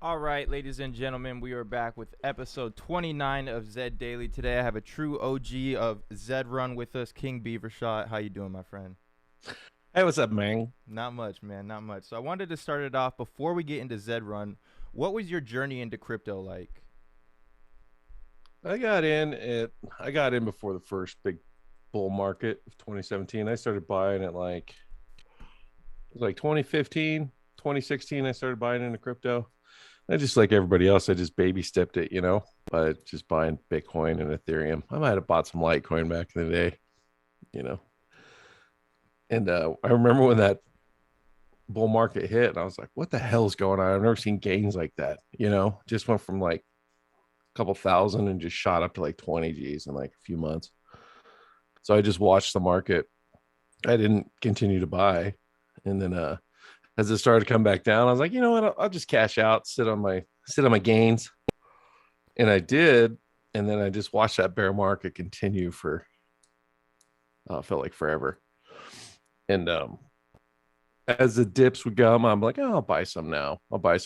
All right, ladies and gentlemen, we are back with episode 29 of Zed Daily. Today I have a true OG of Zed Run with us, KingBeaver Shot. How you doing, my friend? Hey, what's up, man? Not much, man, not much. So I wanted to start it off before we get into Zed Run. What was your journey into crypto like? I got in before the first big bull market of 2017. I started buying it like 2015, 2016. I started buying into crypto. I just, like everybody else, I just baby stepped it, by just buying Bitcoin and Ethereum. I might have bought some Litecoin back in the day, you know. And I remember when that bull market hit, and I was like, what the hell's going on? I've never seen gains like that, just went from like a couple thousand and just shot up to like 20 G's in like a few months. So I just watched the market. I didn't continue to buy. And then as it started to come back down, I was like, you know what? I'll just cash out, sit on my gains. And I did. And then I just watched that bear market continue for felt like forever. And as the dips would come, I'm like, oh, I'll buy some now. But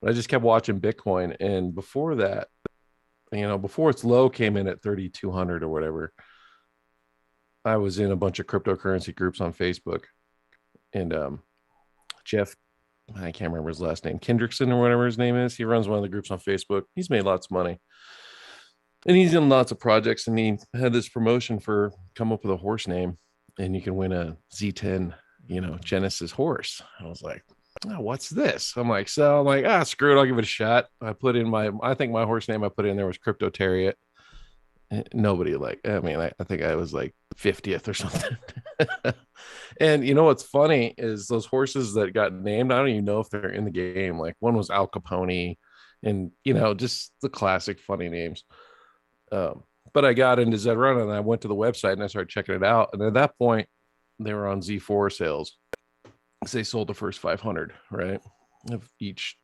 I just kept watching Bitcoin. And before that, before its low came in at 3,200 or whatever, I was in a bunch of cryptocurrency groups on Facebook. And Jeff, I can't remember his last name, Kendrickson or whatever his name is. He runs one of the groups on Facebook. He's made lots of money. And he's in lots of projects. And he had this promotion for come up with a horse name and you can win a Z10, Genesis horse. I was like, oh, what's this? I'm like, screw it. I'll give it a shot. I think my horse name I put in there was Crypto Terriot. Nobody I think I was like 50th or something. And what's funny is those horses that got named, I don't even know if they're in the game. Like one was Al Capone and, just the classic funny names. But I got into Zed Run and I went to the website and I started checking it out. And at that point, they were on Z4 sales. They sold the first 500, right? Of each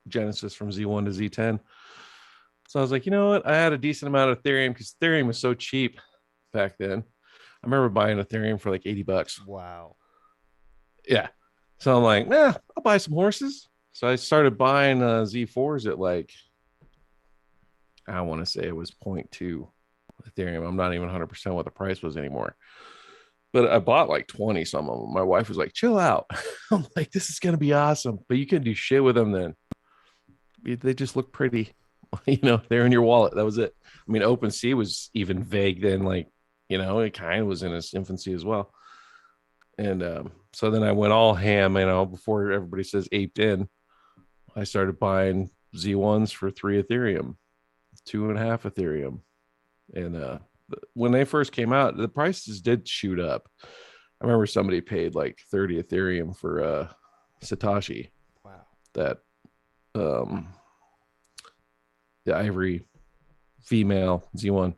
Genesis from Z1 to Z10. So I was like, you know what? I had a decent amount of Ethereum because Ethereum was so cheap back then. I remember buying Ethereum for like $80. Wow. Yeah. So I'm like, I'll buy some horses. So I started buying Z4s at like, I want to say it was 0.2 Ethereum. I'm not even 100% what the price was anymore. But I bought like 20 some of them. My wife was like, chill out. I'm like, this is going to be awesome. But you can do shit with them then. They just look pretty. They're in your wallet. That was it. I mean, OpenSea was even vague then. Like, it kind of was in its infancy as well. And so then I went all ham, before everybody says aped in. I started buying Z1s for 3 Ethereum, 2.5 Ethereum. And when they first came out, the prices did shoot up. I remember somebody paid like 30 Ethereum for Satoshi. Wow. That the ivory female Z1.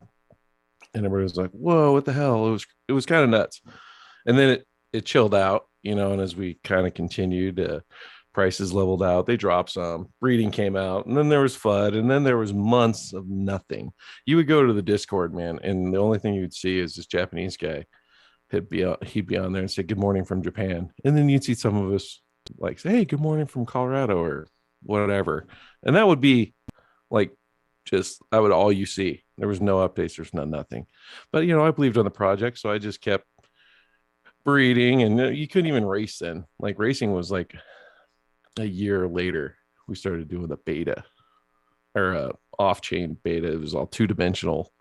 And everybody was like, whoa, what the hell? It was kind of nuts. And then it chilled out, and as we kind of continued, Prices leveled out. They dropped some. Breeding came out, and then there was FUD, and then there was months of nothing. You would go to the Discord, man, and the only thing you'd see is this Japanese guy. He'd be on there and say good morning from Japan, and then you'd see some of us like say, hey, good morning from Colorado or whatever, and that would be like just that would all you see. There was no updates. There's nothing. But I believed on the project, so I just kept breeding, and you couldn't even race then. Like racing was like a year later. We started doing the beta or off-chain beta. It was all two-dimensional,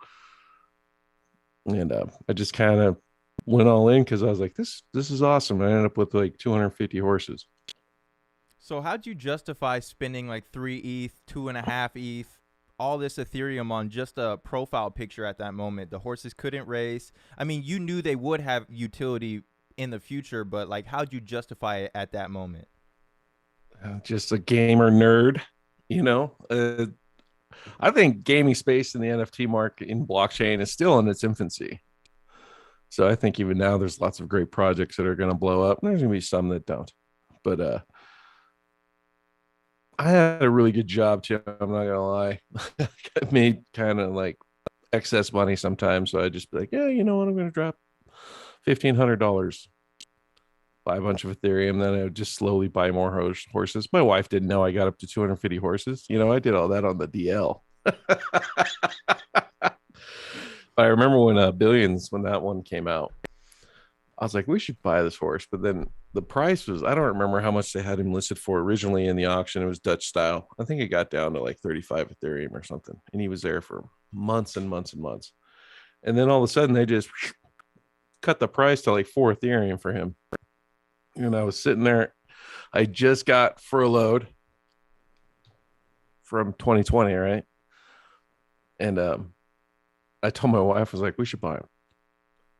and I just kind of went all in because I was like, this is awesome. I ended up with like 250 horses. So how'd you justify spending like 3 ETH, 2.5 ETH, all this Ethereum on just a profile picture at that moment? The horses couldn't race. I mean, you knew they would have utility in the future, but like, how'd you justify it at that moment? Just a gamer nerd, you know. I think gaming space in the NFT market in blockchain is still in its infancy. So I think even now there's lots of great projects that are going to blow up. There's going to be some that don't. But I had a really good job too. I'm not gonna lie. I made kind of like excess money sometimes, so I just be like, yeah, you know what? I'm gonna drop $1,500, buy a bunch of Ethereum, then I would just slowly buy more horses. My wife didn't know I got up to 250 horses. I did all that on the DL. I remember when Billions, when that one came out, I was like, we should buy this horse. But then the price was, I don't remember how much they had him listed for originally in the auction. It was Dutch style. I think it got down to like 35 Ethereum or something. And he was there for months and months and months. And then all of a sudden they just cut the price to like 4 Ethereum for him. And I was sitting there. I just got furloughed from 2020, right? And I told my wife, I was like, we should buy him.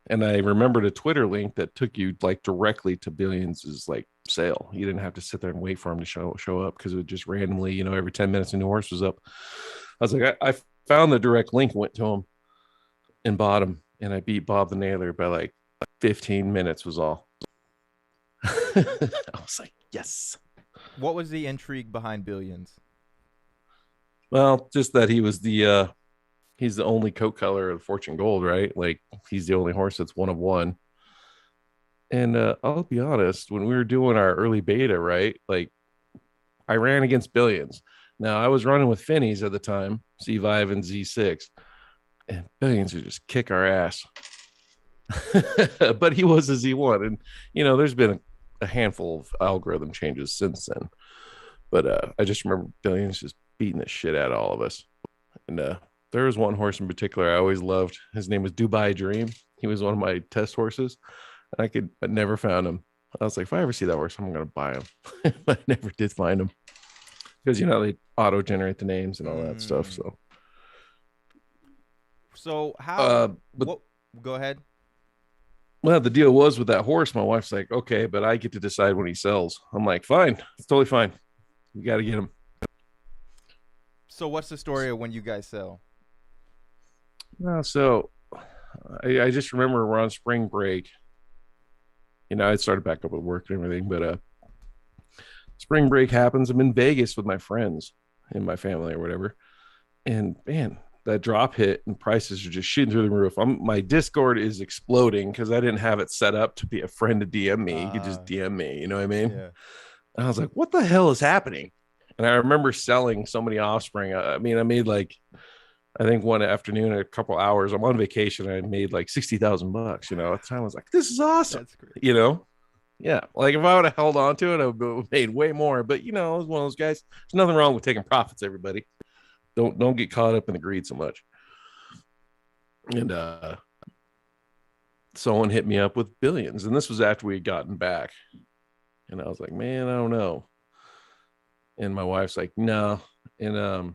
And I remembered a Twitter link that took you like directly to Billions' like sale. You didn't have to sit there and wait for him to show up because it would just randomly, every 10 minutes a new horse was up. I was like, I found the direct link, went to him and bought him. And I beat Bob the Nailer by like 15 minutes was all. I was like, yes. What was the intrigue behind Billions? Well, just that he was he's the only coat color of Fortune Gold, right? Like he's the only horse that's one of one. And I'll be honest, when we were doing our early beta, right? Like I ran against Billions. Now I was running with Finnies at the time, Z5 and Z6, and Billions would just kick our ass. But he was a Z1, and there's been a handful of algorithm changes since then. But I just remember Billions just beating the shit out of all of us. And there was one horse in particular I always loved. His name was Dubai Dream. He was one of my test horses. I never found him. I was like, if I ever see that horse, I'm going to buy him. I never did find him because, they auto generate the names and all that stuff. So how, but go ahead. Well, the deal was with that horse, my wife's like, okay, but I get to decide when he sells. I'm like, fine. It's totally fine. You got to get him. So what's the story of when you guys sell? So I just remember we're on spring break. I started back up with work and everything, but spring break happens. I'm in Vegas with my friends and my family or whatever. And man, that drop hit and prices are just shooting through the roof. My Discord is exploding because I didn't have it set up to be a friend to DM me. You could just DM me, you know what I mean? Yeah. And I was like, what the hell is happening? And I remember selling so many offspring. I made like, I think one afternoon, a couple hours, I'm on vacation. I made like $60,000. At the time I was like, this is awesome. That's great. Yeah. Like if I would have held on to it, I would have made way more. But I was one of those guys. There's nothing wrong with taking profits, everybody. Don't get caught up in the greed so much. And someone hit me up with Billions. And this was after we had gotten back. And I was like, man, I don't know. And my wife's like, no. And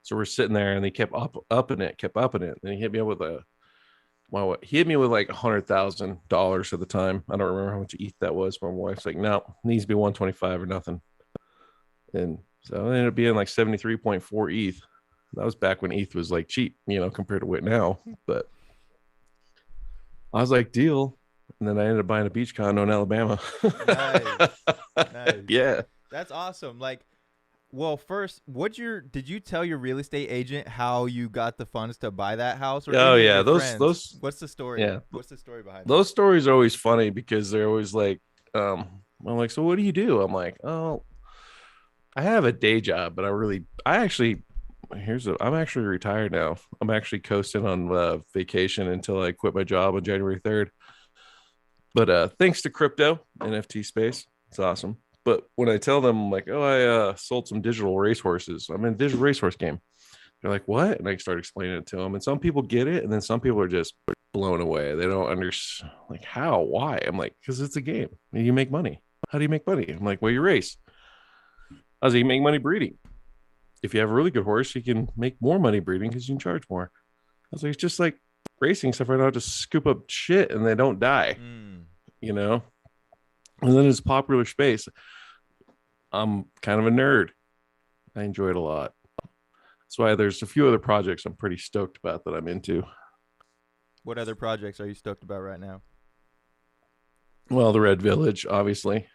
so we're sitting there and they kept upping it. And he hit me up with he hit me with like $100,000 at the time. I don't remember how much ETH that was. My wife's like, no, it needs to be 125 or nothing. And so it ended up being like 73.4 ETH. That was back when ETH was like cheap, compared to what now. But I was like, deal. And then I ended up buying a beach condo in Alabama. Nice. Nice. Yeah. That's awesome. Like, well, first, did you tell your real estate agent how you got the funds to buy that house or Oh any of yeah. your friends? Those What's the story? yeah. What's the story behind that? Those stories are always funny because they're always like, I'm like, so what do you do? I'm like, oh, I have a day job, but I'm actually retired now. I'm actually coasting on vacation until I quit my job on January 3rd. But thanks to crypto NFT space, it's awesome. But when I tell them I'm like, oh, I sold some digital racehorses. I'm in a digital racehorse game. They're like, what? And I start explaining it to them. And some people get it, and then some people are just blown away. They don't understand, like, how, why? I'm like, because it's a game. You make money. How do you make money? I'm like, well, you race. I was like, you make money breeding. If you have a really good horse, you can make more money breeding because you can charge more. I was like, it's just like racing stuff right now, just scoop up shit and they don't die, Mm. you know? And then it's popular space. I'm kind of a nerd. I enjoy it a lot. That's why there's a few other projects I'm pretty stoked about that I'm into. What other projects are you stoked about right now? Well, the Red Village, obviously.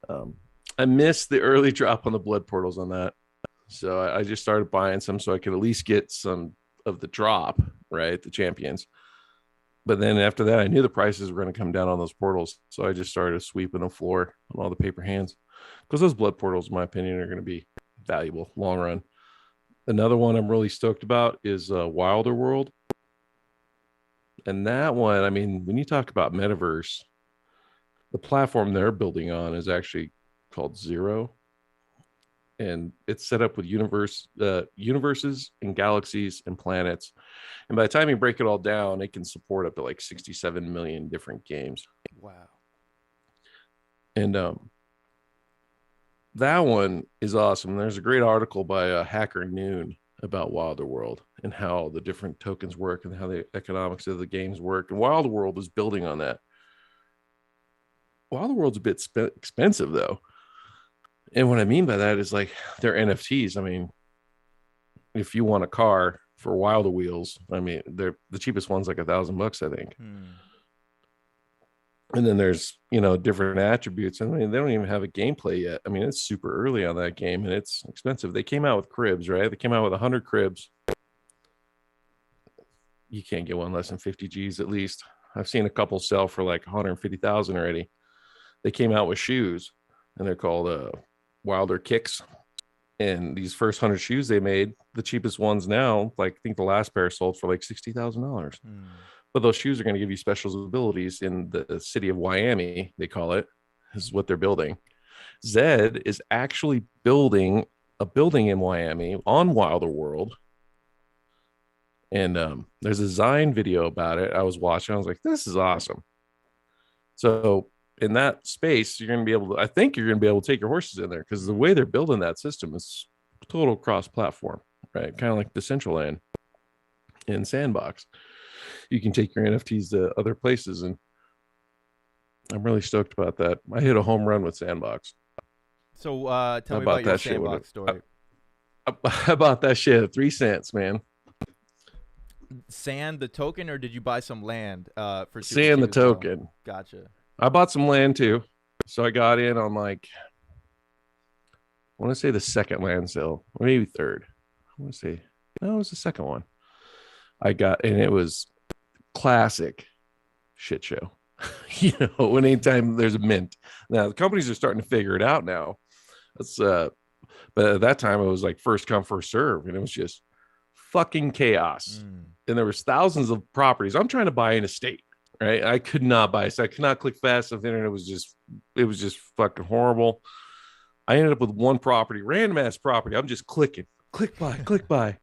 Um, I missed the early drop on the blood portals on that. So I just started buying some so I could at least get some of the drop, right? The champions. But then after that, I knew the prices were going to come down on those portals. So I just started sweeping the floor on all the paper hands because those blood portals, in my opinion, are going to be valuable long run. Another one I'm really stoked about is Wilder World. And that one, I mean, when you talk about metaverse, the platform they're building on is actually called Zero. And it's set up with universes and galaxies and planets. And by the time you break it all down, it can support up to like 67 million different games. Wow. And that one is awesome. There's a great article by Hacker Noon about Wilder World and how the different tokens work and how the economics of the games work. And Wilder World is building on that. Wilder World's a bit expensive though. And what I mean by that is like they're NFTs. I mean, if you want a car for Wilder Wheels, I mean, they're the cheapest one's like $1,000, I think. And then there's, different attributes. I mean, they don't even have a gameplay yet. I mean, it's super early on that game and it's expensive. They came out with cribs, right? They came out with 100 cribs. You can't get one less than 50 G's at least. I've seen a couple sell for like 150,000 already. They came out with shoes and they're called Wilder Kicks. And these first 100 shoes they made, the cheapest ones now, like I think the last pair sold for like $60,000. But those shoes are going to give you special abilities in the city of Miami, they call it, is what they're building. Zed is actually building a building in Miami on Wilder World. And there's a Zine video about it. I was watching. I was like, this is awesome. So in that space, I think you're going to be able to take your horses in there because the way they're building that system is total cross-platform, right? Kind of like Decentraland and Sandbox. You can take your NFTs to other places, and I'm really stoked about that. I hit a home run with Sandbox. So tell me about your Sandbox story. I bought that shit at 3 cents, man. Sand the token, or did you buy some land for Sand the token? Well? Gotcha. I bought some land too, so I got in on like, I want to say the second land sale, or maybe third. I want to say no, it was the second one. I got, and it was classic shit show. When anytime there's a mint. Now the companies are starting to figure it out now. That's but at that time it was like first come first serve, and it was just fucking chaos. And there was thousands of properties. I'm trying to buy an estate, right? I could not buy, so I could not click fast enough. The internet was just fucking horrible. I ended up with one property, random ass property. I'm just click buy.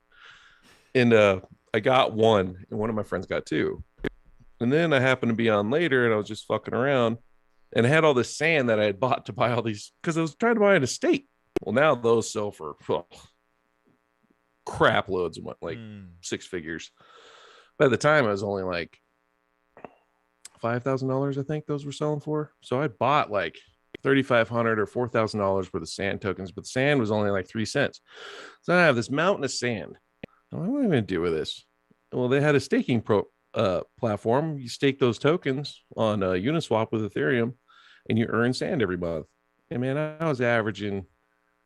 And I got one, and one of my friends got two. And then I happened to be on later, and I was just fucking around, and I had all this sand that I had bought to buy all these because I was trying to buy an estate. Well, now those sell for crap loads of like 6 figures. By the time I was only like $5,000, I think those were selling for. So I bought like $3,500 or $4,000 worth of sand tokens, but the sand was only like 3 cents. So I have this mountain of sand. What am I going to do with this? Well, they had a staking platform. You stake those tokens on Uniswap with Ethereum, and you earn sand every month. And man, I was averaging.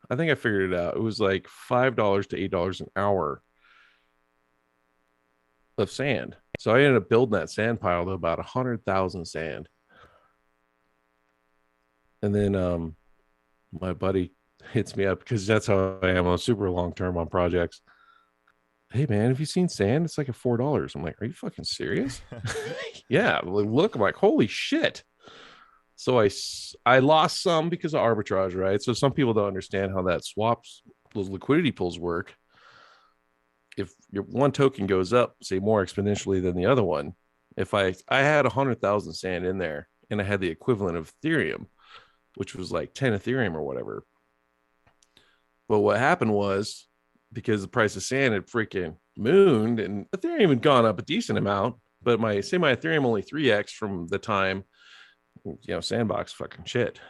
I think I figured it out. It was like $5 to $8 an hour of sand. So I ended up building that sand pile to about 100,000 sand. And then my buddy hits me up because that's how I am on super long term on projects. Hey man, have you seen sand? It's like at $4. I'm like, are you fucking serious? Yeah. Look, I'm like, holy shit. So I lost some because of arbitrage, right? So some people don't understand how that swaps, those liquidity pools work. If your one token goes up, say more exponentially than the other one, if I had 100,000 sand in there and I had the equivalent of Ethereum, which was like 10 Ethereum or whatever. But what happened was because the price of sand had freaking mooned and Ethereum had gone up a decent amount, but my Ethereum only 3x from the time, Sandbox fucking shit,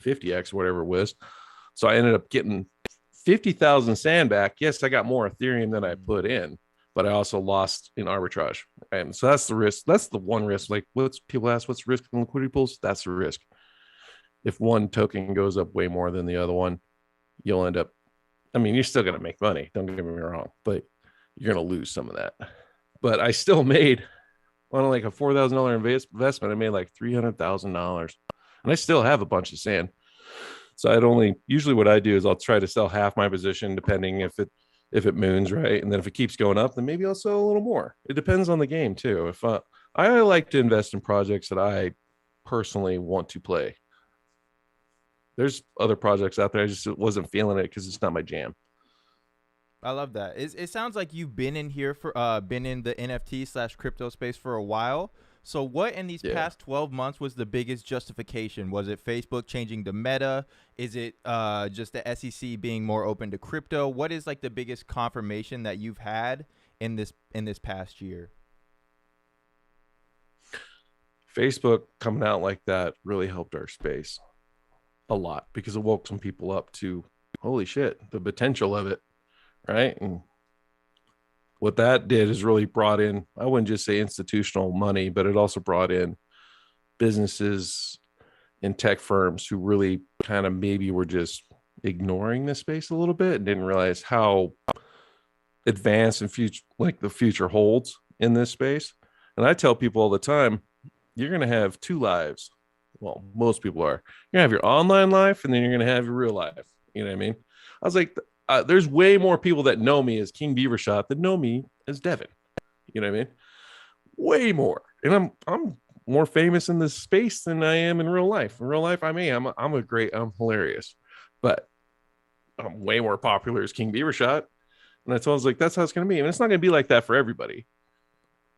50x, whatever it was. So I ended up getting 50,000 sand back. Yes, I got more Ethereum than I put in, but I also lost in arbitrage. And so that's the risk. That's the one risk. Like, people ask, what's the risk in liquidity pools? That's the risk. If one token goes up way more than the other one, you'll end up, I mean, you're still going to make money. Don't get me wrong, but you're going to lose some of that. But I still made on like a $4,000 investment. I made like $300,000 and I still have a bunch of sand. So usually what I do is I'll try to sell half my position depending if it moons, right? And then if it keeps going up, then maybe I'll sell a little more. It depends on the game too. If I like to invest in projects that I personally want to play. There's other projects out there. I just wasn't feeling it because it's not my jam. I love that. It sounds like you've been in here for been in the NFT/crypto space for a while. So what in these past 12 months was the biggest justification? Was it Facebook changing the meta? Is it just the SEC being more open to crypto? What is like the biggest confirmation that you've had in this past year? Facebook coming out like that really helped our space a lot because it woke some people up to, holy shit, the potential of it, right? And what that did is really brought in, I wouldn't just say institutional money, but it also brought in businesses and tech firms who really kind of maybe were just ignoring this space a little bit and didn't realize how advanced and future, like the future holds in this space. And I tell people all the time, you're going to have two lives. Well, most people are. You're going to have your online life and then you're going to have your real life. You know what I mean? I was like, there's way more people that know me as KingBeaver Shot than know me as Devin. You know what I mean? Way more. And I'm more famous in this space than I am in real life. In real life, I'm hilarious, but I'm way more popular as KingBeaver Shot. And I was like, that's how it's going to be. And it's not going to be like that for everybody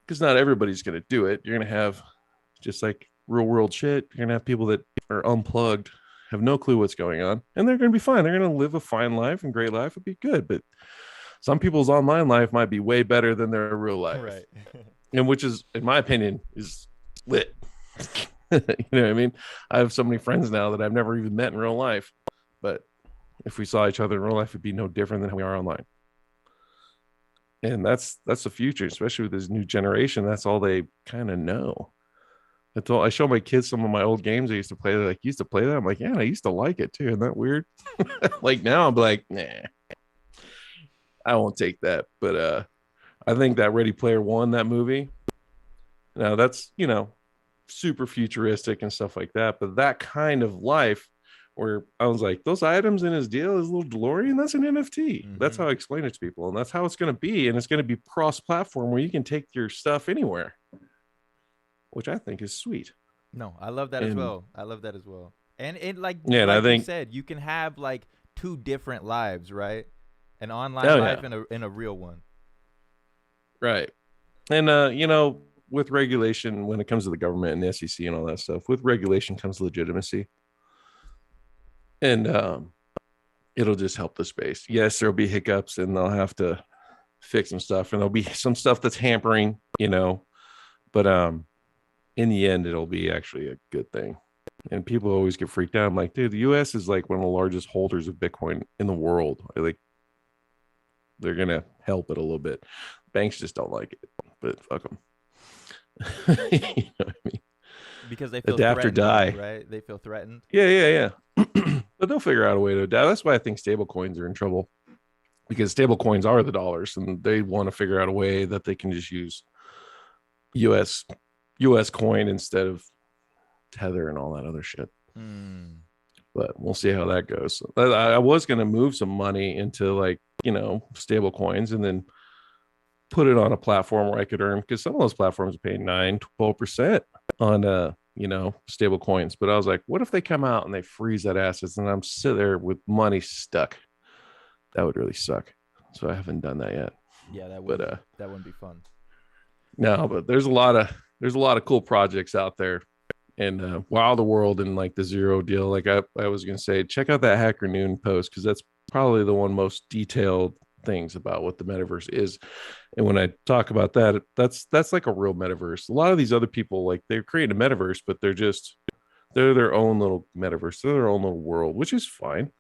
because not everybody's going to do it. You're going to have just like real world shit. You're going to have people that are unplugged, have no clue what's going on, and they're going to be fine. They're going to live a fine life and great life. It'll be good. But some people's online life might be way better than their real life. Right. And which is, in my opinion, is lit. You know what I mean? I have so many friends now that I've never even met in real life. But if we saw each other in real life, it'd be no different than how we are online. And that's the future, especially with this new generation. That's all they kind of know. I show my kids some of my old games I used to play. They're like, you used to play that? I'm like, yeah, I used to like it too. Isn't that weird? Like now I'm like, nah, I won't take that. But I think that Ready Player One, that movie, now that's, super futuristic and stuff like that. But that kind of life where I was like, those items in his deal, his little DeLorean, that's an NFT. Mm-hmm. That's how I explain it to people. And that's how it's going to be. And it's going to be cross-platform where you can take your stuff anywhere, which I think is sweet. No, I love that as well. And and I think you said, you can have like two different lives, right? An online life and a real one. Right. And with regulation, when it comes to the government and the SEC and all that stuff, with regulation comes legitimacy. And it'll just help the space. Yes, there'll be hiccups and they'll have to fix some stuff and there'll be some stuff that's hampering, but in the end, it'll be actually a good thing. And people always get freaked out. I'm like, dude, the US is like one of the largest holders of Bitcoin in the world. They're going to help it a little bit. Banks just don't like it, but fuck them. You know what I mean? Because they feel Adapt or threatened, die. right? They feel threatened. Yeah, yeah, yeah. But they'll figure out a way to adapt. That's why I think stable coins are in trouble, because stable coins are the dollars, and they want to figure out a way that they can just use US US coin instead of Tether and all that other shit. Mm. But we'll see how that goes. I was going to move some money into, like, stable coins, and then put it on a platform where I could earn, because some of those platforms are paying 9-12% on stable coins. But I was like, what if they come out and they freeze that assets and I'm sitting there with money stuck? That would really suck. So I haven't done that yet. Yeah, But that wouldn't be fun. no, but there's a lot of cool projects out there. And Wild World and like the Zero deal. Like I was gonna say, check out that Hacker Noon post, because that's probably the one most detailed things about what the metaverse is. And when I talk about that, that's like a real metaverse. A lot of these other people, like, they're creating a metaverse, but they're their own little metaverse. They're their own little world, which is fine.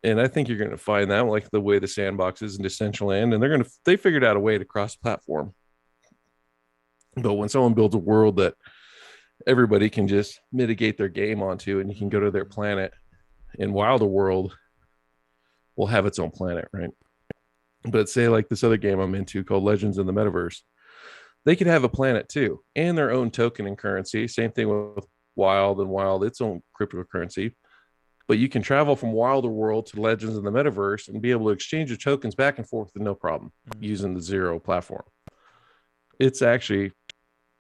And I think you're going to find that, like the way the sandbox is in Decentraland, and they figured out a way to cross platform. But when someone builds a world that everybody can just mitigate their game onto, and you can go to their planet, and Wilder World will have its own planet, right? But say like this other game I'm into called Legends in the Metaverse, they could have a planet too, and their own token and currency. Same thing with Wild, its own cryptocurrency. But you can travel from Wilder World to Legends in the Metaverse and be able to exchange your tokens back and forth with no problem using the Zero platform. It's actually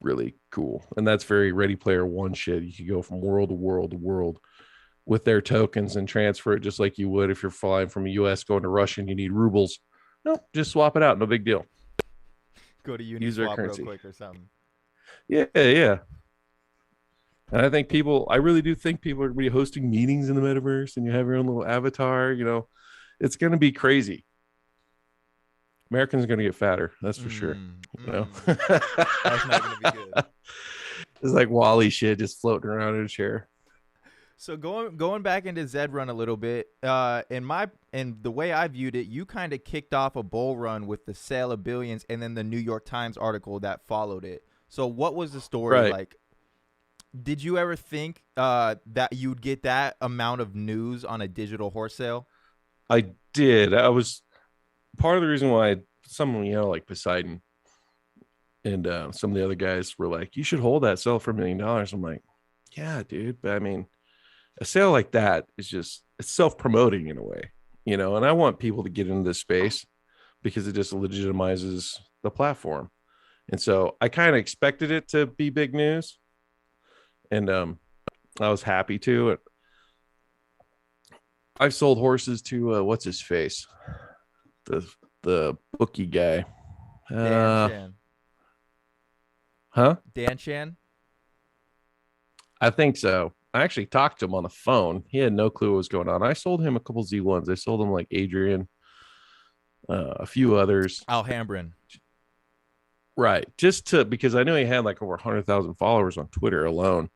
really cool. And that's very Ready Player One shit. You could go from world to world to world with their tokens and transfer it just like you would if you're flying from the US going to Russia and you need rubles. No, just swap it out. No big deal. Go to Use their Uniswap real currency. quick or something. Yeah, yeah. And I really do think people are going to be hosting meetings in the metaverse, and you have your own little avatar. It's going to be crazy. Americans are going to get fatter. That's for sure. That's not going to be good. It's like Wally shit just floating around in a chair. So going back into Zed Run a little bit, in the way I viewed it, you kind of kicked off a bull run with the sale of billions, and then the New York Times article that followed it. So what was the story like? Did you ever think that you'd get that amount of news on a digital horse sale? I did. I was part of the reason why someone, like Poseidon and some of the other guys were like, you should hold that, sell for $1 million. I'm like, yeah, dude. But I mean, a sale like that is it's self-promoting in a way, and I want people to get into this space because it just legitimizes the platform. And so I kind of expected it to be big news. And I was happy to. I've sold horses to what's his face, the bookie guy, Dan Chan. Huh? Dan Chan. I think so. I actually talked to him on the phone. He had no clue what was going on. I sold him a couple Z1s. I sold him like Adrian, a few others. Alhambrin. Right. Because I knew he had like over 100,000 followers on Twitter alone.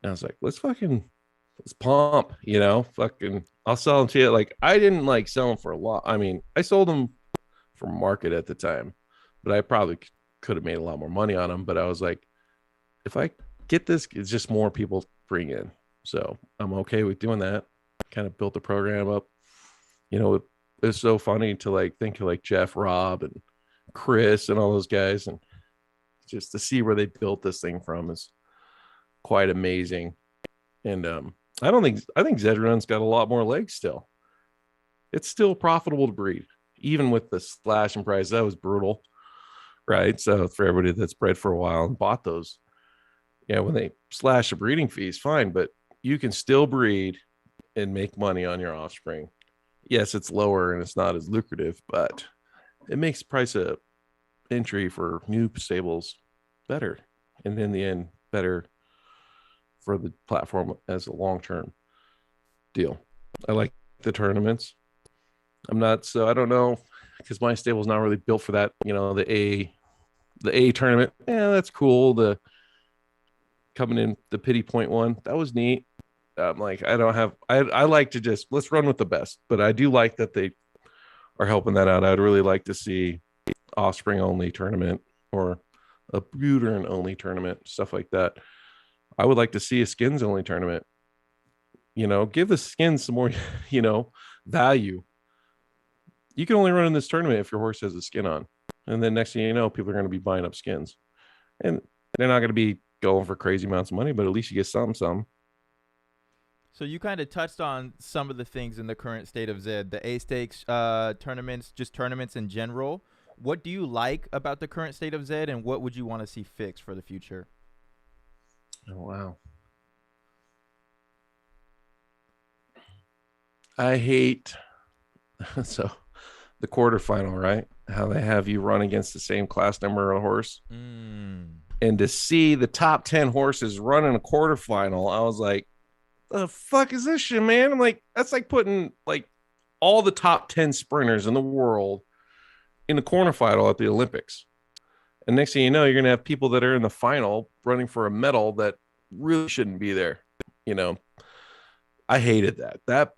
And I was like, let's pump, fucking, I'll sell them to you. Like, I didn't like sell them for a lot. I mean, I sold them for market at the time, but I probably could have made a lot more money on them. But I was like, if I get this, it's just more people bring in. So I'm okay with doing that. Kind of built the program up. It's so funny to like think of like Jeff, Rob, and Chris and all those guys, and just to see where they built this thing from is quite amazing. And I think Zed Run's got a lot more legs still. It's still profitable to breed, even with the slash in price. That was brutal, right? So for everybody that's bred for a while and bought those, when they slash the breeding fees, fine, but you can still breed and make money on your offspring. Yes, it's lower and it's not as lucrative, but it makes the price of entry for new stables better, and in the end, better for the platform as a long-term deal. I like the tournaments. I don't know, because my stable's not really built for that. The A tournament, that's cool. The coming in the pity point one, that was neat. Like, I like to just, let's run with the best, but I do like that they are helping that out. I'd really like to see offspring only tournament or a Buterin only tournament, stuff like that. I would like to see a skins only tournament. Give the skins some more, value. You can only run in this tournament if your horse has a skin on. And then next thing you know, people are going to be buying up skins. And they're not going to be going for crazy amounts of money, but at least you get some. So you kind of touched on some of the things in the current state of Zed, the A stakes tournaments, just tournaments in general. What do you like about the current state of Zed, and what would you want to see fixed for the future? Oh, wow. I hate so the quarterfinal, right? How they have you run against the same class number of horse. And to see the top 10 horses run in a quarterfinal, I was like, the fuck is this shit, man? I'm like, that's like putting like all the top 10 sprinters in the world in the quarterfinal at the Olympics. And next thing you know, you're going to have people that are in the final running for a medal that really shouldn't be there. You know, I hated that. That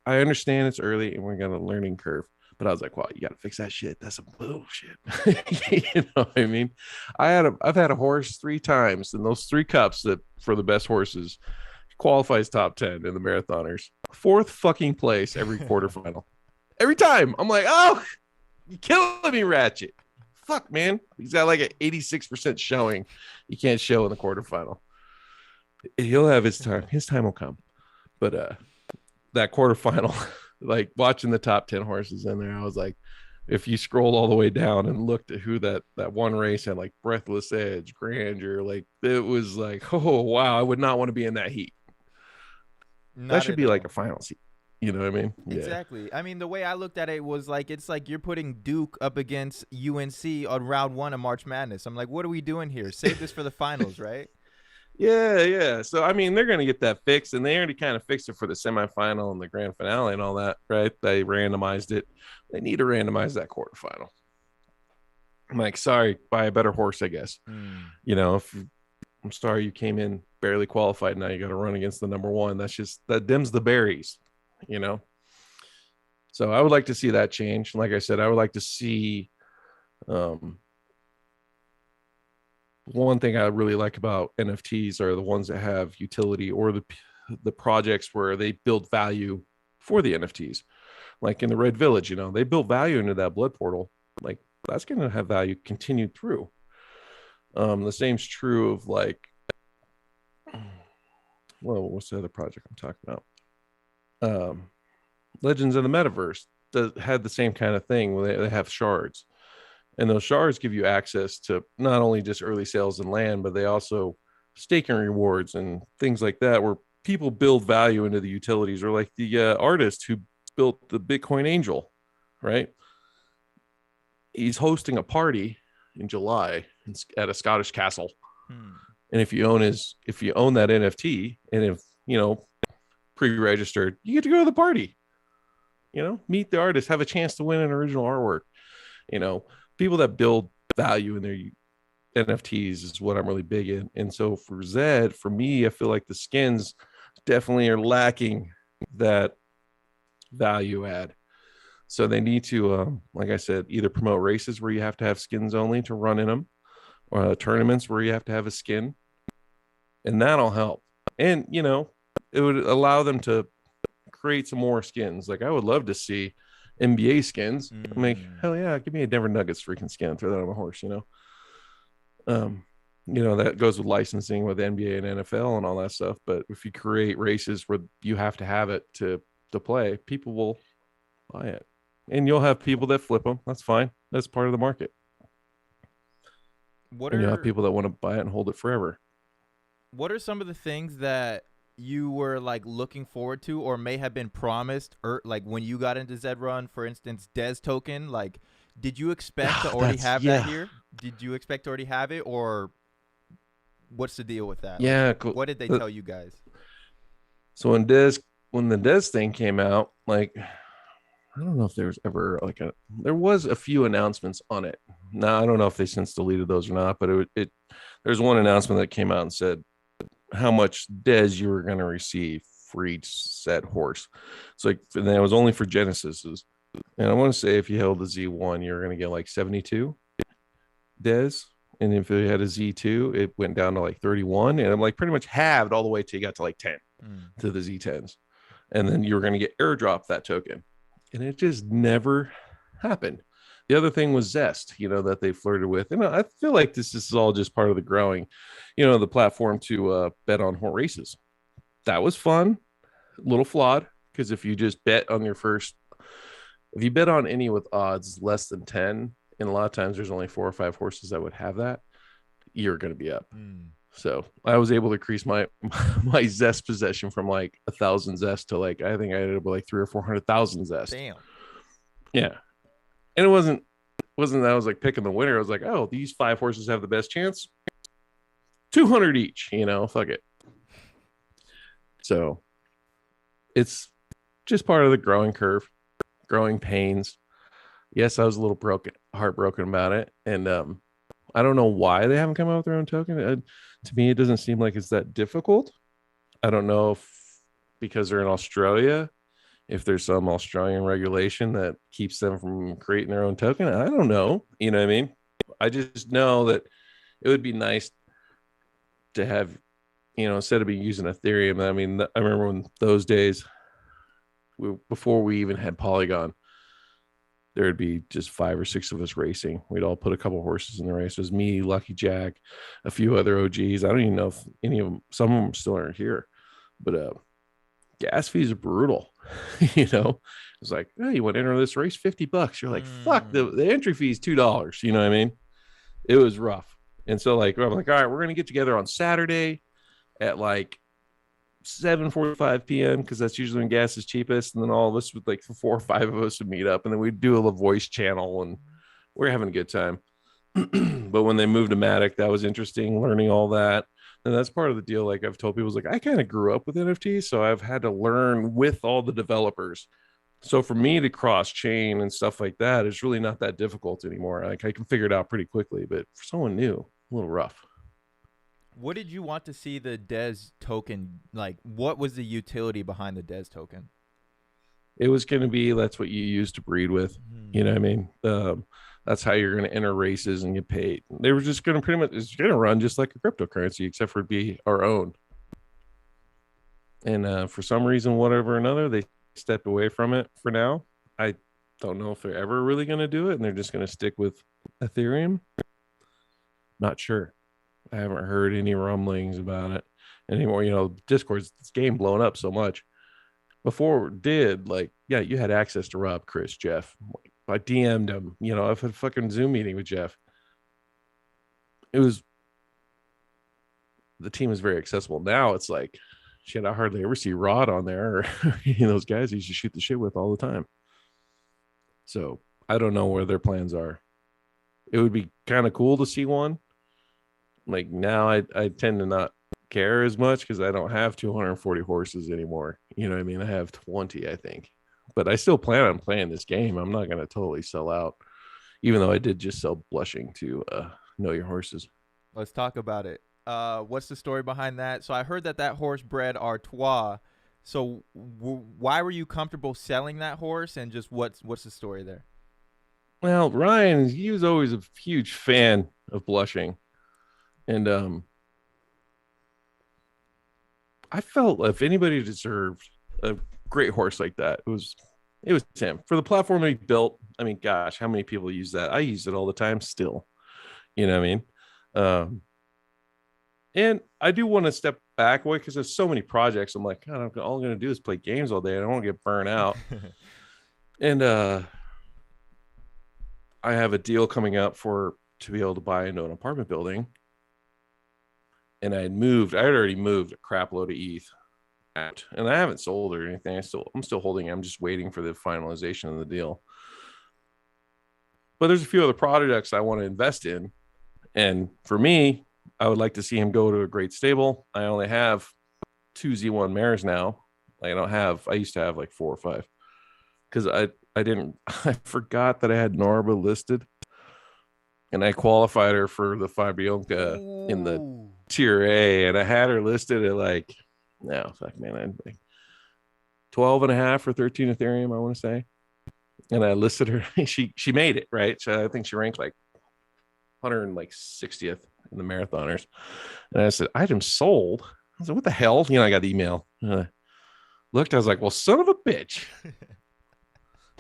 I understand it's early and we got a learning curve, but I was like, well, you got to fix that shit. That's some bullshit. You know what I mean? I've had a horse 3 times in those 3 cups that for the best horses qualifies top 10 in the marathoners. 4th fucking place every quarterfinal. Every time. I'm like, oh, you're killing me, Ratchet. Fuck, man. He's got like an 86% showing. He can't show in the quarterfinal. He'll have his time. His time will come. But that quarterfinal, like watching the top 10 horses in there, I was like, if you scroll all the way down and looked at who that one race had, like Breathless Edge, Grandeur, like it was like, oh wow, I would not want to be in that heat. That Not should at be like all. a final seat. You know what I mean? Yeah. Exactly. I mean, the way I looked at it was like it's like you're putting Duke up against UNC on round 1 of March Madness. I'm like, what are we doing here? Save this for the finals, right? Yeah. So I mean, they're gonna get that fixed, and they already kind of fixed it for the semifinal and the grand finale and all that, right? They randomized it. They need to randomize that quarterfinal. I'm like, sorry, buy a better horse, I guess. If I'm sorry you came in barely qualified, now you got to run against the number one. That dims the berries, you know. So I would like to see that change. Like I said, I would like to see one thing I really like about NFTs are the ones that have utility or the projects where they build value for the NFTs. Like in the Red Village, they built value into that blood portal. Like that's going to have value continued through. The same's true of like, well, what's the other project I'm talking about? Legends of the Metaverse had the same kind of thing where they have shards. And those shards give you access to not only just early sales and land, but they also staking rewards and things like that, where people build value into the utilities, or like the artist who built the Bitcoin Angel, right? He's hosting a party in July at a Scottish castle. And if you own that NFT, and if pre-registered, you get to go to the party. Meet the artist, have a chance to win an original artwork. People that build value in their NFTs is what I'm really big in. And so for Zed, for me, I feel like the skins definitely are lacking that value add. So they need to, like I said, either promote races where you have to have skins only to run in them, or tournaments where you have to have a skin, and that'll help. And it would allow them to create some more skins. Like I would love to see NBA skins. I'm like, hell yeah, give me a Denver Nuggets freaking skin, throw that on a horse. That goes with licensing with NBA and NFL and all that stuff. But if you create races where you have to have it to play, people will buy it. And you'll have people that flip them. That's fine. That's part of the market. And you'll have people that want to buy it and hold it forever. What are some of the things that you were like looking forward to, or may have been promised, or like when you got into Zed Run, for instance, Des token? Like, did you expect to already have that here? Did you expect to already have it, or what's the deal with that? Yeah, like, cool. What did they tell you guys? So when the Des thing came out, like I don't know if there was ever there was a few announcements on it. Now I don't know if they since deleted those or not, but there's one announcement that came out and said how much Des you were going to receive for each set horse. So and then it was only for Genesis's. And I want to say if you held the Z1, you're going to get like 72 Des, And if you had a Z2, it went down to like 31. And I'm like pretty much halved all the way till you got to like 10 Mm. to the Z10s. And then you were going to get airdrop that token. And it just never happened. The other thing was Zest, that they flirted with. And I feel like this is all just part of the growing, the platform to bet on horse races. That was fun, a little flawed, because if you just bet on if you bet on any with odds less than 10, and a lot of times there's only 4 or 5 horses that would have that, you're going to be up. Mm. So I was able to increase my my zest possession from like 1,000 zest to like, I think I ended up with like 300,000 or 400,000 zest. Damn. Yeah. And it wasn't that I was like picking the winner. I was like, oh, these 5 horses have the best chance. 200 each, fuck it. So it's just part of the growing curve, growing pains. Yes, I was a little heartbroken about it. And I don't know why they haven't come out with their own token. To me, it doesn't seem like it's that difficult. I don't know if because they're in Australia, if there's some Australian regulation that keeps them from creating their own token. I don't know. You know what I mean? I just know that it would be nice to have, instead of using Ethereum. I mean, I remember when those days, before we even had Polygon, there would be just 5 or 6 of us racing. We'd all put a couple horses in the race. It was me, Lucky Jack, a few other OGs. I don't even know if any of them, some of them still aren't here, but gas fees are brutal. It's like, hey, you want to enter this race? $50. You're like, fuck, the entry fee is $2. You know what I mean? It was rough. And so like, I'm like, all right, we're going to get together on Saturday at like 7:45 p.m. because that's usually when gas is cheapest, and then all of us would like 4 or 5 of us would meet up, and then we'd do a little voice channel, and we're having a good time. But when they moved to Matic, that was interesting, learning all that. And that's part of the deal. Like I've told people, like I kind of grew up with NFTs, so I've had to learn with all the developers. So for me to cross chain and stuff like that is really not that difficult anymore. Like I can figure it out pretty quickly, but for someone new, a little rough. What did you want to see the Dez token like? What was the utility behind the Dez token? It was going to be, that's what you use to breed with. You know what I mean? That's how you're going to enter races and get paid. They were just going to pretty much, it's going to run just like a cryptocurrency, except for it be our own. And for some reason, whatever or another, they stepped away from it for now. I don't know if they're ever really going to do it, and they're just going to stick with Ethereum. Not sure. I haven't heard any rumblings about it anymore. Discord's this game blown up so much. Before it did, like, yeah, you had access to Rob, Chris, Jeff. I DM'd him. I've had a fucking Zoom meeting with Jeff. The team is very accessible. Now it's like, shit, I hardly ever see Rod on there or those guys he used to shoot the shit with all the time. So I don't know where their plans are. It would be kind of cool to see one. Like now I tend to not care as much because I don't have 240 horses anymore. You know what I mean? I have 20, I think. But I still plan on playing this game. I'm not going to totally sell out, even though I did just sell blushing to Know Your Horses. Let's talk about it. What's the story behind that? So I heard that horse bred Artois. So why were you comfortable selling that horse, and just what's the story there? Well, Ryan, he was always a huge fan of blushing. And I felt if anybody deserved a great horse like that, it was him. For the platform he built, I mean, gosh, how many people use that? I use it all the time still. You know what I mean? And I do want to step back away because there's so many projects. I'm like, God, all I'm going to do is play games all day. I don't want to get burnt out. And I have a deal coming up to be able to buy into an apartment building. And I had already moved a crap load of ETH out, and I haven't sold or anything. I'm still holding it. I'm just waiting for the finalization of the deal. But there's a few other projects I want to invest in. And for me, I would like to see him go to a great stable. I only have 2 Z1 mares now. I used to have like 4 or 5 because I forgot that I had Norba listed, and I qualified her for the Fabrionka in the tier A, and I had her listed at like, no, fuck, man, I'd like 12 and a half or 13 Ethereum, I want to say. And I listed her. She made it, right? So I think she ranked like 160th in the marathoners. And I said, item sold. I was like, what the hell? You know, I got the email. Looked, I was like, well, son of a bitch. I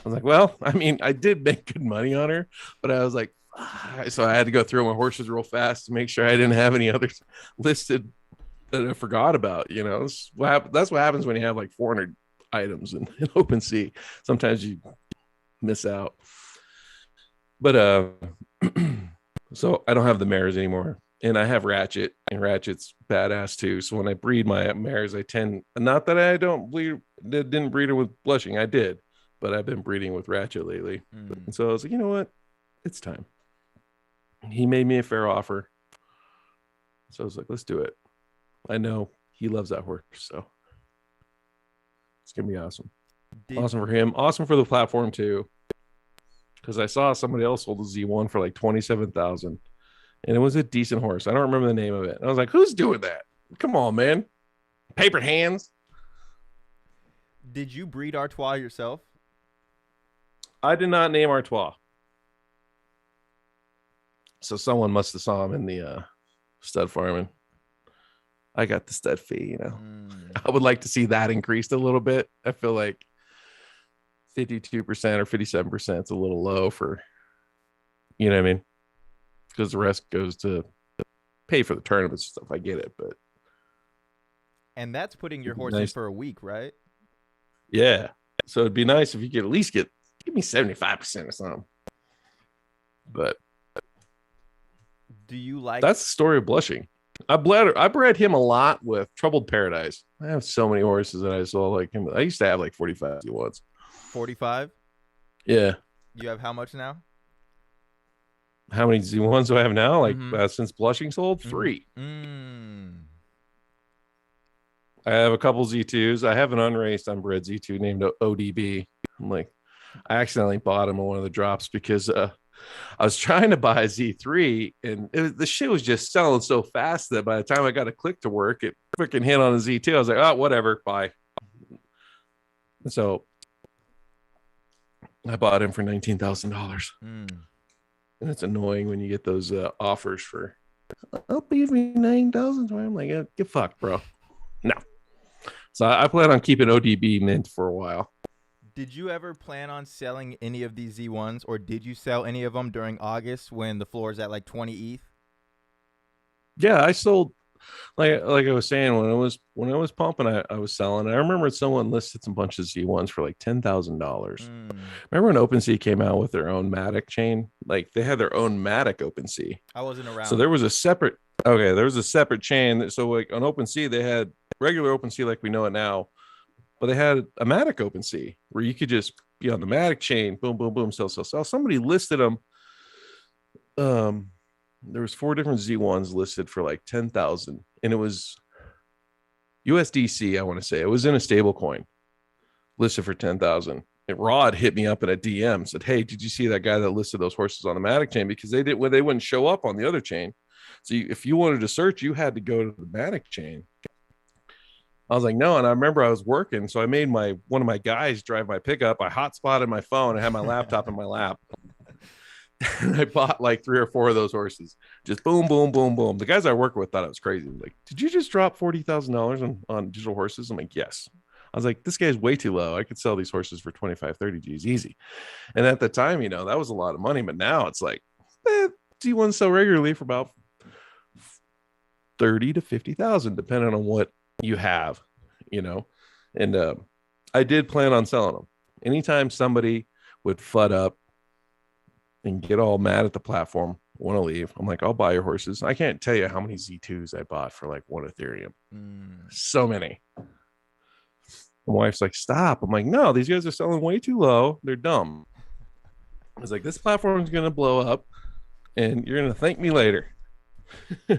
was like, well, I mean, I did make good money on her, but I was like, so I had to go through my horses real fast to make sure I didn't have any others listed that I forgot about. You know, that's what happens when you have like 400 items in open sea. Sometimes you miss out. But so I don't have the mares anymore, and I have Ratchet, and Ratchet's badass too. So when I breed my mares, I tend, not that I didn't breed her with Blushing, I did, but I've been breeding with Ratchet lately. And so I was like, you know what, it's time. He made me a fair offer, so I was like, let's do it. I know he loves that horse, so it's gonna be awesome. Awesome for him, awesome for the platform too. Because I saw somebody else sold a Z1 for like 27,000, and it was a decent horse. I don't remember the name of it. And I was like, who's doing that? Come on, man. Paper hands. Did you breed Artois yourself? I did not name Artois. So someone must have saw him in the stud farming. I got the stud fee, you know. I would like to see that increased a little bit. I feel like 52% or 57% is a little low for, you know what I mean? Because the rest goes to pay for the tournaments and stuff. I get it, but. And that's putting your horse in for a week, right? Yeah. So it'd be nice if you could at least give me 75% or something. But. Do you like. That's the story of Blushing. I bred him a lot with Troubled Paradise. I have so many horses that I saw like him. I used to have like 45 once. 45? Yeah. You have how much now? How many Z1s do I have now? Like since Blushing sold? 3. I have a couple Z2s. I have an unraced unbred Z2 named ODB. I'm like, I accidentally bought him on one of the drops because I was trying to buy a Z3, and the shit was just selling so fast that by the time I got a click to work, it freaking hit on a Z2. I was like, oh, whatever, bye. So I bought him for $19,000. And it's annoying when you get those offers for, I'll pay you $9,000. I'm like, get fucked, bro. No. So I plan on keeping ODB mint for a while. Did you ever plan on selling any of these Z1s, or did you sell any of them during August when the floor is at like 20 ETH? Yeah, I sold, like I was saying, when I was pumping, I was selling. I remember someone listed some bunch of Z1s for like $10,000. Remember when OpenSea came out with their own Matic chain? Like they had their own Matic OpenSea. I wasn't around. So there was a separate chain. So like on OpenSea, they had regular OpenSea like we know it now, but they had a Matic OpenSea where you could just be on the Matic chain, boom, boom, boom, sell. Somebody listed them. There was 4 different Z1s listed for like 10,000, and it was USDC. I want to say it was in a stable coin listed for 10,000. And Rod hit me up in a DM, said, "Hey, did you see that guy that listed those horses on the Matic chain? Because they wouldn't show up on the other chain. So if you wanted to search, you had to go to the Matic chain." I was like, no. And I remember I was working. So I made one of my guys drive my pickup. I hotspotted my phone. I had my laptop in my lap. And I bought like 3 or 4 of those horses. Just boom, boom, boom, boom. The guys I work with thought it was crazy. Like, did you just drop $40,000 on digital horses? I'm like, yes. I was like, this guy's way too low. I could sell these horses for 25, 30 G's easy. And at the time, you know, that was a lot of money. But now it's like, G1 sell regularly for about 30 to 50,000, depending on what you have, you know. And I did plan on selling them. Anytime somebody would FUD up and get all mad at the platform, want to leave, I'm like, I'll buy your horses. I can't tell you how many Z2s I bought for like 1 Ethereum. So many. My wife's like, stop. I'm like, no, these guys are selling way too low. They're dumb. I was like, this platform is going to blow up and you're going to thank me later.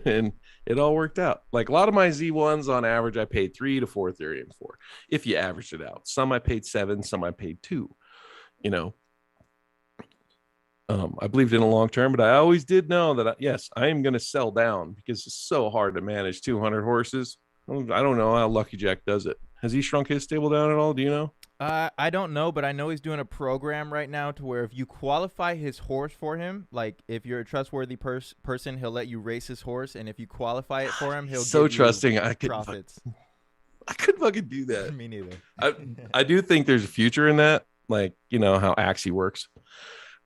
And it all worked out. Like a lot of my Z1s on average, I paid 3 to 4 Ethereum for, if you averaged it out. Some I paid 7, some I paid 2, you know. I believed in a long term, but I always did know that, yes, I am going to sell down because it's so hard to manage 200 horses. I don't know how Lucky Jack does it. Has he shrunk his stable down at all? Do you know? I don't know, but I know he's doing a program right now to where if you qualify his horse for him, like if you're a trustworthy person, he'll let you race his horse, and if you qualify it for him, He's he'll so give you trusting. profits. I could fucking do that. Me neither. I I do think there's a future in that, like you know how Axie works,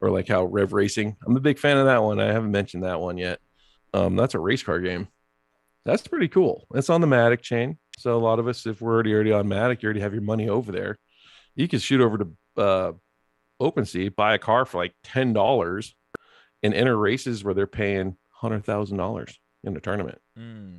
or like how Rev Racing. I'm a big fan of that one. I haven't mentioned that one yet. That's a race car game. That's pretty cool. It's on the Matic chain. So a lot of us, if we're already on Matic, you already have your money over there. You can shoot over to OpenSea, buy a car for like $10 and enter races where they're paying $100,000 in a tournament. Mm.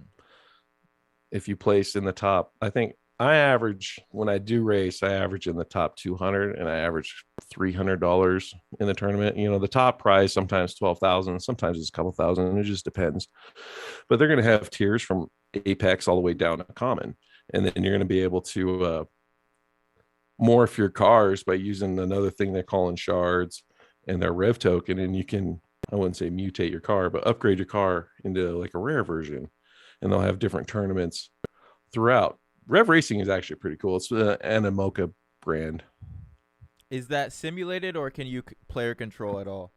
If you place in the top, I think I average when I do race, I average in the top 200 and I average $300 in the tournament. You know, the top prize sometimes 12,000, sometimes it's a couple thousand. It just depends. But they're going to have tiers from Apex all the way down to common, and then you're going to be able to morph your cars by using another thing they're calling shards and their rev token, and you can, I wouldn't say mutate your car, but upgrade your car into like a rare version, and they'll have different tournaments throughout. Rev Racing is actually pretty cool. It's an Animoca brand. Is that simulated or can you player control at all?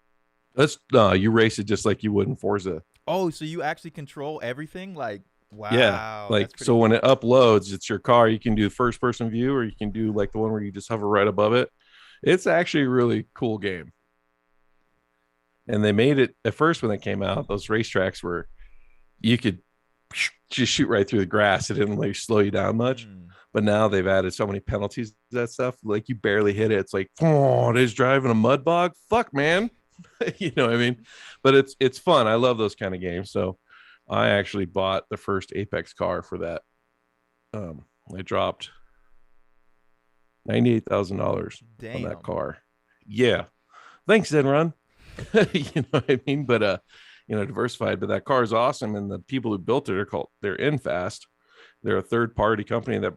That's you race it just like you would in Forza. Oh, so you actually control everything? Like, Yeah, wow, like that's pretty so when cool. it uploads, it's your car. You can do first person view, or you can do like the one where you just hover right above it. It's actually a really cool game. And they made it at first when they came out. Those racetracks where you could just shoot right through the grass. It didn't like slow you down much. Mm. But now they've added so many penalties to that stuff. Like you barely hit it. It's like, oh, it is driving a mud bog. Fuck, man. You know what I mean? But it's fun. I love those kind of games. So I actually bought the first Apex car for that. I dropped $98,000 on that Damn. car. Yeah. Thanks, Zed Run. You know what I mean? But you know, diversified. But that car is awesome, and the people who built it are called they're InFast. They're a third party company that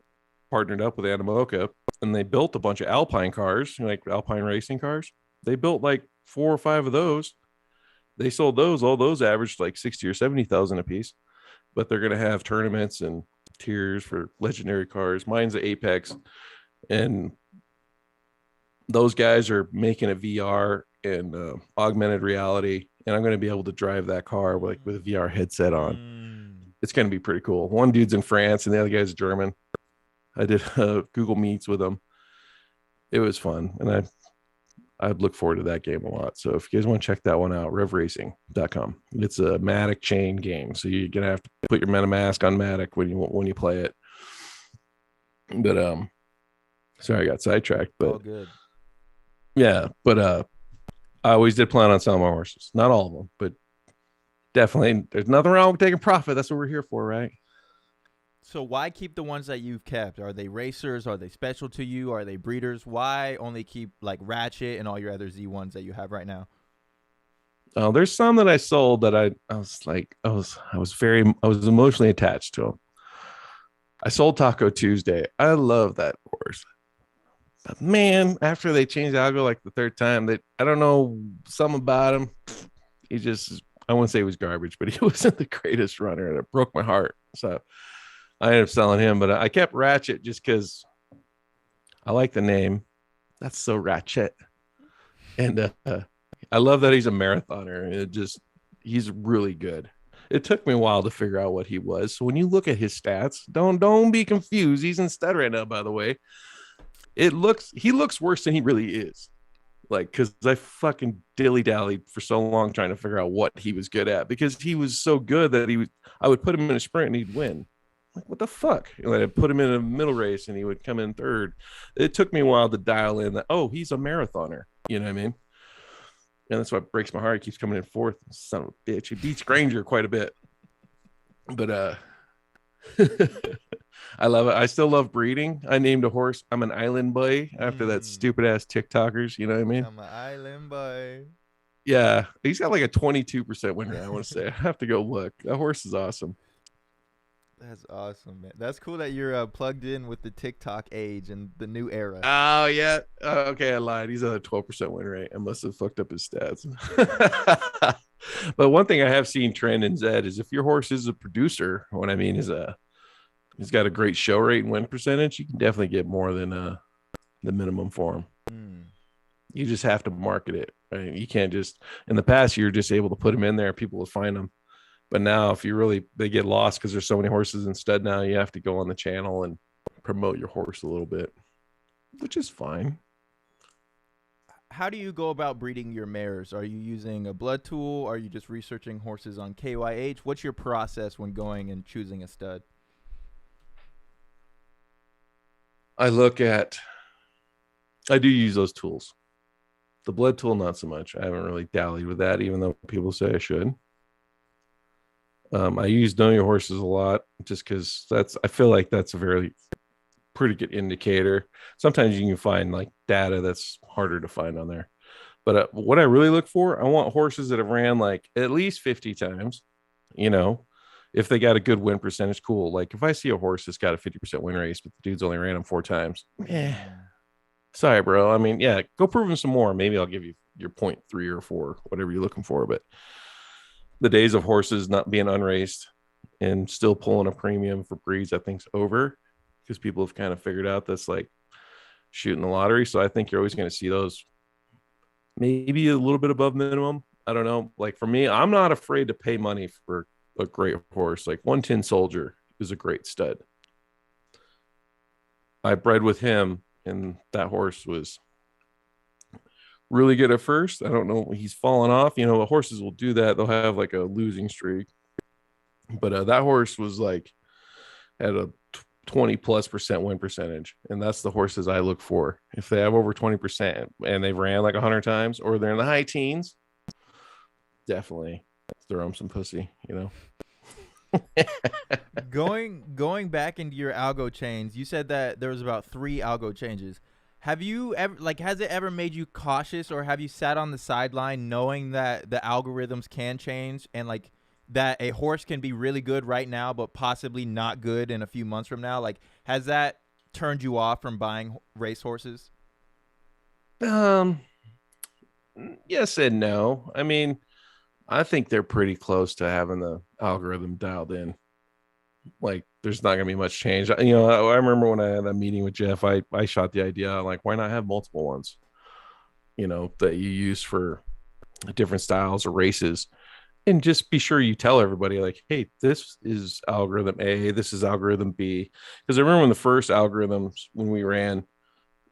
partnered up with Animoca, and they built a bunch of Alpine cars, like Alpine racing cars. They built like 4 or 5 of those. They sold those. All those averaged like 60 or 70,000 a piece. But they're gonna have tournaments and tiers for legendary cars. Mine's the Apex, and those guys are making a VR and augmented reality, and I'm going to be able to drive that car with a VR headset on. Mm. It's going to be pretty cool. One dude's in France and the other guy's German. I did Google Meets with them. It was fun, and I'd look forward to that game a lot. So if you guys want to check that one out, revracing.com. It's a Matic chain game, so you're gonna have to put your MetaMask on Matic when you play it. But sorry, I got sidetracked. But All good. yeah, but I always did plan on selling my horses. Not all of them, but definitely there's nothing wrong with taking profit. That's what we're here for, right? So why keep the ones that you've kept? Are they racers? Are they special to you? Are they breeders? Why only keep like Ratchet and all your other Z1s that you have right now? There's some that I sold that I was like I was emotionally attached to them. I sold Taco Tuesday. I love that horse. But man, after they changed the algo like the third time, that I don't know, something about him. He just, I wouldn't say he was garbage, but he wasn't the greatest runner, and it broke my heart. So I ended up selling him, but I kept Ratchet just because I like the name. That's so Ratchet, and I love that he's a marathoner. It just, he's really good. It took me a while to figure out what he was. So when you look at his stats, don't be confused. He's in stud right now, by the way. He looks worse than he really is. Like, because I fucking dilly dallied for so long trying to figure out what he was good at, because he was so good that I would put him in a sprint and he'd win. Like, what the fuck? And I'd put him in a middle race and he would come in third. It took me a while to dial in that, oh, he's a marathoner. You know what I mean? And that's what breaks my heart. He keeps coming in fourth. Son of a bitch. He beats Granger quite a bit. But I love it. I still love breeding. I named a horse I'm an island boy after that Mm. stupid ass TikTokers. You know what I mean? I'm an island boy. Yeah. He's got like a 22% win rate, I want to say. I have to go look. That horse is awesome. That's awesome, man. That's cool that you're plugged in with the TikTok age and the new era. Oh, yeah. Okay. I lied. He's at a 12% win rate. I must have fucked up his stats. But one thing I have seen trend in Zed is if your horse is a producer, what I mean is he's got a great show rate and win percentage, you can definitely get more than the minimum for them. Mm. You just have to market it. Right? You can't just, in the past, you're just able to put them in there. People will find them. But now, if you really, they get lost because there's so many horses in stud now, you have to go on the channel and promote your horse a little bit, which is fine. How do you go about breeding your mares? Are you using a blood tool? Are you just researching horses on KYH? What's your process when going and choosing a stud? I look at, I do use those tools. The blood tool, not so much. I haven't really dallied with that, even though people say I should. I use know your horses a lot just because I feel like that's a very pretty good indicator. Sometimes you can find like data that's harder to find on there. But what I really look for, I want horses that have ran like at least 50 times, you know, if they got a good win percentage, cool. Like if I see a horse that's got a 50% win race, but the dude's only ran them 4 times, Mm. sorry, bro. I mean, yeah, go prove him some more. Maybe I'll give you your 0.3 or 4, whatever you're looking for. But the days of horses not being unraced and still pulling a premium for breeds, I think's over because people have kind of figured out that's like shooting the lottery. So I think you're always going to see those maybe a little bit above minimum. I don't know. Like for me, I'm not afraid to pay money for a great horse. Like 110 Soldier is a great stud. I bred with him, and that horse was really good at first. I don't know. He's fallen off. You know, horses will do that. They'll have like a losing streak. But that horse was like at a 20+% win percentage. And that's the horses I look for. If they have over 20% and they've ran like 100 times or they're in the high teens, definitely throw them some pussy, you know? Going back into your algo chains, you said that there was about 3 algo changes. Have you ever has it ever made you cautious, or have you sat on the sideline knowing that the algorithms can change and like that a horse can be really good right now but possibly not good in a few months from now? Like, has that turned you off from buying race horses? Um, yes and no. I mean, I think they're pretty close to having the algorithm dialed in. Like, there's not gonna be much change. You know, I remember when I had that meeting with Jeff, I shot the idea like, why not have multiple ones? You know, that you use for different styles or races, and just be sure you tell everybody like, hey, this is algorithm A, this is algorithm B. Because I remember when the first algorithms when we ran,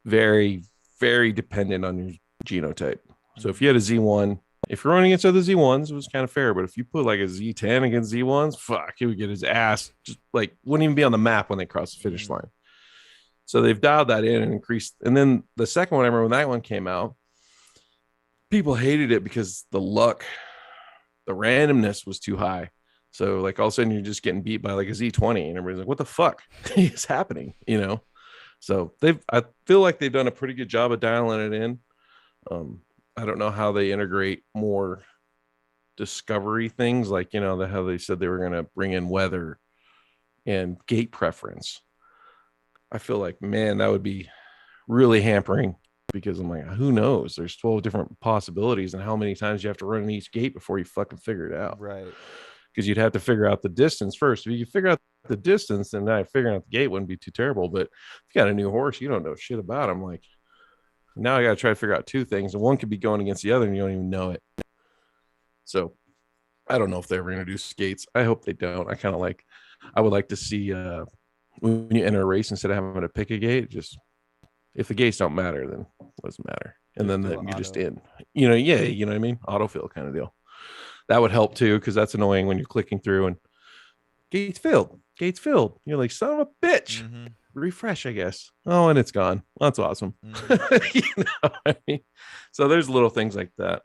very, very dependent on your genotype. So if you had a Z1, if you're running against other Z1s, it was kind of fair. But if you put like a Z10 against Z1s, fuck, he would get his ass, just like wouldn't even be on the map when they cross the finish line. So they've dialed that in and increased. And then the second one, I remember when that one came out, people hated it because the luck, the randomness was too high. So like all of a sudden you're just getting beat by like a Z20 and everybody's like, what the fuck is happening? You know? So I feel like they've done a pretty good job of dialing it in. Um, I don't know how they integrate more discovery things, like, you know, how they said they were going to bring in weather and gate preference. I feel like, man, that would be really hampering because I'm like, who knows? There's 12 different possibilities, and how many times you have to run in each gate before you fucking figure it out. Right. Because you'd have to figure out the distance first. If you figure out the distance, then figuring out the gate wouldn't be too terrible. But if you got a new horse, you don't know shit about him. Like, now I got to try to figure out 2 things, and one could be going against the other, and you don't even know it. So I don't know if they're ever going to do skates. I hope they don't. I would like to see when you enter a race, instead of having to pick a gate, just if the gates don't matter, then it doesn't matter. And Just then do an you're just auto. in, you know, yeah, you know what I mean? Autofill kind of deal. That would help too, because that's annoying when you're clicking through and gates filled, gates filled. You're like, son of a bitch. Mm-hmm. Refresh, I guess. Oh, and it's gone. That's awesome. Mm-hmm. You know what I mean? So there's little things like that that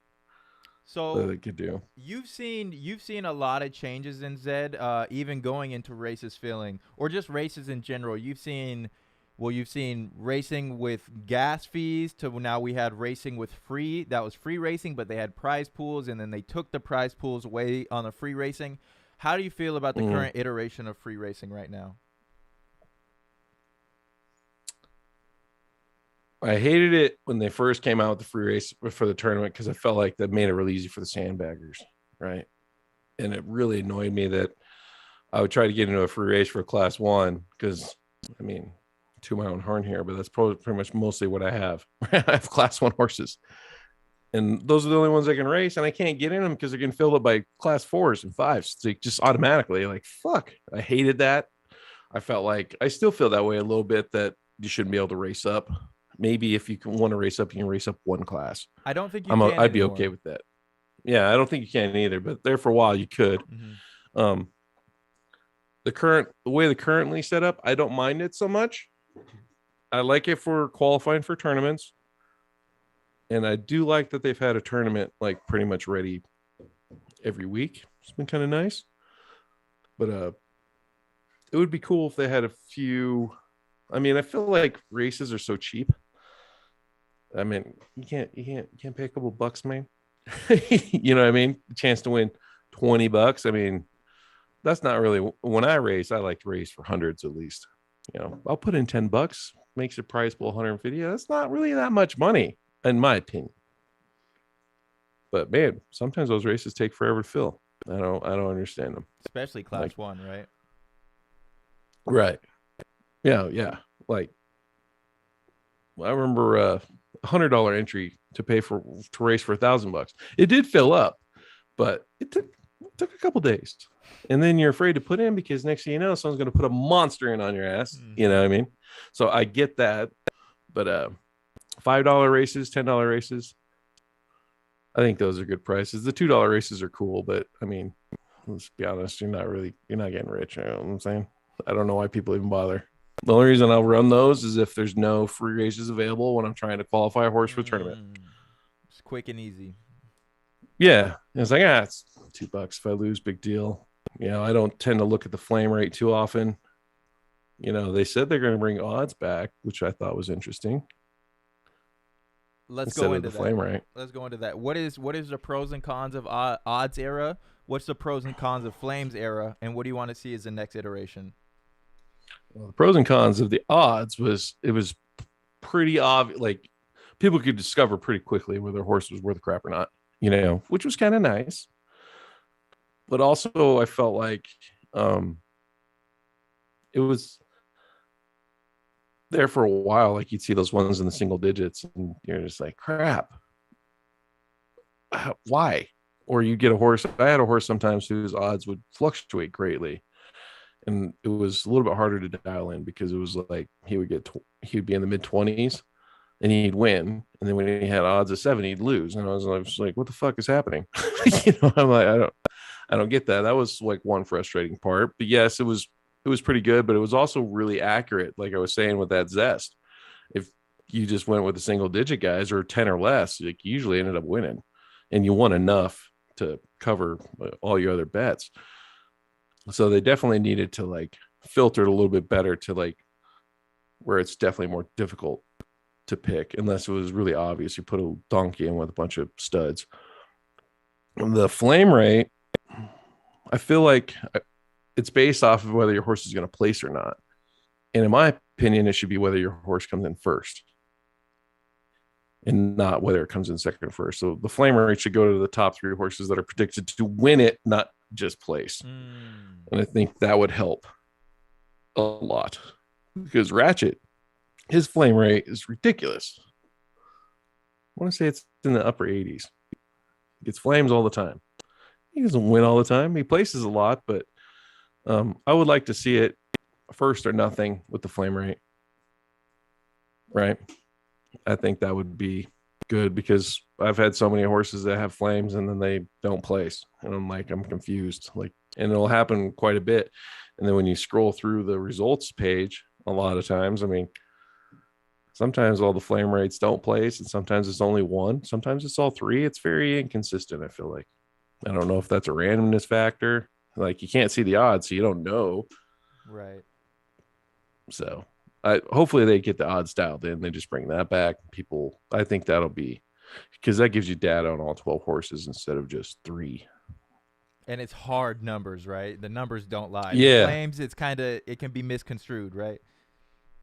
So they could do. you've seen a lot of changes in Zed, even going into races filling or just races in general. You've seen racing with gas fees to now we had racing with free. That was free racing, but they had prize pools, and then they took the prize pools away on the free racing. How do you feel about the Mm. current iteration of free racing right now? I hated it when they first came out with the free race for the tournament because I felt like that made it really easy for the sandbaggers, right? And it really annoyed me that I would try to get into a free race for class one because, I mean, to my own horn here, but that's probably pretty much mostly what I have. I have class 1 horses, and those are the only ones I can race, and I can't get in them because they're getting filled up by class 4s and 5s. So just automatically, like, fuck, I hated that. I felt like I still feel that way a little bit, that you shouldn't be able to race up. Maybe if you want to race up, you can race up 1 class. I don't think you can I'd be anymore. okay with that. Yeah, I don't think you can either, but there for a while you could. Mm-hmm. The way the currently set up, I don't mind it so much. I like it for qualifying for tournaments, and I do like that they've had a tournament like pretty much ready every week. It's been kind of nice, but it would be cool if they had a few. I mean, I feel like races are so cheap. I mean, you can't pay a couple bucks, man. You know what I mean? The chance to win $20. I mean, that's not really, when I race, I like to race for hundreds at least. You know, I'll put in $10, makes your prize pool 150. That's not really that much money, in my opinion. But man, sometimes those races take forever to fill. I don't understand them. Especially class 1, right? Right. Yeah, yeah. Like, I remember a $100 entry to race for $1,000. It did fill up, but it took a couple days. And then you're afraid to put in because next thing you know, someone's going to put a monster in on your ass. Mm-hmm. You know what I mean? So I get that. But $5 races, $10 races, I think those are good prices. The $2 races are cool, but I mean, let's be honest, you're not getting rich. You know what I'm saying? I don't know why people even bother. The only reason I'll run those is if there's no free races available when I'm trying to qualify a horse for a tournament. It's quick and easy. Yeah. It's like, it's $2. If I lose, big deal. You know, I don't tend to look at the flame rate too often. You know, they said they're going to bring odds back, which I thought was interesting. Let's go into the flame rate. Let's go into that. What is the pros and cons of odds era? What's the pros and cons of flames era? And what do you want to see as the next iteration? Well, the pros and cons of the odds was pretty obvious. Like, people could discover pretty quickly whether a horse was worth crap or not, you know, which was kind of nice. But also I felt like it was there for a while. Like, you'd see those ones in the single digits and you're just like, crap, why? Or you get a horse. I had a horse sometimes whose odds would fluctuate greatly, and it was a little bit harder to dial in because it was like he would be in the mid-20s and he'd win, and then when he had odds of 7, he'd lose, and I was like, what the fuck is happening? You know, I'm like, I don't get that. That was like one frustrating part. But yes, it was pretty good, but it was also really accurate. Like I was saying with that zest, if you just went with the single digit guys or 10 or less, like, you usually ended up winning, and you won enough to cover all your other bets. So they definitely needed to like filter it a little bit better to like where it's definitely more difficult to pick, unless it was really obvious you put a donkey in with a bunch of studs. The flame rate, I feel like it's based off of whether your horse is going to place or not. And in my opinion, it should be whether your horse comes in first and not whether it comes in second or first. So the flame rate should go to the top 3 horses that are predicted to win it, not just place. And I think that would help a lot, because Ratchet, his flame rate is ridiculous. I want to say it's in the upper 80s. He gets flames all the time. He doesn't win all the time. He places a lot, but I would like to see it first or nothing with the flame rate. Right. I think that would be good, because I've had so many horses that have flames and then they don't place. And I'm confused. Like, and it'll happen quite a bit. And then when you scroll through the results page, a lot of times, I mean, sometimes all the flame rates don't place, and sometimes it's only one. Sometimes it's all 3. It's very inconsistent, I feel like. I don't know if that's a randomness factor. Like, you can't see the odds, so you don't know. Right. So hopefully they get the odds dialed in. They just bring that back. People, I think that'll be, because that gives you data on all 12 horses instead of just 3. And it's hard numbers, right? The numbers don't lie. Yeah. The flames, it can be misconstrued, right?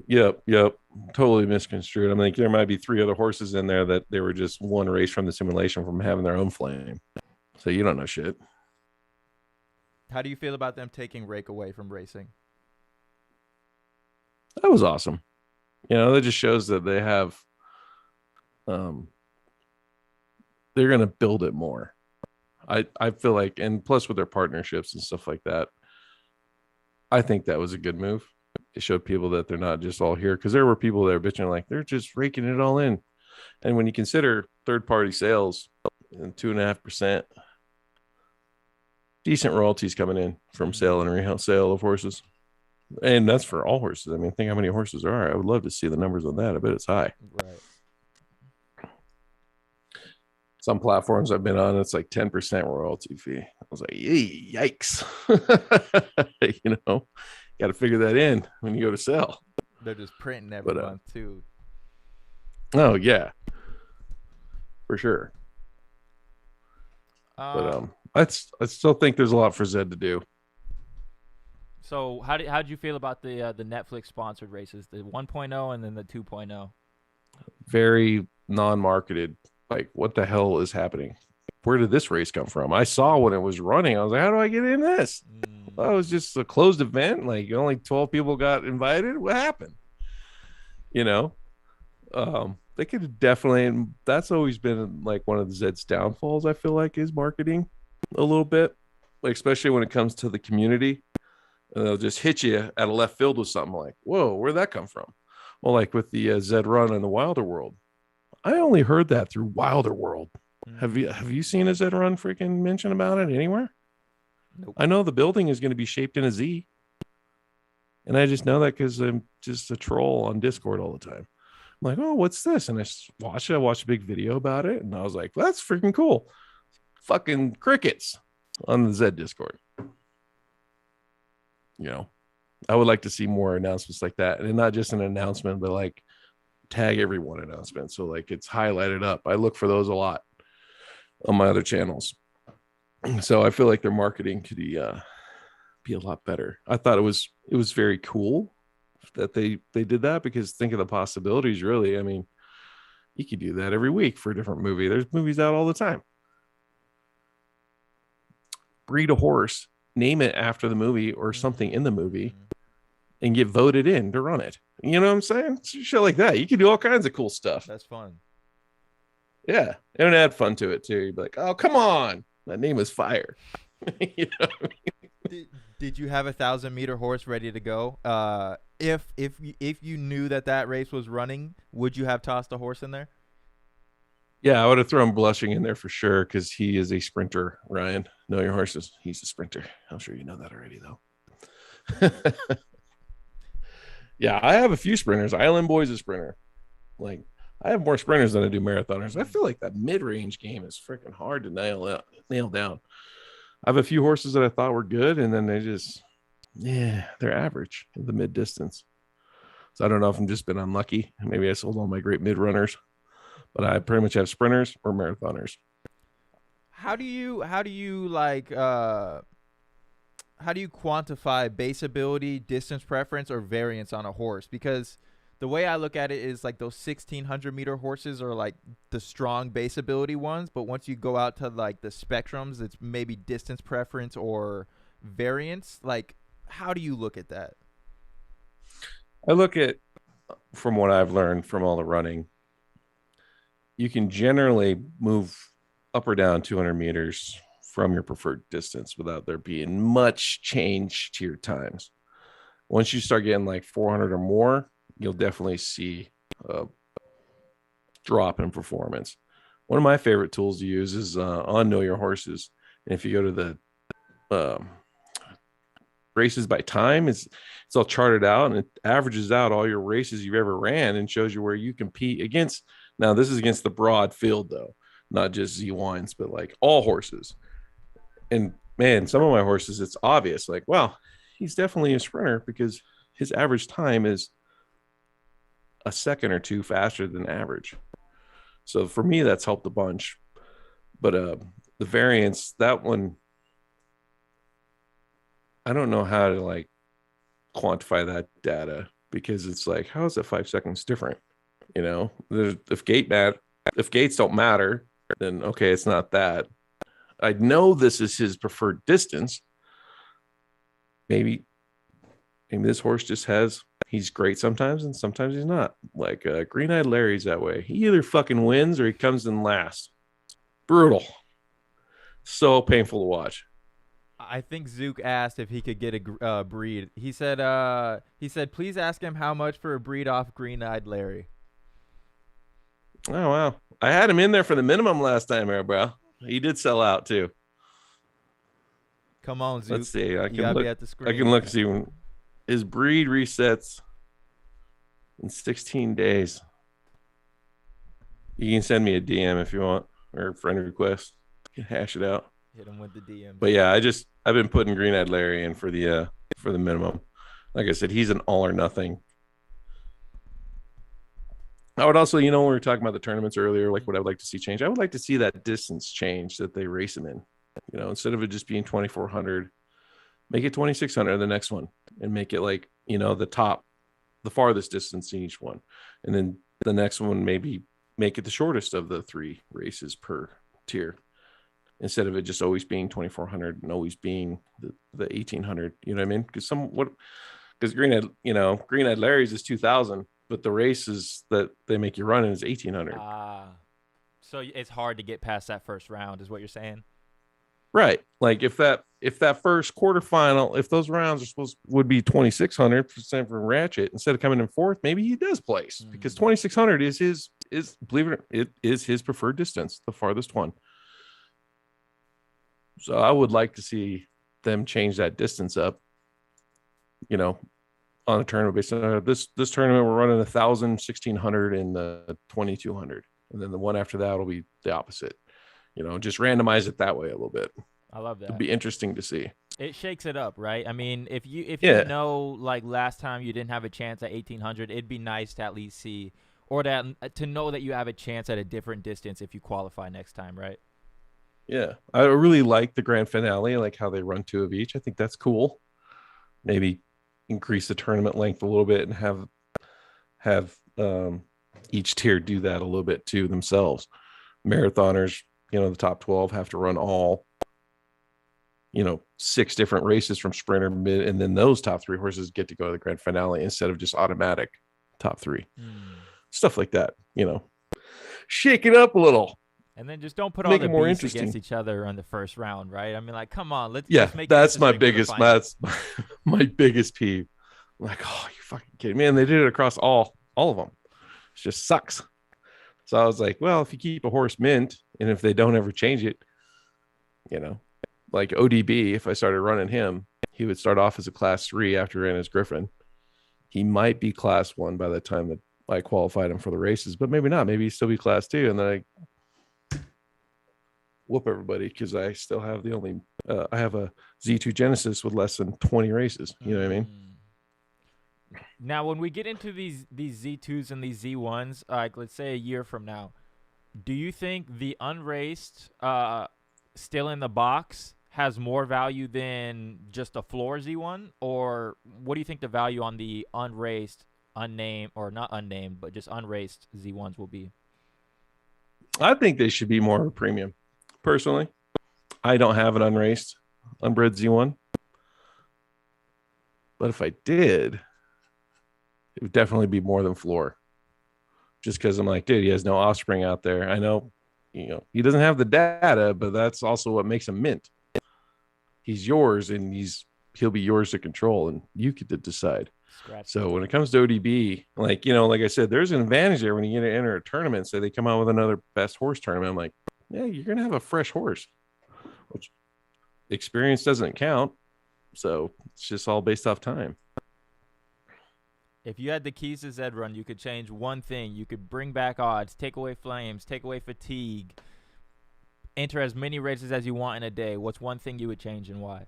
Yep. Totally misconstrued. I mean, there might be 3 other horses in there that they were just one race from the simulation from having their own flame. So you don't know shit. How do you feel about them taking rake away from racing? That was awesome. You know, that just shows that they have, um, they're going to build it more. I feel like, and plus with their partnerships and stuff like that, I think that was a good move. It showed people that they're not just all here, because there were people that were bitching like they're just raking it all in. And when you consider third party sales and 2.5%, decent royalties coming in from sale and resale of horses. And that's for all horses. I mean, think how many horses there are. I would love to see the numbers on that. I bet it's high. Right. Some platforms I've been on, it's like 10% royalty fee. I was like, yikes. You know, got to figure that in when you go to sell. They're just printing every month too. Oh yeah, for sure. But I still think there's a lot for Zed to do. So how'd you feel about the Netflix sponsored races, the 1.0 and then the 2.0? Very non-marketed. Like, what the hell is happening? Where did this race come from? I saw when it was running. I was like, how do I get in this? Oh, it was just a closed event. Like, only 12 people got invited. What happened? You know, they could definitely, that's always been like one of the Zed's downfalls, I feel like, is marketing a little bit, like, especially when it comes to the community. And they'll just hit you at a left field with something like, whoa, where'd that come from? Well, like with the Zed Run in the Wilder World, I only heard that through Wilder World. Have you seen a Zed Run freaking mention about it anywhere? Nope. I know the building is going to be shaped in a Z, and I just know that because I'm just a troll on Discord all the time. I'm like, oh, what's this? And I watched it. I watched a big video about it, and I was like, well, that's freaking cool. Fucking crickets on the Zed Discord. You know, I would like to see more announcements like that, and not just an announcement, but like tag everyone announcement. So like it's highlighted up. I look for those a lot on my other channels. So I feel like their marketing could be a lot better. I thought it was very cool that they did that, because think of the possibilities. Really, I mean, you could do that every week for a different movie. There's movies out all the time. Breed a horse, name it after the movie or something in the movie, and get voted in to run it. You know what I'm saying? Shit like that. You can do all kinds of cool stuff. That's fun. Yeah, and add fun to it too. You'd be like, oh, come on, that name is fire. You know what I mean? Did you have a 1,000-meter horse ready to go? If you knew that race was running, would you have tossed a horse in there? Yeah, I would have thrown Blushing in there for sure, because he is a sprinter. Ryan, know your horses. He's a sprinter. I'm sure you know that already, though. Yeah, I have a few sprinters. Island Boy's a sprinter. Like, I have more sprinters than I do marathoners. I feel like that mid-range game is freaking hard to nail down. I have a few horses that I thought were good, and then they're average in the mid distance. So I don't know if I'm just been unlucky. Maybe I sold all my great mid runners, but I pretty much have sprinters or marathoners. How do you quantify base ability, distance preference, or variance on a horse? Because the way I look at it is like those 1,600-meter horses are like the strong base ability ones, but once you go out to like the spectrums, it's maybe distance preference or variance. Like, how do you look at that? I look at, from what I've learned from all the running, you can generally move up or down 200 meters from your preferred distance without there being much change to your times. Once you start getting like 400 or more, you'll definitely see a drop in performance. One of my favorite tools to use is on Know Your Horses. And if you go to the races by time, it's all charted out, and it averages out all your races you've ever ran and shows you where you compete against. Now, this is against the broad field, though, not just Z1s, but like all horses. And man, some of my horses, it's obvious, like, well, he's definitely a sprinter because his average time is a second or two faster than average. So for me, that's helped a bunch. But the variance, that one, I don't know how to like quantify that data, because it's like, how is it 5 seconds different? You know, if gates don't matter, then okay, it's not that. I know this is his preferred distance. Maybe Maybe this horse just he's great sometimes and sometimes he's not. Like Green Eyed Larry's that way. He either fucking wins or he comes in last. Brutal. So painful to watch. I think Zook asked if he could get a breed. He said, please ask him how much for a breed off Green Eyed Larry. Oh, wow. I had him in there for the minimum last time, bro. He did sell out too. Come on, Zook. Let's see. I You gotta can be at the screen. I can look and see when his breed resets in 16 days. You can send me a DM if you want, or a friend request. You can hash it out. Hit him with the DM. But yeah, I've been putting Green Eyed Larry in for the minimum. Like I said, he's an all or nothing. I would also, when we were talking about the tournaments earlier, like what I would like to see change, I would like to see that distance change that they race him in. Instead of it just being 2,400, make it 2,600 the next one, and make it like the farthest distance in each one, and then the next one maybe make it the shortest of the 3 races per tier, instead of it just always being 2,400 and always being the 1,800. You know what I mean? Because Green Eyed Larry's is 2,000, but the races that they make you run in is 1,800. So it's hard to get past that first round, is what you're saying? Right. Like if that first quarterfinal, if those rounds would be 2,600% for Ratchet, instead of coming in 4th, maybe he does place, because 2,600 is believe it is his preferred distance, the farthest one. So I would like to see them change that distance up, on a tournament based on this tournament. We're running 1,000, 1,600, and 2,200, and then the one after that will be the opposite. Just randomize it that way a little bit. I love that. It'd be interesting to see. It shakes it up, right? I mean, if you like last time you didn't have a chance at 1,800, it'd be nice to at least see, or to know that you have a chance at a different distance if you qualify next time, right? Yeah, I really like the grand finale, like how they run 2 of each. I think that's cool. Maybe increase the tournament length a little bit and have each tier do that a little bit too themselves. Marathoners, the top 12 have to run all 6 different races from sprinter, mid, and then those top 3 horses get to go to the grand finale instead of just automatic top 3. Stuff like that, shake it up a little. And then just don't put all the beasts against each other on the first round, right? I mean, like, come on, let's make that's my biggest peeve. I'm like, oh, you fucking kidding me? And they did it across all of them. It just sucks. So I was like, well, if you keep a horse mint, and if they don't ever change it, like ODB, if I started running him, he would start off as a class 3 after in his Griffin. He might be class 1 by the time that I qualified him for the races, but maybe not. Maybe he'd still be class 2, and then I whoop everybody, because I still have I have a Z2 Genesis with less than 20 races. You know what I mean? Now, when we get into these Z2s and these Z1s, like let's say a year from now, do you think the unraced, still in the box has more value than just a floor Z1? Or what do you think the value on the unraced, unnamed, or not unnamed, but just unraced Z1s will be? I think they should be more of a premium. Personally, I don't have an unraced, unbred Z1. But if I did, it would definitely be more than floor. Just because I'm like, dude, he has no offspring out there. I know, he doesn't have the data, but that's also what makes him mint. He's yours, and he'll be yours to control, and you get to decide. So when it comes to ODB, like I said, there's an advantage there when you get to enter a tournament. Say they come out with another best horse tournament. I'm like, yeah, you're gonna have a fresh horse, which experience doesn't count. So it's just all based off time. If you had the keys to Zed Run, you could change one thing. You could bring back odds, take away flames, take away fatigue, enter as many races as you want in a day. What's one thing you would change, and why?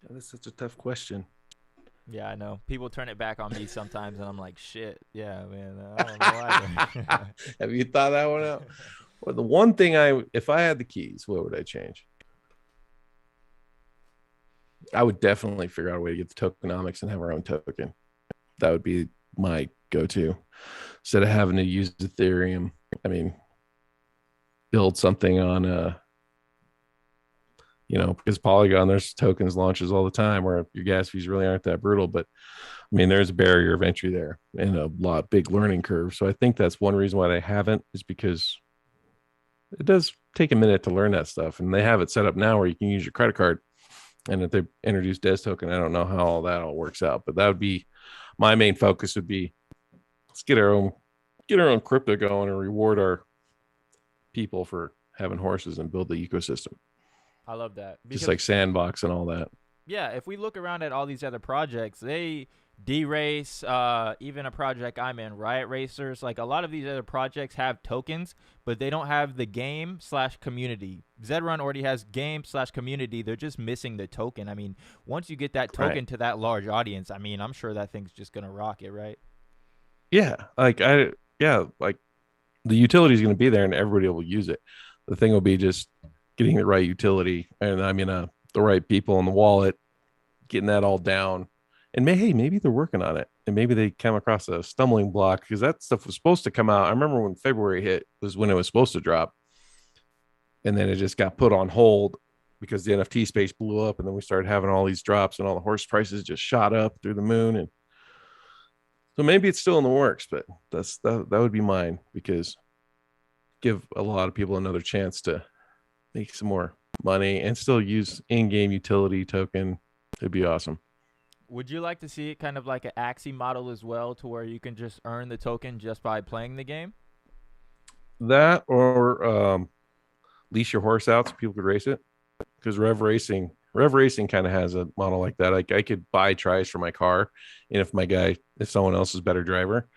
That's such a tough question. Yeah, I know. People turn it back on me sometimes, and I'm like, shit. Yeah, man. I don't know either. Have you thought that one out? Well, the one thing if I had the keys, what would I change? I would definitely figure out a way to get the tokenomics and have our own token. That would be my go-to. Instead of having to use Ethereum, build something on because Polygon, there's tokens launches all the time where your gas fees really aren't that brutal. But I mean, there's a barrier of entry there and a big learning curve. So I think that's one reason why they haven't, is because it does take a minute to learn that stuff. And they have it set up now where you can use your credit card. And if they introduce Des token, I don't know how all that all works out, but that would be my main focus. Would be, let's get our own crypto going and reward our people for having horses and build the ecosystem. I love that. Just like Sandbox and all that. Yeah, if we look around at all these other projects, they D-Race, even a project I'm in, Riot Racers, like a lot of these other projects have tokens, but they don't have the game/community. Zed Run already has game/community. They're just missing the token. I mean, once you get that token to that large audience, I mean, I'm sure that thing's just going to rock it, right? Yeah, like the utility is going to be there and everybody will use it. The thing will be just getting the right utility, and I mean the right people in the wallet, getting that all down. And maybe they're working on it, and maybe they come across a stumbling block, because that stuff was supposed to come out. I remember when February hit was when it was supposed to drop, and then it just got put on hold because the NFT space blew up, and then we started having all these drops, and all the horse prices just shot up through the moon. And so maybe it's still in the works, but that would be mine, because give a lot of people another chance to make some more money and still use in-game utility token. It'd be awesome. Would you like to see it kind of like an Axie model as well, to where you can just earn the token just by playing the game? That, or lease your horse out so people could race it, because Rev Racing kind of has a model like that. Like, I could buy tries for my car, and if someone else is a better driver,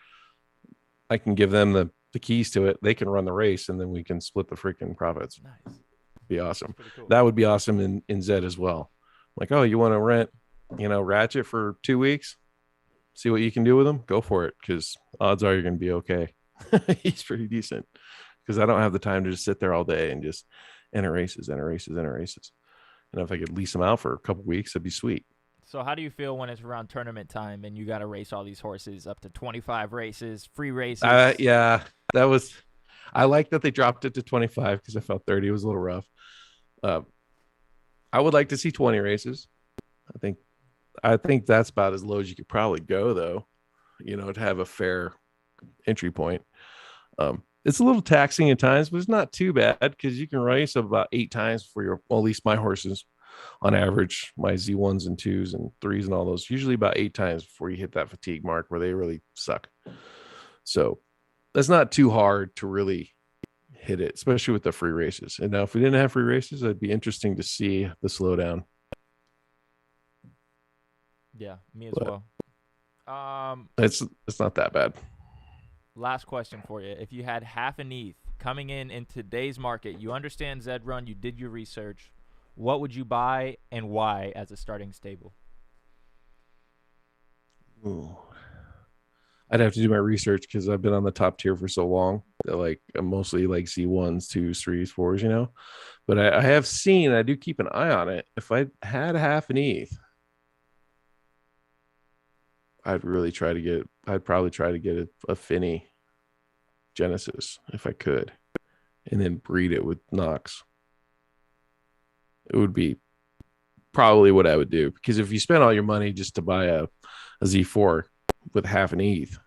I can give them the keys to it. They can run the race, and then we can split the freaking profits. Nice. Be awesome. Cool. That would be awesome in Zed as well. Like, oh, you want to rent Ratchet for 2 weeks, see what you can do with him, go for it, because odds are you're going to be okay. He's pretty decent, because I don't have the time to just sit there all day and just enter races. And if I could lease him out for a couple weeks, that'd be sweet. So how do you feel when it's around tournament time and you got to race all these horses, up to 25 races, free races? Yeah, I like that they dropped it to 25, because I felt 30 was a little rough. I would like to see 20 races. I think that's about as low as you could probably go, though, to have a fair entry point. It's a little taxing at times, but it's not too bad, because you can race about 8 times for at least my horses on average, my Z1s and 2s and 3s and all those, usually about 8 times before you hit that fatigue mark where they really suck. So that's not too hard to really hit it, especially with the free races. And now if we didn't have free races, it'd be interesting to see the slowdown. Yeah, me as well. It's not that bad. Last question for you. If you had half an ETH coming in today's market, you understand Zed Run, you did your research, what would you buy and why as a starting stable? Ooh. I'd have to do my research, because I've been on the top tier for so long that I'm mostly like Z1s, 2s, 3s, 4s, but I have seen, I do keep an eye on it. If I had half an ETH, I'd probably try to get a Finny Genesis if I could, and then breed it with Nox. It would be probably what I would do, because if you spend all your money just to buy a Z4 with half an ETH,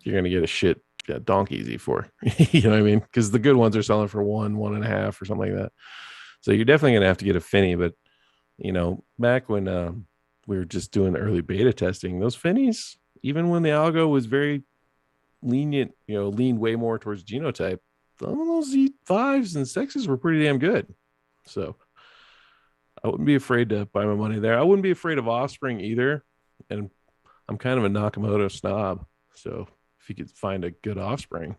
you're going to get a shit donkey Z4. You know what I mean? Because the good ones are selling for 1.5 or something like that. So you're definitely going to have to get a Finny. But, back when we were just doing early beta testing, those Finnies, even when the algo was very lenient, leaned way more towards genotype, some of those Z5s and 6s were pretty damn good. So I wouldn't be afraid to buy my money there. I wouldn't be afraid of Offspring either. And I'm kind of a Nakamoto snob. So if you could find a good Offspring,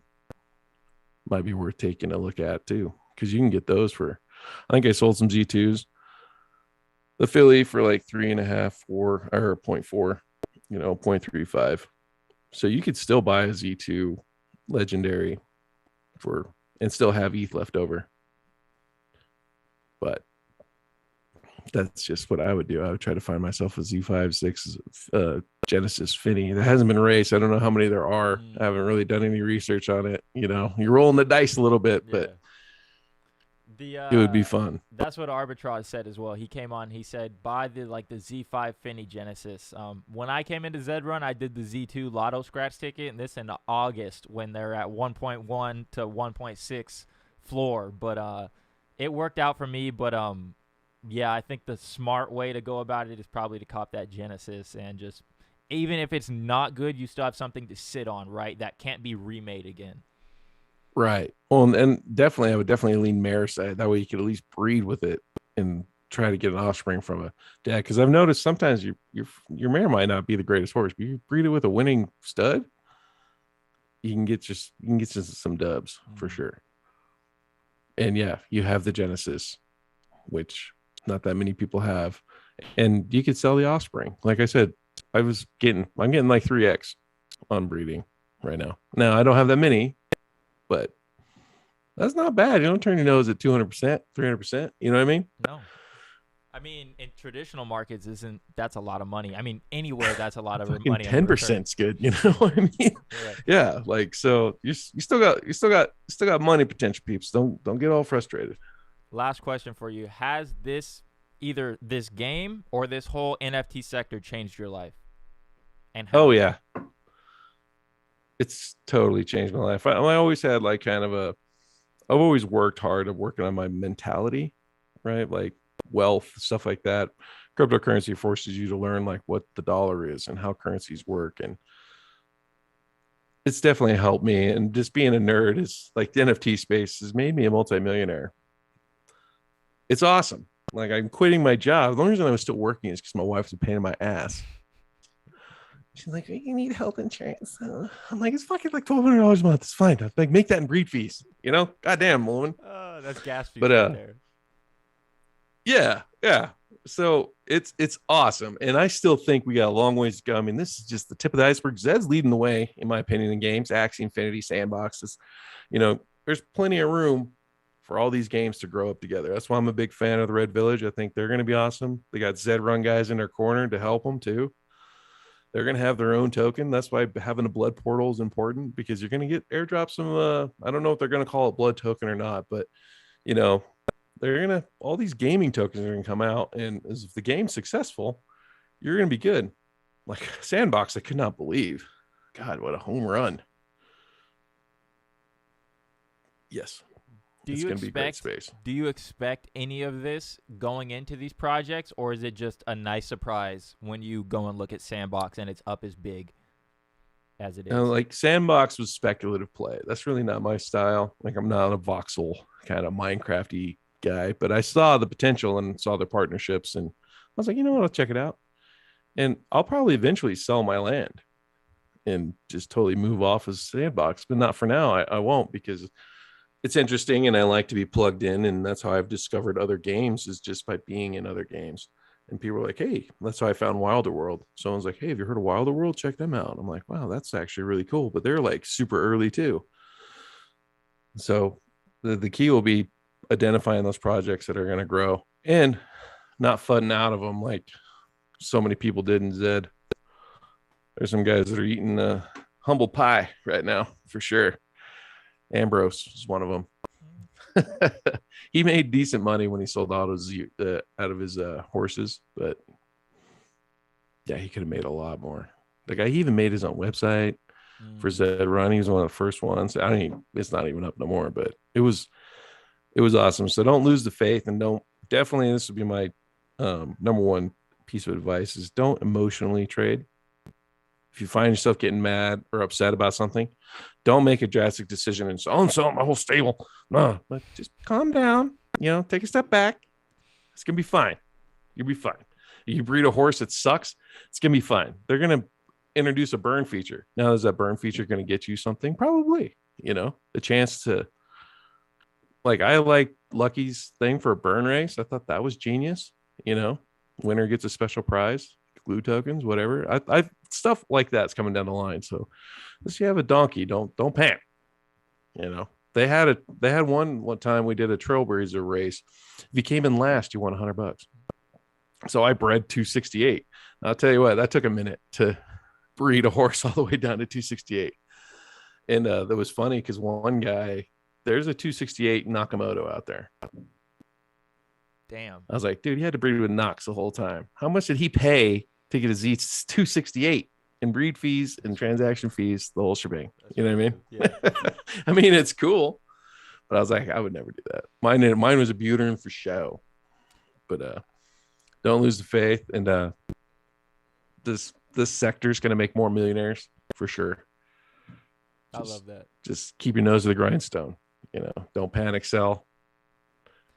might be worth taking a look at too. Because you can get those for, I think I sold some Z2s. The Philly for like 3.5, 4, or 0.4, 0.35. So you could still buy a Z2 legendary and still have ETH left over. But that's just what I would do. I would try to find myself a Z5, 6 Genesis Finny that hasn't been raced. I don't know how many there are. I haven't really done any research on it. You're rolling the dice a little bit, but The It would be fun. That's what Arbitrage said as well. He came on. He said buy the Z5 Finney Genesis. When I came into Zed Run, I did the Z2 Lotto scratch ticket, and this in August when they're at 1.1 to 1.6 floor. But it worked out for me. But yeah, I think the smart way to go about it is probably to cop that Genesis and just, even if it's not good, you still have something to sit on, right? That can't be remade again. Right. Well, and definitely, I would definitely lean mare side. That way you could at least breed with it and try to get an offspring from a dad. Because I've noticed sometimes your mare might not be the greatest horse, but you breed it with a winning stud, you can get some dubs for sure. And yeah, you have the Genesis, which not that many people have, and you could sell the offspring. Like I said, I'm getting like 3x on breeding right now. Now I don't have that many, but that's not bad. You don't turn your nose at 200%, 300%. You know what I mean? No. I mean, in traditional markets, that's a lot of money. I mean, anywhere that's a lot of money. 10% is good. You know what I mean? Right. Yeah. Like, so you still got money potential, peeps. Don't get all frustrated. Last question for you: has either this game or this whole NFT sector changed your life? And how? Oh yeah, it's totally changed my life. I always had like I've always worked hard at working on my mentality, right? Like wealth, stuff like that. Cryptocurrency forces you to learn like what the dollar is and how currencies work. And it's definitely helped me. And just being a nerd is like the NFT space has made me a multimillionaire. It's awesome. Like I'm quitting my job. The only reason I was still working is because my wife's a pain in my ass. She's like, you need health insurance. I'm like, it's fucking like $1,200 a month. It's fine. Like, make that in breed fees. You know, goddamn woman. That's gas fees But right there. Yeah. So it's awesome, and I still think we got a long ways to go. I mean, this is just the tip of the iceberg. Zed's leading the way, in my opinion, in games. Axie Infinity, Sandboxes. You know, there's plenty of room for all these games to grow up together. That's why I'm a big fan of the Red Village. I think they're going to be awesome. They got Zed Run guys in their corner to help them too. They're going to have their own token. That's why having a blood portal is important, because you're going to get airdrops some, I don't know if they're going to call it blood token or not, but you know, all these gaming tokens are going to come out. And as if the game's successful, you're going to be good. Like Sandbox, I could not believe. God, what a home run. Yes. It's going to be great space. Do you expect any of this going into these projects, or is it just a nice surprise when you go and look at Sandbox and it's up as big as it is? Like Sandbox was speculative play. That's really not my style. Like I'm not a voxel kind of Minecraft-y guy, but I saw the potential and saw their partnerships, and I was like, you know what, I'll check it out. And I'll probably eventually sell my land and just totally move off as Sandbox, but not for now. I won't, because it's interesting and I like to be plugged in, and that's how I've discovered other games, is just by being in other games. And people are like, hey, that's how I found Wilder World. Someone's like, hey, have you heard of Wilder World? Check them out. I'm like, wow, that's actually really cool. But they're like super early too. So the key will be identifying those projects that are going to grow and not fudding out of them like so many people did in Zed. There's some guys that are eating humble pie right now for sure. Ambrose is one of them. He made decent money when he sold autos out of his horses, but yeah, he could have made a lot more. The guy, he even made his own website for Zed Run. He was one of the first ones. I mean, it's not even up no more, but it was awesome. So don't lose the faith, and definitely this would be my number one piece of advice, is don't emotionally trade. If you find yourself getting mad or upset about something, don't make a drastic decision and say, I'm selling my whole stable. No, but just calm down, take a step back. It's going to be fine. You'll be fine. You breed a horse that sucks, it's going to be fine. They're going to introduce a burn feature. Now, is that burn feature going to get you something? Probably, the chance to, like, I like Lucky's thing for a burn race. I thought that was genius. Winner gets a special prize, glue tokens, whatever. I stuff like that's coming down the line. So if you have a donkey, don't panic. They had one time we did a trailblazer race. If you came in last, you won $100. So I bred 268. I'll tell you what, that took a minute to breed a horse all the way down to 268. And that was funny because one guy, there's a 268 Nakamoto out there. Damn. I was like, dude, he had to breed with Knox the whole time. How much did he pay to get a Z268 in breed fees and transaction fees, the whole shebang? You know what I mean? Yeah. I mean, it's cool, but I was like, I would never do that. Mine was a Buterin for show, but don't lose the faith. And this sector is going to make more millionaires for sure. I love that. Just keep your nose to the grindstone. You know, don't panic sell.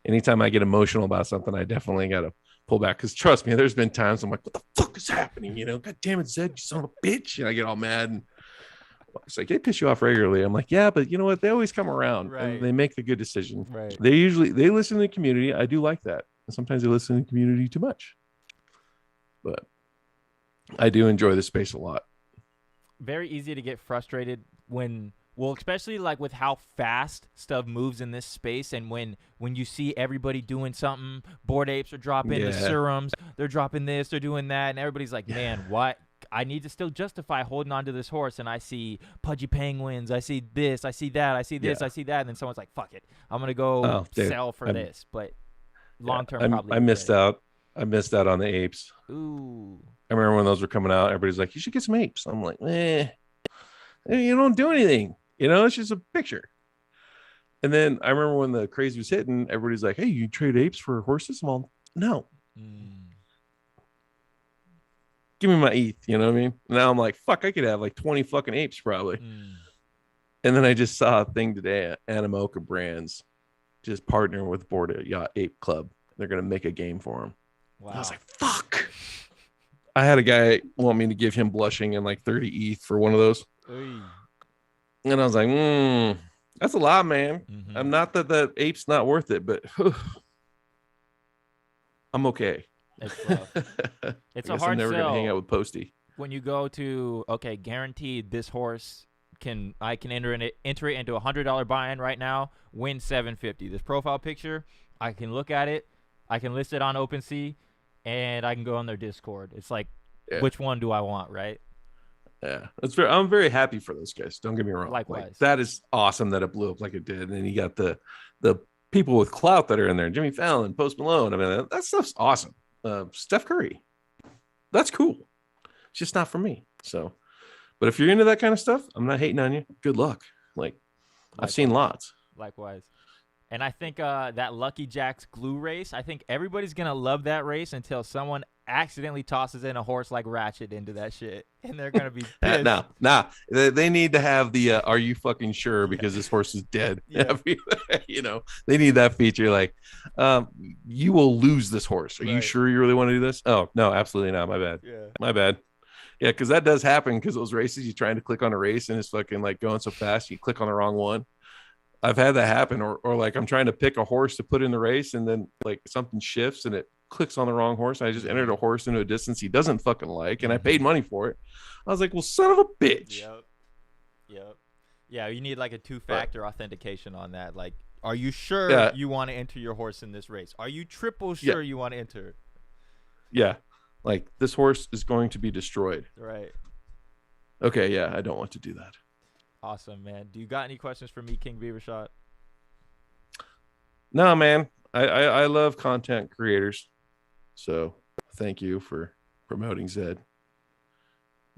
Anytime I get emotional about something, I definitely got to pull back. Because trust me, there's been times I'm like, what the fuck is happening? You know, God damn it, Zed, you son of a bitch. And I get all mad. And it's like, they piss you off regularly. I'm like, yeah, but you know what? They always come around and they make the good decision. Right. They listen to the community. I do like that. And sometimes they listen to the community too much. But I do enjoy the space a lot. Very easy to get frustrated when, well, especially like with how fast stuff moves in this space, and when you see everybody doing something, Bored Apes are dropping the serums, they're dropping this, they're doing that, and everybody's like, man, what? I need to still justify holding on to this horse, and I see pudgy penguins, I see this, I see that, I see this, I see that, and then someone's like, fuck it, I'm gonna go sell for this, but long term probably. I missed out. I missed out on the apes. Ooh. I remember when those were coming out, everybody's like, you should get some apes. I'm like, you don't do anything. You know, it's just a picture. And then I remember when the craze was hitting, everybody's like, hey, you trade apes for horses? I'm all, no. Give me my ETH. You know what I mean? Now I'm like, fuck, I could have like 20 fucking apes probably. And then I just saw a thing today, Animoca Brands just partnering with Bored Yacht Ape Club. They're going to make a game for them. Wow. I was like, fuck. I had a guy want me to give him blushing and like 30 ETH for one of those. Oy. And I was like, that's a lot, man. I'm not that the ape's not worth it, but I'm okay. It's rough. It's a hard I'm never sell. Gonna hang out with Posty. When you go to, okay, guaranteed this horse I can enter it into $100 buy-in right now, win $750. This profile picture, I can look at it, I can list it on OpenSea, and I can go on their Discord. It's like, which one do I want, right? Yeah, I'm very happy for those guys. Don't get me wrong. Likewise. Like, that is awesome that it blew up like it did. And then you got the people with clout that are in there. Jimmy Fallon, Post Malone. I mean, that stuff's awesome. Steph Curry. That's cool. It's just not for me. So, but if you're into that kind of stuff, I'm not hating on you. Good luck. Like, I've seen lots. Likewise. And I think that Lucky Jack's glue race, I think everybody's going to love that race until someone accidentally tosses in a horse like Ratchet into that shit. And they're going to be pissed. Nah. They need to have the, are you fucking sure? Because this horse is dead. Yeah. You know, they need that feature. Like, you will lose this horse. Are you sure you really want to do this? Oh, no, absolutely not. My bad. Yeah. My bad. Yeah, because that does happen because those races, you're trying to click on a race and it's fucking like going so fast, you click on the wrong one. I've had that happen, or like I'm trying to pick a horse to put in the race, and then like something shifts and it clicks on the wrong horse. I just entered a horse into a distance he doesn't fucking like, and I paid money for it. I was like, well, son of a bitch. Yep. Yeah, you need like a two-factor authentication on that. Like, are you sure you want to enter your horse in this race? Are you triple sure you want to enter? Yeah, like this horse is going to be destroyed. Right. Okay, yeah, I don't want to do that. Awesome, man. Do you got any questions for me, KingBeaver Shot? No, man. I love content creators. So thank you for promoting Zed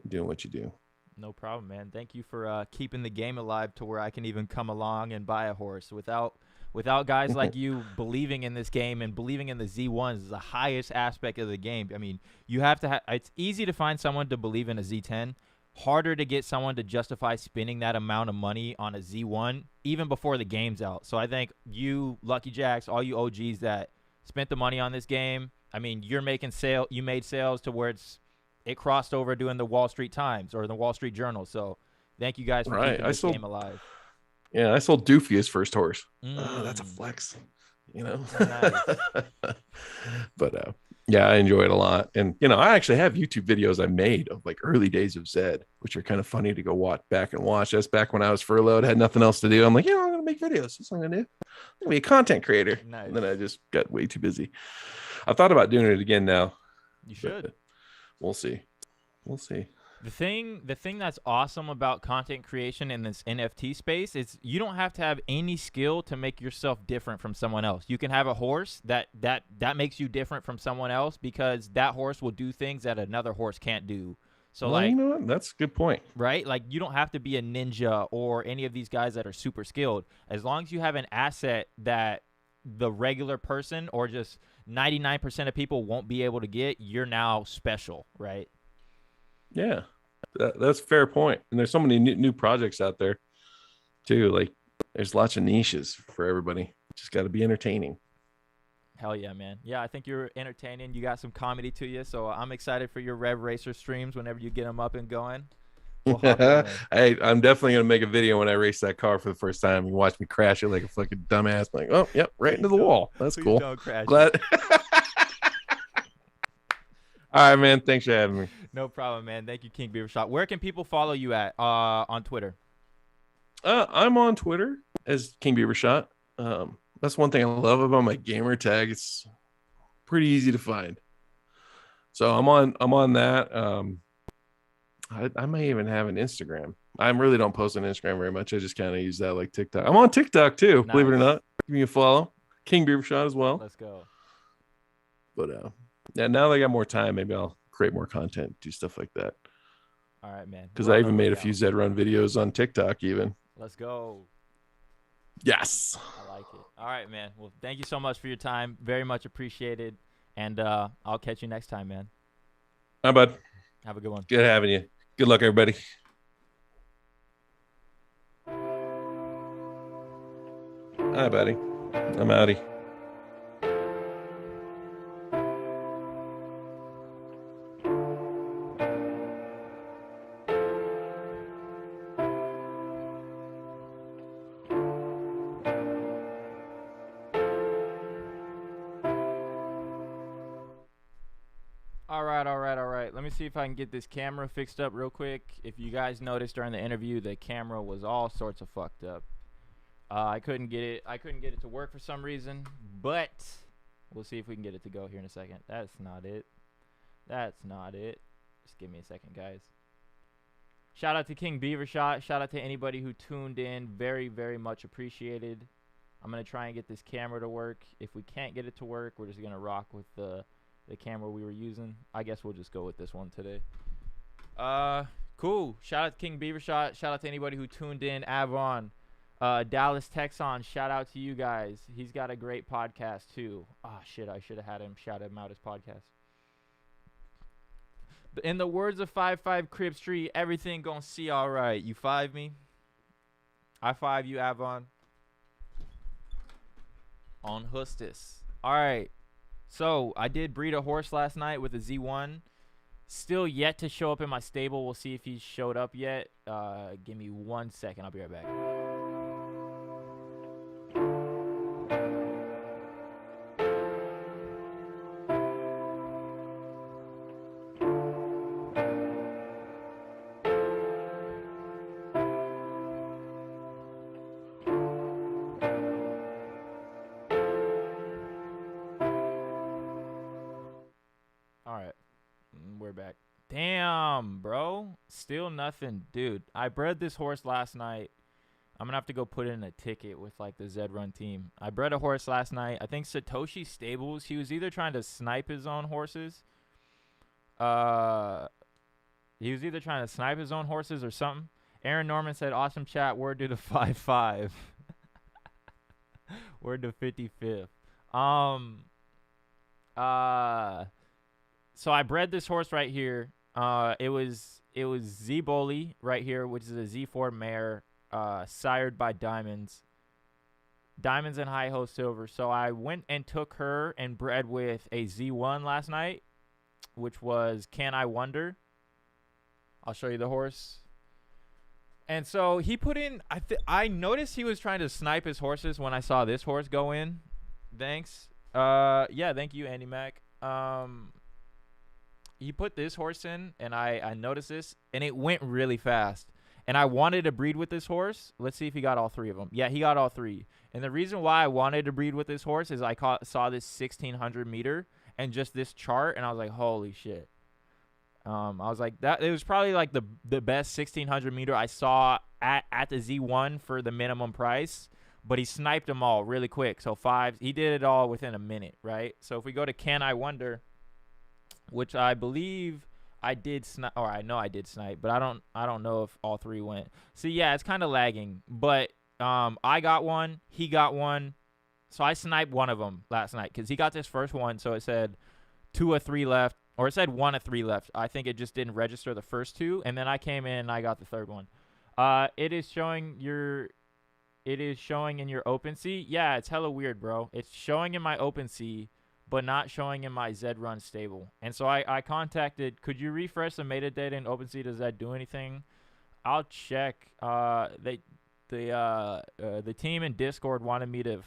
and doing what you do. No problem, man. Thank you for keeping the game alive to where I can even come along and buy a horse. Without guys like you believing in this game and believing in the Z1s is the highest aspect of the game. I mean, you have to it's easy to find someone to believe in a Z10. Harder to get someone to justify spending that amount of money on a Z1 even before the game's out. So I think you, Lucky Jacks, all you OGs that spent the money on this game, I mean, you made sales to where it crossed over doing the Wall Street Times or the Wall Street Journal. So thank you guys for keeping this game alive. Yeah, I sold Doofy his first horse. That's a flex, you know. Nice. But yeah, I enjoy it a lot. And, you know, I actually have YouTube videos I made of like early days of Zed, which are kind of funny to go back and watch. That's back when I was furloughed, had nothing else to do. I'm like, I'm going to make videos. That's what I'm going to do. I'm going to be a content creator. Nice. And then I just got way too busy. I thought about doing it again now. You should. We'll see. The thing that's awesome about content creation in this NFT space is you don't have to have any skill to make yourself different from someone else. You can have a horse that makes you different from someone else because that horse will do things that another horse can't do. So well, like, you know what? That's a good point. right? Like you don't have to be a ninja or any of these guys that are super skilled. As long as you have an asset that the regular person or just 99% of people won't be able to get, you're now special, right? Yeah, that's a fair point. And there's so many new projects out there too. Like there's lots of niches for everybody. Just got to be entertaining. Hell yeah, man. Yeah, I think you're entertaining. You got some comedy to you, so I'm excited for your Rev Racer streams whenever you get them up and going. We'll hop on there. Hey, I'm definitely gonna make a video when I race that car for the first time. You watch me crash it like a fucking dumbass. I'm like, oh, yep, right into the wall. That's Please cool. don't crash Glad. All right, man. Thanks for having me. No problem, man. Thank you, KingBeaver Shot. Where can people follow you at on Twitter? I'm on Twitter as KingBeaver Shot. That's one thing I love about my gamer tag. It's pretty easy to find. So I'm on that. I may even have an Instagram. I really don't post on Instagram very much. I just kind of use that like TikTok. I'm on TikTok too, believe it or not. Give me a follow. KingBeaver Shot as well. Let's go. But yeah, now that I got more time, maybe I'll create more content, do stuff like that. All right, man. Because I even made a few Zed Run videos on TikTok even. Let's go. Yes. I like it. All right, man. Well, thank you so much for your time. Very much appreciated. And I'll catch you next time, man. Hi, bud. Have a good one. Good having you. Good luck, everybody. Hi, buddy. I'm outie. All right. Let me see if I can get this camera fixed up real quick. If you guys noticed during the interview, the camera was all sorts of fucked up. I couldn't get it to work for some reason, but we'll see if we can get it to go here in a second. That's not it. Just give me a second, guys. Shout out to KingBeaver Shot. Shout out to anybody who tuned in. Very, very much appreciated. I'm going to try and get this camera to work. If we can't get it to work, we're just going to rock with the camera we were using. I guess we'll just go with this one today. Cool. Shout out to KingBeaver Shot. Shout out to anybody who tuned in. Avon, Dallas Texon. Shout out to you guys. He's got a great podcast too. Oh shit, I should have had him shout him out his podcast. In the words of 5-5 Crib Street, everything gonna see all right. You 5 me? I 5 you, Avon. On Hustis. All right. So I did breed a horse last night with a Z1. Still yet to show up in my stable. We'll see if he showed up yet. Give me 1 second. I'll be right back. We're back. Damn, bro. Still nothing. Dude, I bred this horse last night. I'm going to have to go put in a ticket with, like, the Zed Run team. I bred a horse last night. I think Satoshi Stables, he was either trying to snipe his own horses. He was either trying to snipe his own horses or something. Aaron Norman said, awesome chat. Word to the 5-5. Word to 55th. So I bred this horse right here. It was Z-Bully right here, which is a Z4 mare, sired by Diamonds and Hi-Ho Silver. So I went and took her and bred with a Z1 last night, which was Can I Wonder. I'll show you the horse. And so he put in, I noticed he was trying to snipe his horses when I saw this horse go in. Thanks. Yeah, thank you, Andy Mac. He put this horse in, and I noticed this, and it went really fast. And I wanted to breed with this horse. Let's see if he got all 3 of them. Yeah, he got all 3. And the reason why I wanted to breed with this horse is I saw this 1,600 meter and just this chart, and I was like, holy shit. I was like that. It was probably like the best 1600 meter I saw at the Z1 for the minimum price. But he sniped them all really quick. So he did it all within a minute, right? So if we go to Can I Wonder, which I believe I did snipe, or I know I did snipe, but I don't know if all three went. See, yeah, it's kind of lagging, but I got one, he got one, so I sniped one of them last night because he got this first one, so it said 2 of 3 left, or it said 1 of 3 left. I think it just didn't register the first 2, and then I came in and I got the third one. It is showing in your OpenSea. Yeah, it's hella weird, bro. It's showing in my OpenSea, but not showing in my Zed Run stable. And so I contacted, could you refresh the metadata in OpenSea? Does that do anything? I'll check. The team in Discord wanted me to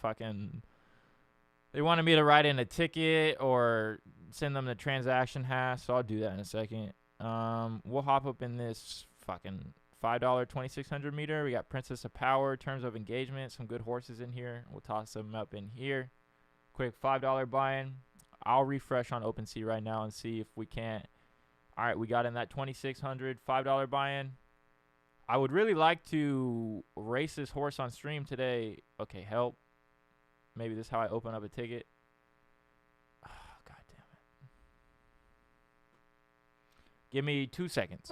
write in a ticket or send them the transaction hash, so I'll do that in a second. We'll hop up in this fucking $5 2600 meter. We got Princess of Power, Terms of Engagement, some good horses in here. We'll toss them up in here. Quick $5 buy-in. I'll refresh on OpenSea right now and see if we can't. All right, we got in that 2600 $5 buy-in. I would really like to race this horse on stream today. Okay, help. Maybe this is how I open up a ticket. Oh, God damn it. Give me 2 seconds.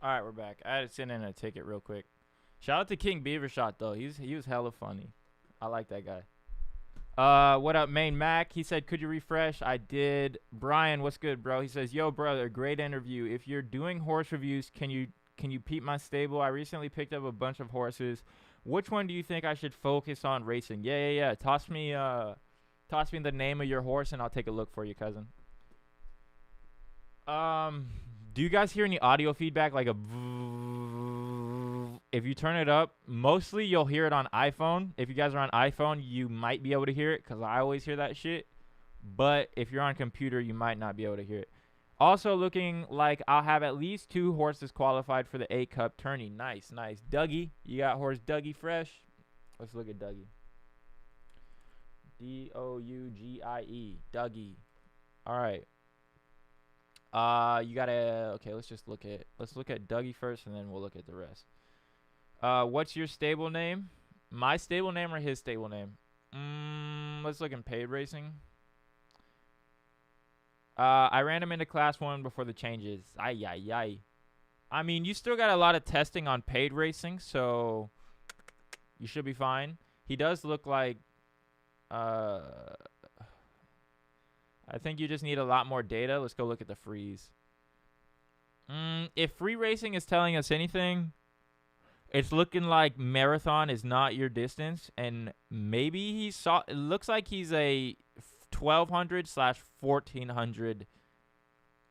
All right, we're back. I had to send in a ticket real quick. Shout out to KingBeaver Shot though. He was hella funny. I like that guy. What up, Main Mac? He said, could you refresh? I did. Brian, what's good, bro? He says, yo, brother, great interview. If you're doing horse reviews, can you peep my stable? I recently picked up a bunch of horses. Which one do you think I should focus on racing? Yeah. Toss me the name of your horse and I'll take a look for you, cousin. Do you guys hear any audio feedback like a if you turn it up, mostly you'll hear it on iPhone. If you guys are on iPhone, you might be able to hear it because I always hear that shit. But if you're on computer, you might not be able to hear it. Also looking like I'll have at least 2 horses qualified for the A Cup tourney. Nice. Dougie, you got horse Dougie fresh? Let's look at Dougie. D-O-U-G-I-E. Dougie. All right. You gotta, okay, let's look at Dougie first and then we'll look at the rest. What's your stable name? My stable name or his stable name? Let's look in paid racing. I ran him into class 1 before the changes. Ay. I mean, you still got a lot of testing on paid racing, so you should be fine. He does look like, I think you just need a lot more data. Let's go look at the freeze. If free racing is telling us anything, it's looking like marathon is not your distance, and maybe it looks like he's a 1200/1400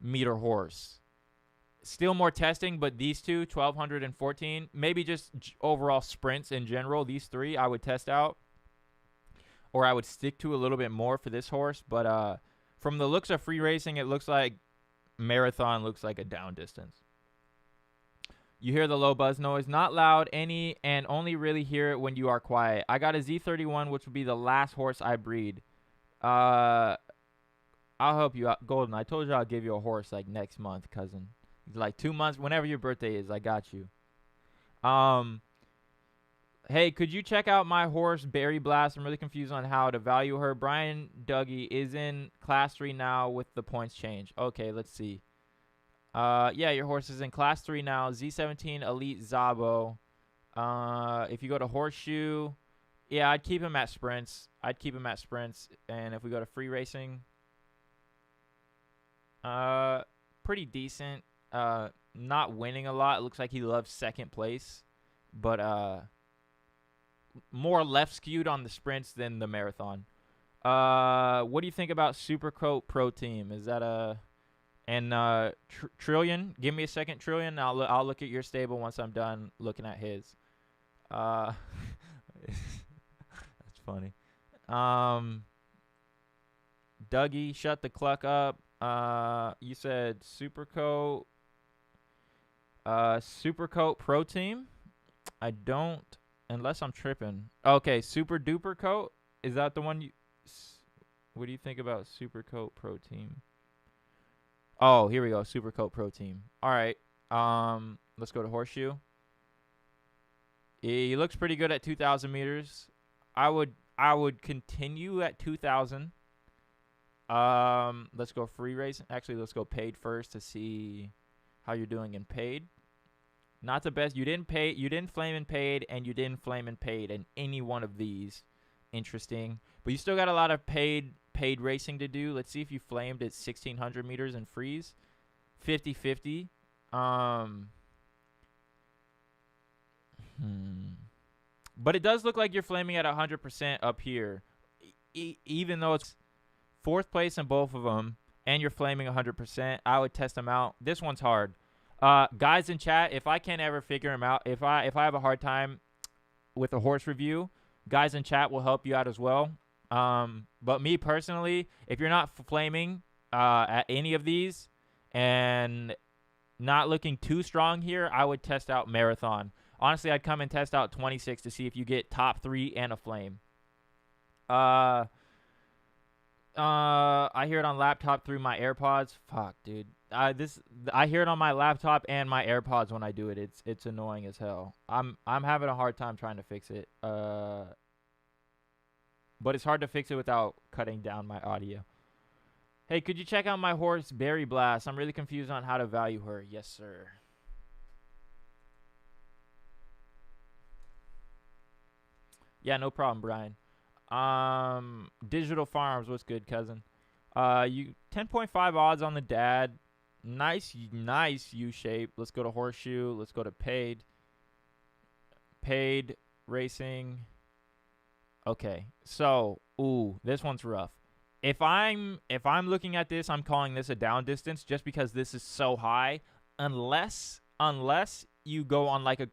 meter horse. Still more testing, but these two, 1200 and 14, maybe just overall sprints in general, these 3 I would test out, or I would stick to a little bit more for this horse, but from the looks of free racing, it looks like marathon looks like a down distance. You hear the low buzz noise. Not loud, and only really hear it when you are quiet. I got a Z31, which would be the last horse I breed. I'll help you out, Golden. I told you I'll give you a horse like next month, cousin. Like 2 months, whenever your birthday is, I got you. Um, hey, could you check out my horse, Berry Blast? I'm really confused on how to value her. Brian Dougie is in class 3 now with the points change. Okay, let's see. Yeah, your horse is in class 3 now. Z17 Elite Zabo. If you go to Horseshoe, yeah, I'd keep him at sprints. And if we go to free racing, pretty decent. Not winning a lot. It looks like he loves second place, but more left skewed on the sprints than the marathon. What do you think about Supercoat Pro Team? Is that a Trillion? Give me a second, Trillion. I'll look at your stable once I'm done looking at his. That's funny. Dougie, shut the cluck up. You said Supercoat. Supercoat Pro Team. I don't, unless I'm tripping. Okay, Super Duper Coat. Is that the one you? What do you think about Supercoat Pro Team? Oh, here we go. Supercoat Pro Team. All right. Let's go to Horseshoe. He looks pretty good at 2,000 meters. I would continue at 2,000. Let's go free racing. Actually, let's go paid first to see how you're doing in paid. Not the best. You didn't flame in paid, and you didn't flame in paid in any one of these. Interesting. But you still got a lot of paid racing to do. Let's see if you flamed at 1,600 meters in freeze. 50-50. But it does look like you're flaming at 100% up here. Even though it's 4th place in both of them, and you're flaming 100%, I would test them out. This one's hard. Guys in chat, if I can't ever figure them out, if I have a hard time with a horse review, guys in chat will help you out as well. But me personally, if you're not flaming at any of these and not looking too strong here, I would test out Marathon. Honestly, I'd come and test out 26 to see if you get top 3 and a flame. I hear it on laptop through my AirPods. Fuck, dude. I hear it on my laptop and my AirPods when I do it. It's annoying as hell. I'm having a hard time trying to fix it. But it's hard to fix it without cutting down my audio. Hey, could you check out my horse, Berry Blast? I'm really confused on how to value her. Yes, sir. Yeah, no problem, Brian. Digital Farms, what's good, cousin? You 10.5 odds on the dad. Nice U shape. Let's go to Horseshoe. Let's go to paid racing. Okay, so this one's rough. If I'm looking at this, I'm calling this a down distance just because this is so high. Unless you go on like a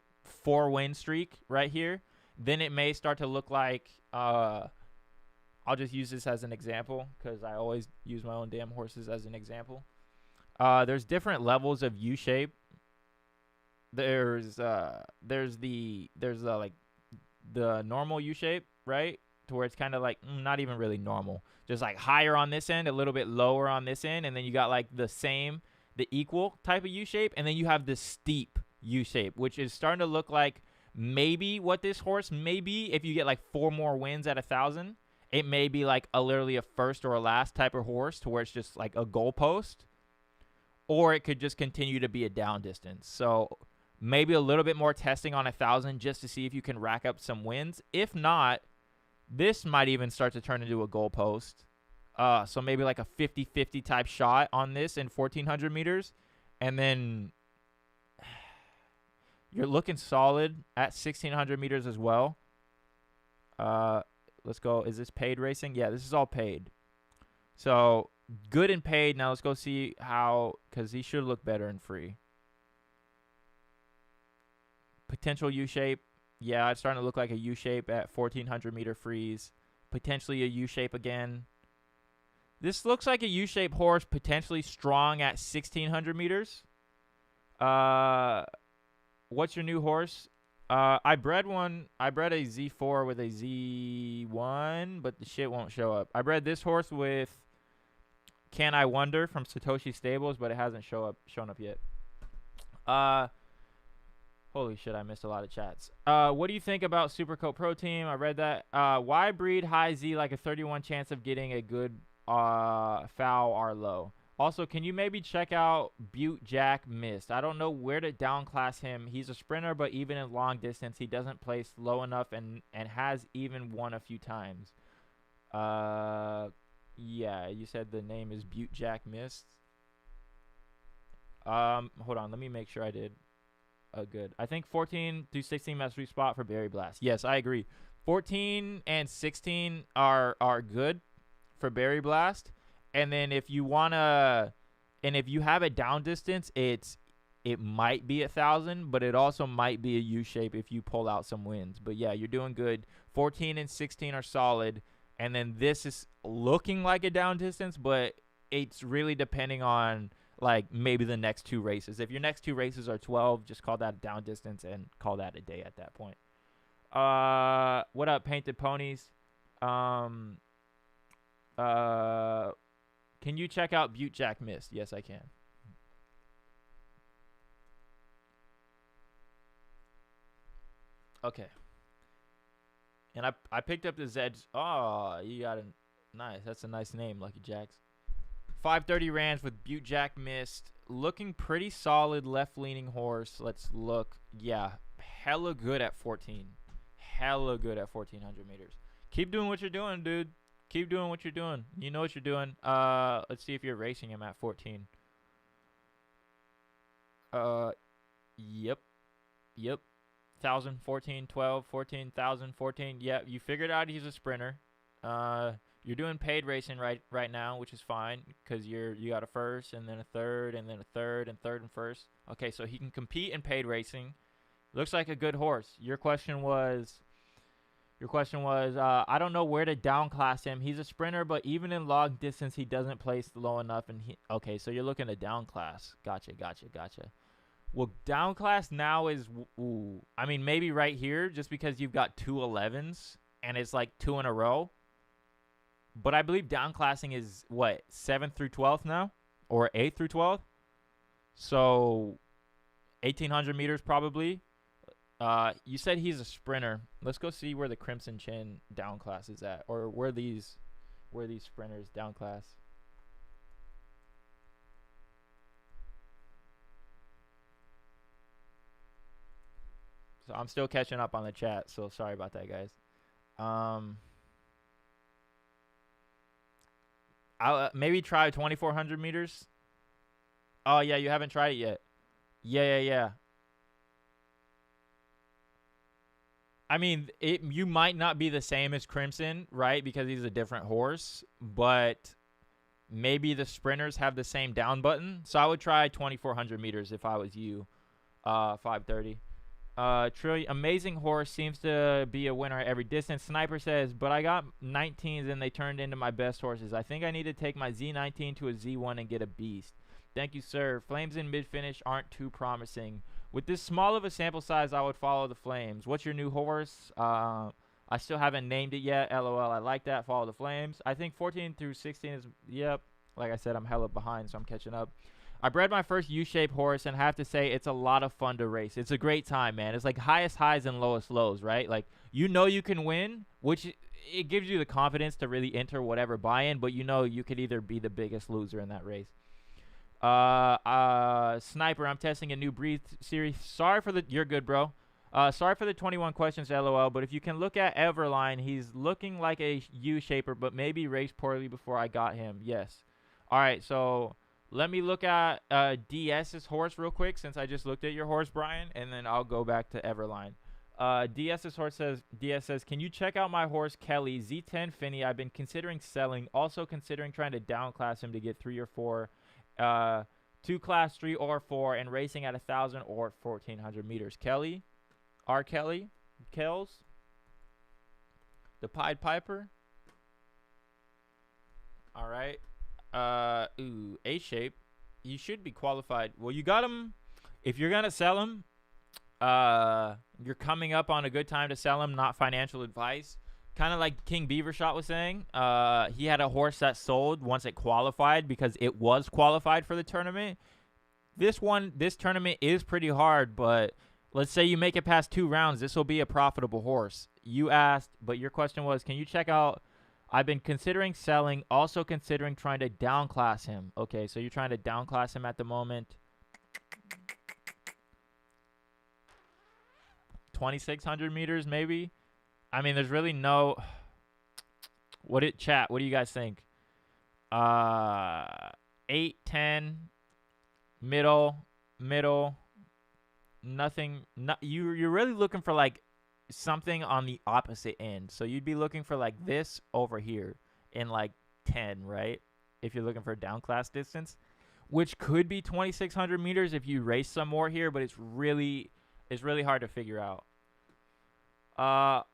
4-win streak right here, then it may start to look like I'll just use this as an example because I always use my own damn horses as an example. There's different levels of U shape. There's the normal U shape, right? To where it's kind of like not even really normal, just like higher on this end, a little bit lower on this end, and then you got like the equal type of U shape, and then you have the steep U shape, which is starting to look like maybe what this horse may be if you get like 4 more wins at 1,000. It may be like literally a first or a last type of horse to where it's just like a goalpost, or it could just continue to be a down distance. So maybe a little bit more testing on 1,000 just to see if you can rack up some wins. If not, this might even start to turn into a goalpost. So maybe like a 50-50 type shot on this in 1,400 meters. And then you're looking solid at 1,600 meters as well. Let's go. Is this paid racing? Yeah, this is all paid. So good and paid. Now let's go see how, because he should look better in free. Potential U-shape. Yeah, it's starting to look like a U-shape at 1,400 meter freeze. Potentially a U-shape again. This looks like a U-shape horse, potentially strong at 1,600 meters. What's your new horse? I bred a Z4 with a Z1, but the shit won't show up. I bred this horse with Can I Wonder from Satoshi Stables, but it hasn't shown up yet. Holy shit, I missed a lot of chats. What do you think about Supercoat Pro Team? I read that. Why breed high Z like a 31 chance of getting a good foul or low? Also, can you maybe check out Butte Jack Mist? I don't know where to downclass him. He's a sprinter, but even in long distance, he doesn't place low enough and has even won a few times. Yeah, you said the name is Butte Jack Mist. Hold on, let me make sure I did. Good. I think 14 through 16 my sweet spot for Berry Blast. Yes, I agree. 14 and 16 are good for Berry Blast. And then if you wanna, and if you have a down distance, it might be 1,000, but it also might be a U shape if you pull out some wins. But yeah, you're doing good. 14 and 16 are solid, and then this is looking like a down distance, but it's really depending on like maybe the next 2 races. If your next 2 races are 12, just call that down distance and call that a day at that point. What up, Painted Ponies? Can you check out Butte Jack Mist? Yes, I can. Okay. And I picked up the Zed. Oh, you got a nice. That's a nice name, Lucky Jacks. 530 Ranch with Butte Jack Mist. Looking pretty solid left-leaning horse. Let's look. Yeah, hella good at 14. Hella good at 1,400 meters. Keep doing what you're doing, dude. Keep doing what you're doing. You know what you're doing. Let's see if you're racing him at 14. Yep. 1,000, 14, 12, 14,000, 14. Yeah, you figured out he's a sprinter. You're doing paid racing right now, which is fine because you got a first and then a third and then a third and third and first. Okay, so he can compete in paid racing. Looks like a good horse. Your question was I don't know where to downclass him. He's a sprinter, but even in long distance, he doesn't place low enough. Okay, so you're looking to downclass. Gotcha. Well, downclass now is, I mean, maybe right here just because you've got 2 11s and it's like 2 in a row. But I believe downclassing is, what, 7th through 12th now? Or 8th through 12th? So, 1,800 meters probably. You said he's a sprinter. Let's go see where the Crimson Chin downclass is at. Or where these sprinters downclass. So, I'm still catching up on the chat. So, sorry about that, guys. I'll maybe try 2,400 meters. Oh, yeah, you haven't tried it yet. Yeah. I mean, you might not be the same as Crimson, right? Because he's a different horse. But maybe the sprinters have the same down button. So I would try 2,400 meters if I was you. 530. Amazing horse, seems to be a winner at every distance. Sniper says, but I got 19s and they turned into my best horses. I think I need to take my Z19 to a Z1 and get a beast. Thank you, sir. Flames in mid-finish aren't too promising. With this small of a sample size, I would follow the Flames. What's your new horse? I still haven't named it yet. LOL, I like that. Follow the Flames. I think 14 through 16 is, yep. Like I said, I'm hella behind, so I'm catching up. I bred my first U-shaped horse and have to say it's a lot of fun to race. It's a great time, man. It's like highest highs and lowest lows, right? Like, you know you can win, which it gives you the confidence to really enter whatever buy-in, but you know you could either be the biggest loser in that race. Sniper, I'm testing a new breed series. You're good, bro. Sorry for the 21 questions, LOL, but if you can look at Everline, he's looking like a U-shaper, but maybe raced poorly before I got him. Yes. All right, so let me look at DS's horse real quick since I just looked at your horse, Brian, and then I'll go back to Everline. DS says, can you check out my horse, Kelly, Z10 Finney? I've been considering selling, also considering trying to downclass him to get 3 or 4, 2 class 3 or 4, and racing at 1,000 or 1,400 meters. Kelly, R. Kelly, Kells, the Pied Piper. All right. A shape. You should be qualified. Well, you got him. If you're gonna sell him, you're coming up on a good time to sell him. Not financial advice, kind of like King Beaver Shot was saying, he had a horse that sold once it qualified because it was qualified for the tournament. This tournament is pretty hard, but let's say you make it past 2 rounds, this will be a profitable horse. You asked, but your question was, can you check out, I've been considering selling, also considering trying to downclass him. Okay, so you're trying to downclass him at the moment. 2,600 meters, maybe. I mean, there's really no. What do you guys think? 8, 10, middle, nothing. You're really looking for like something on the opposite end. So you'd be looking for like this over here in like 10, right? If you're looking for downclass distance, which could be 2,600 meters if you race some more here, but it's really hard to figure out. And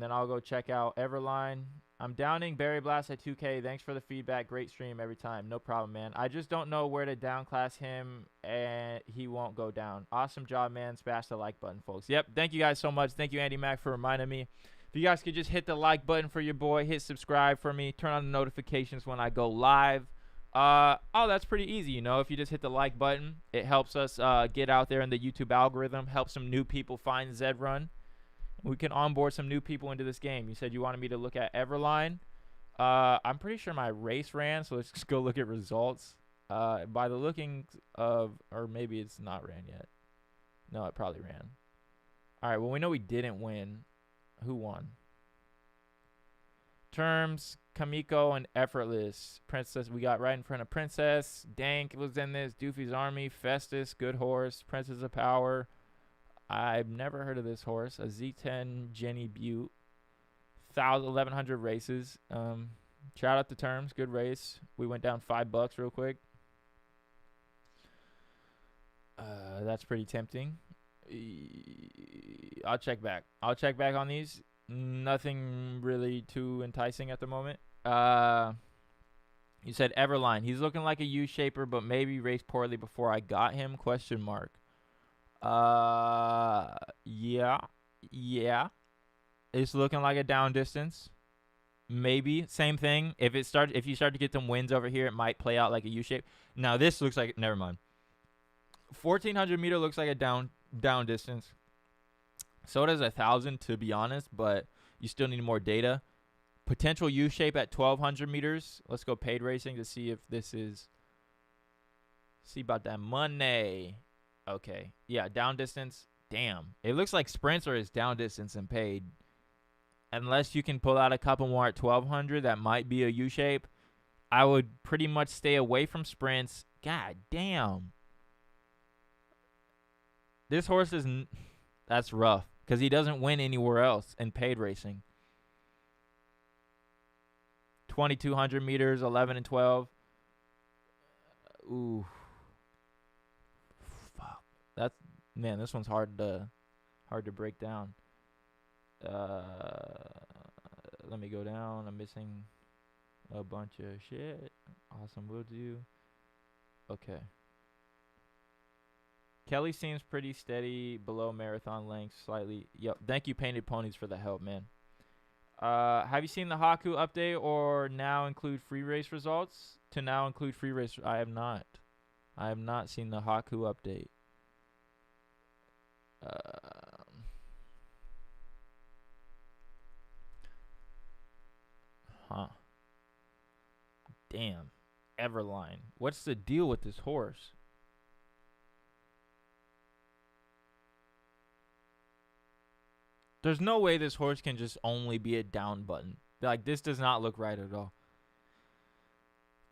then I'll go check out Everline. I'm downing Barry Blast at 2K. Thanks for the feedback. Great stream every time. No problem, man. I just don't know where to downclass him, and he won't go down. Awesome job, man. Smash the like button, folks. Yep. Thank you guys so much. Thank you, Andy Mac, for reminding me. If you guys could just hit the like button for your boy, hit subscribe for me, turn on the notifications when I go live. That's pretty easy, you know. If you just hit the like button, it helps us get out there in the YouTube algorithm, help some new people find Zed Run. We can onboard some new people into this game. You said you wanted me to look at Everline. I'm pretty sure my race ran, so let's just go look at results. By the looking of, or maybe it's not ran yet. No, it probably ran. All right, well, we know we didn't win. Who won? Terms, Kamiko, and Effortless. Princess, we got right in front of Princess. Dank was in this. Doofy's Army. Festus, good horse. Princess of Power. I've never heard of this horse. A Z10 Jenny Butte. 1,100 races. Shout out to Terms. Good race. We went down $5 real quick. That's pretty tempting. I'll check back. I'll check back on these. Nothing really too enticing at the moment. You said Everline. He's looking like a U-shaper, but maybe raced poorly before I got him? Question mark. Yeah. It's looking like a down distance. Maybe. Same thing. If you start to get some wins over here, it might play out like a U-shape. Now this looks like, never mind. 1,400 meter looks like a down distance. So does 1,000, to be honest, but you still need more data. Potential U-shape at 1,200 meters. Let's go paid racing to see if this is. See about that money. Okay. Yeah, down distance. Damn. It looks like Sprinter is down distance and paid. Unless you can pull out a couple more at 1,200, that might be a U-shape. I would pretty much stay away from sprints. God damn. This horse is. That's rough. Because he doesn't win anywhere else in paid racing. 2,200 meters, 11 and 12. Ooh. Fuck. That's, man, this one's hard to break down. Let me go down. I'm missing a bunch of shit. Awesome, will do. Okay. Kelly seems pretty steady below marathon length slightly. Yep. Thank you, Painted Ponies, for the help, man. Have you seen the Haku update or now include free race results? To now include free race. I have not. I have not seen the Haku update. Damn. Everline. What's the deal with this horse? There's no way this horse can just only be a down button. Like, this does not look right at all.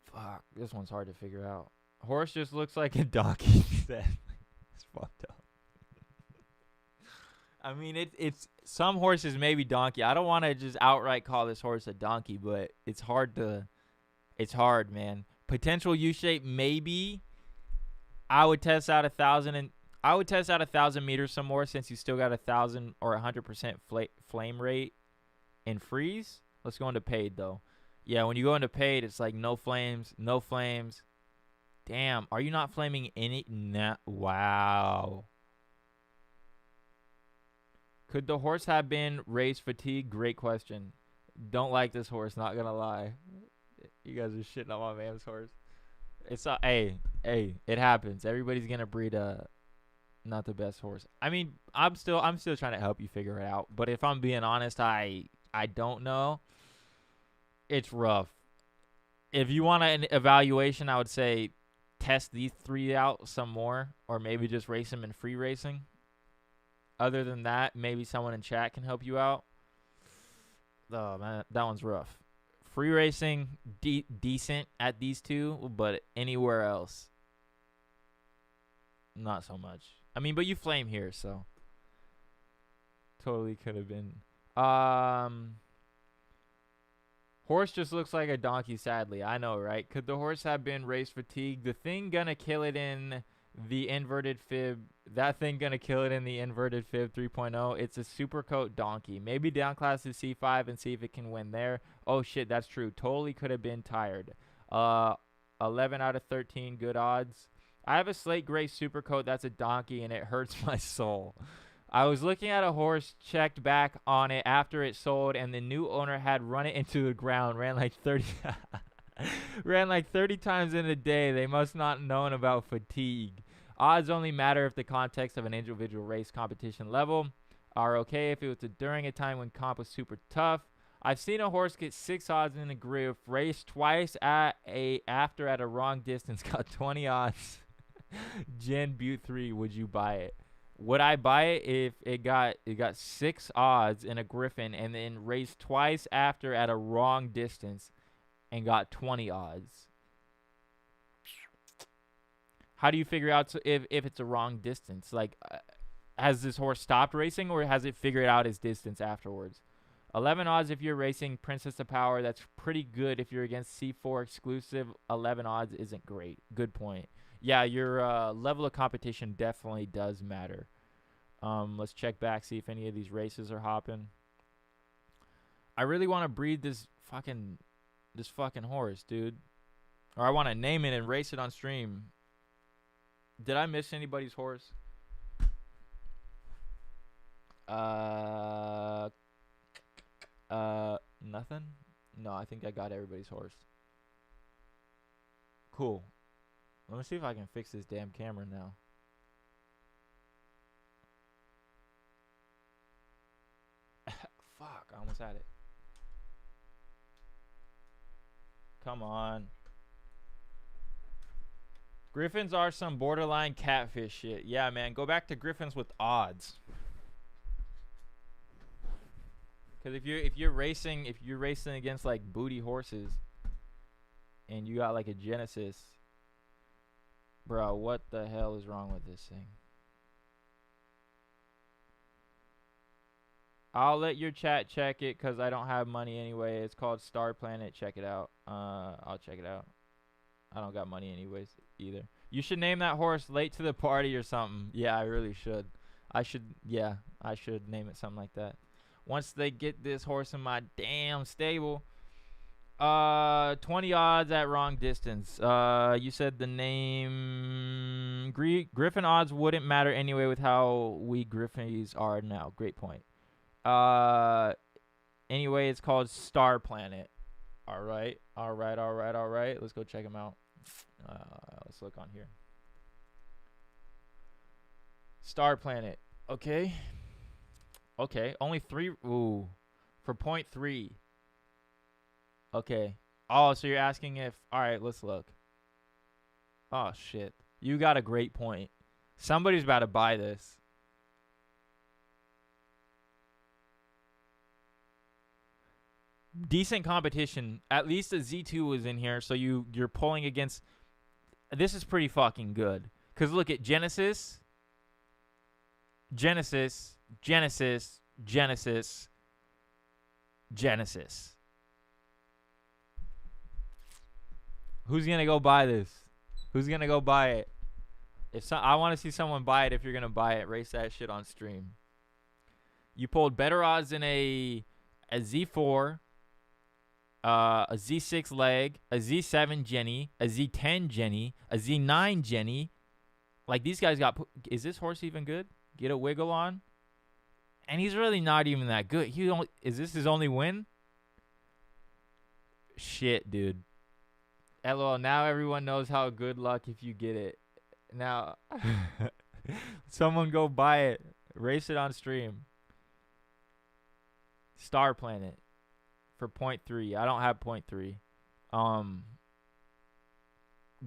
Fuck, this one's hard to figure out. Horse just looks like a donkey. It's fucked up. I mean, it's some horses maybe donkey. I don't want to just outright call this horse a donkey, but it's hard, man. Potential U-shape, maybe. I would test out 1,000 meters some more since you still got 1,000 or 100% flame rate in freeze. Let's go into paid though. Yeah, when you go into paid, it's like no flames. Damn, are you not flaming any? Nah, wow. Could the horse have been race fatigue? Great question. Don't like this horse, not gonna lie. You guys are shitting on my man's horse. It's hey, it happens. Everybody's gonna breed a not the best horse. I mean, I'm still trying to help you figure it out. But if I'm being honest, I don't know. It's rough. If you want an evaluation, I would say test these 3 out some more, or maybe just race them in free racing. Other than that, maybe someone in chat can help you out. Oh, man, that one's rough. Free racing, decent at these 2, but anywhere else, not so much. I mean, but you flame here, so totally could have been. Horse just looks like a donkey, sadly. I know, right? Could the horse have been race fatigued? The thing gonna kill it in the inverted fib. That thing gonna kill it in the inverted fib 3.0. It's a super coat donkey. Maybe down class to C5 and see if it can win there. Oh shit, that's true. Totally could have been tired. 11 out of 13, good odds. I have a slate gray super coat that's a donkey and it hurts my soul. I was looking at a horse, checked back on it after it sold, and the new owner had run it into the ground, ran like 30 times in a day. They must not known about fatigue. Odds only matter if the context of an individual race competition level are okay if it was during a time when comp was super tough. I've seen a horse get 6 odds in a group, race twice after at a wrong distance, got 20 odds. Gen Butte 3, would you buy it? Would I buy it if it got 6 odds in a Griffin and then raced twice after at a wrong distance and got 20 odds? How do you figure out if it's a wrong distance? Like, has this horse stopped racing or has it figured out his distance afterwards? 11 odds if you're racing Princess of Power. That's pretty good if you're against C4 exclusive. 11 odds isn't great. Good point. Yeah, your level of competition definitely does matter. Let's check back, see if any of these races are hopping. I really want to breed this fucking horse, dude. Or I want to name it and race it on stream. Did I miss anybody's horse? Nothing? No, I think I got everybody's horse. Cool. Let me see if I can fix this damn camera now. Fuck, I almost had it. Come on. Griffins are some borderline catfish shit. Yeah, man, go back to Griffins with odds. Cause if you're racing against like booty horses and you got like a Genesis, bro, what the hell is wrong with this thing? I'll let your chat check it because I don't have money anyway. It's called Star Planet. Check it out. I'll check it out. I don't got money anyways either. You should name that horse Late to the Party or something. Yeah, I really should. I should name it something like that. Once they get this horse in my damn stable. 20 odds at wrong distance. You said the name Griffin odds wouldn't matter anyway with how weak Griffins are now. Great point. Anyway, it's called Star Planet. All right. Let's go check them out. Let's look on here. Star Planet. Okay. Only 3. Ooh, for 0.3. Okay. Oh, so you're asking if... All right, let's look. Oh, shit. You got a great point. Somebody's about to buy this. Decent competition. At least a Z2 was in here, so you're pulling against... This is pretty fucking good. Because look at Genesis. Who's gonna go buy this? Who's gonna go buy it? I want to see someone buy it. If you're gonna buy it, race that shit on stream. You pulled better odds in a Z4, a Z6 leg, a Z7 Jenny, a Z10 Jenny, a Z9 Jenny. Like these guys got. Is this horse even good? Get a wiggle on. And he's really not even that good. Is this his only win? Shit, dude. LOL, now everyone knows how good luck if you get it. Now, someone go buy it. Race it on stream. Star Planet for 0.3. I don't have 0.3.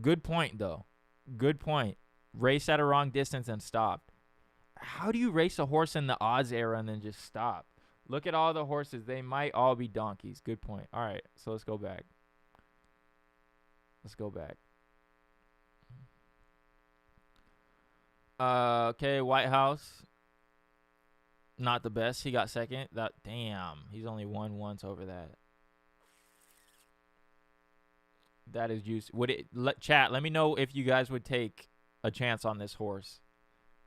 Good point, though. Good point. Race at a wrong distance and stopped. How do you race a horse in the odds era and then just stop? Look at all the horses. They might all be donkeys. Good point. All right, so let's go back. Let's go back. Okay, White House. Not the best. He got second. Damn. He's only won once over that. That is juicy. Chat, let me know if you guys would take a chance on this horse.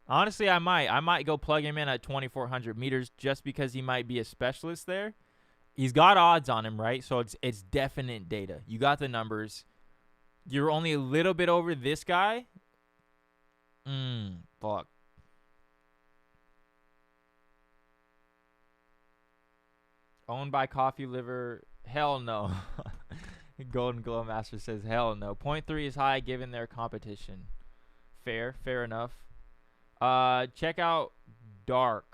Honestly, I might go plug him in at 2,400 meters just because he might be a specialist there. He's got odds on him, right? So it's definite data. You got the numbers. You're only a little bit over this guy. Fuck. Owned by Coffee Liver. Hell no. Golden Glow Master says hell no. 0.3 is high given their competition. Fair enough. Check out Dark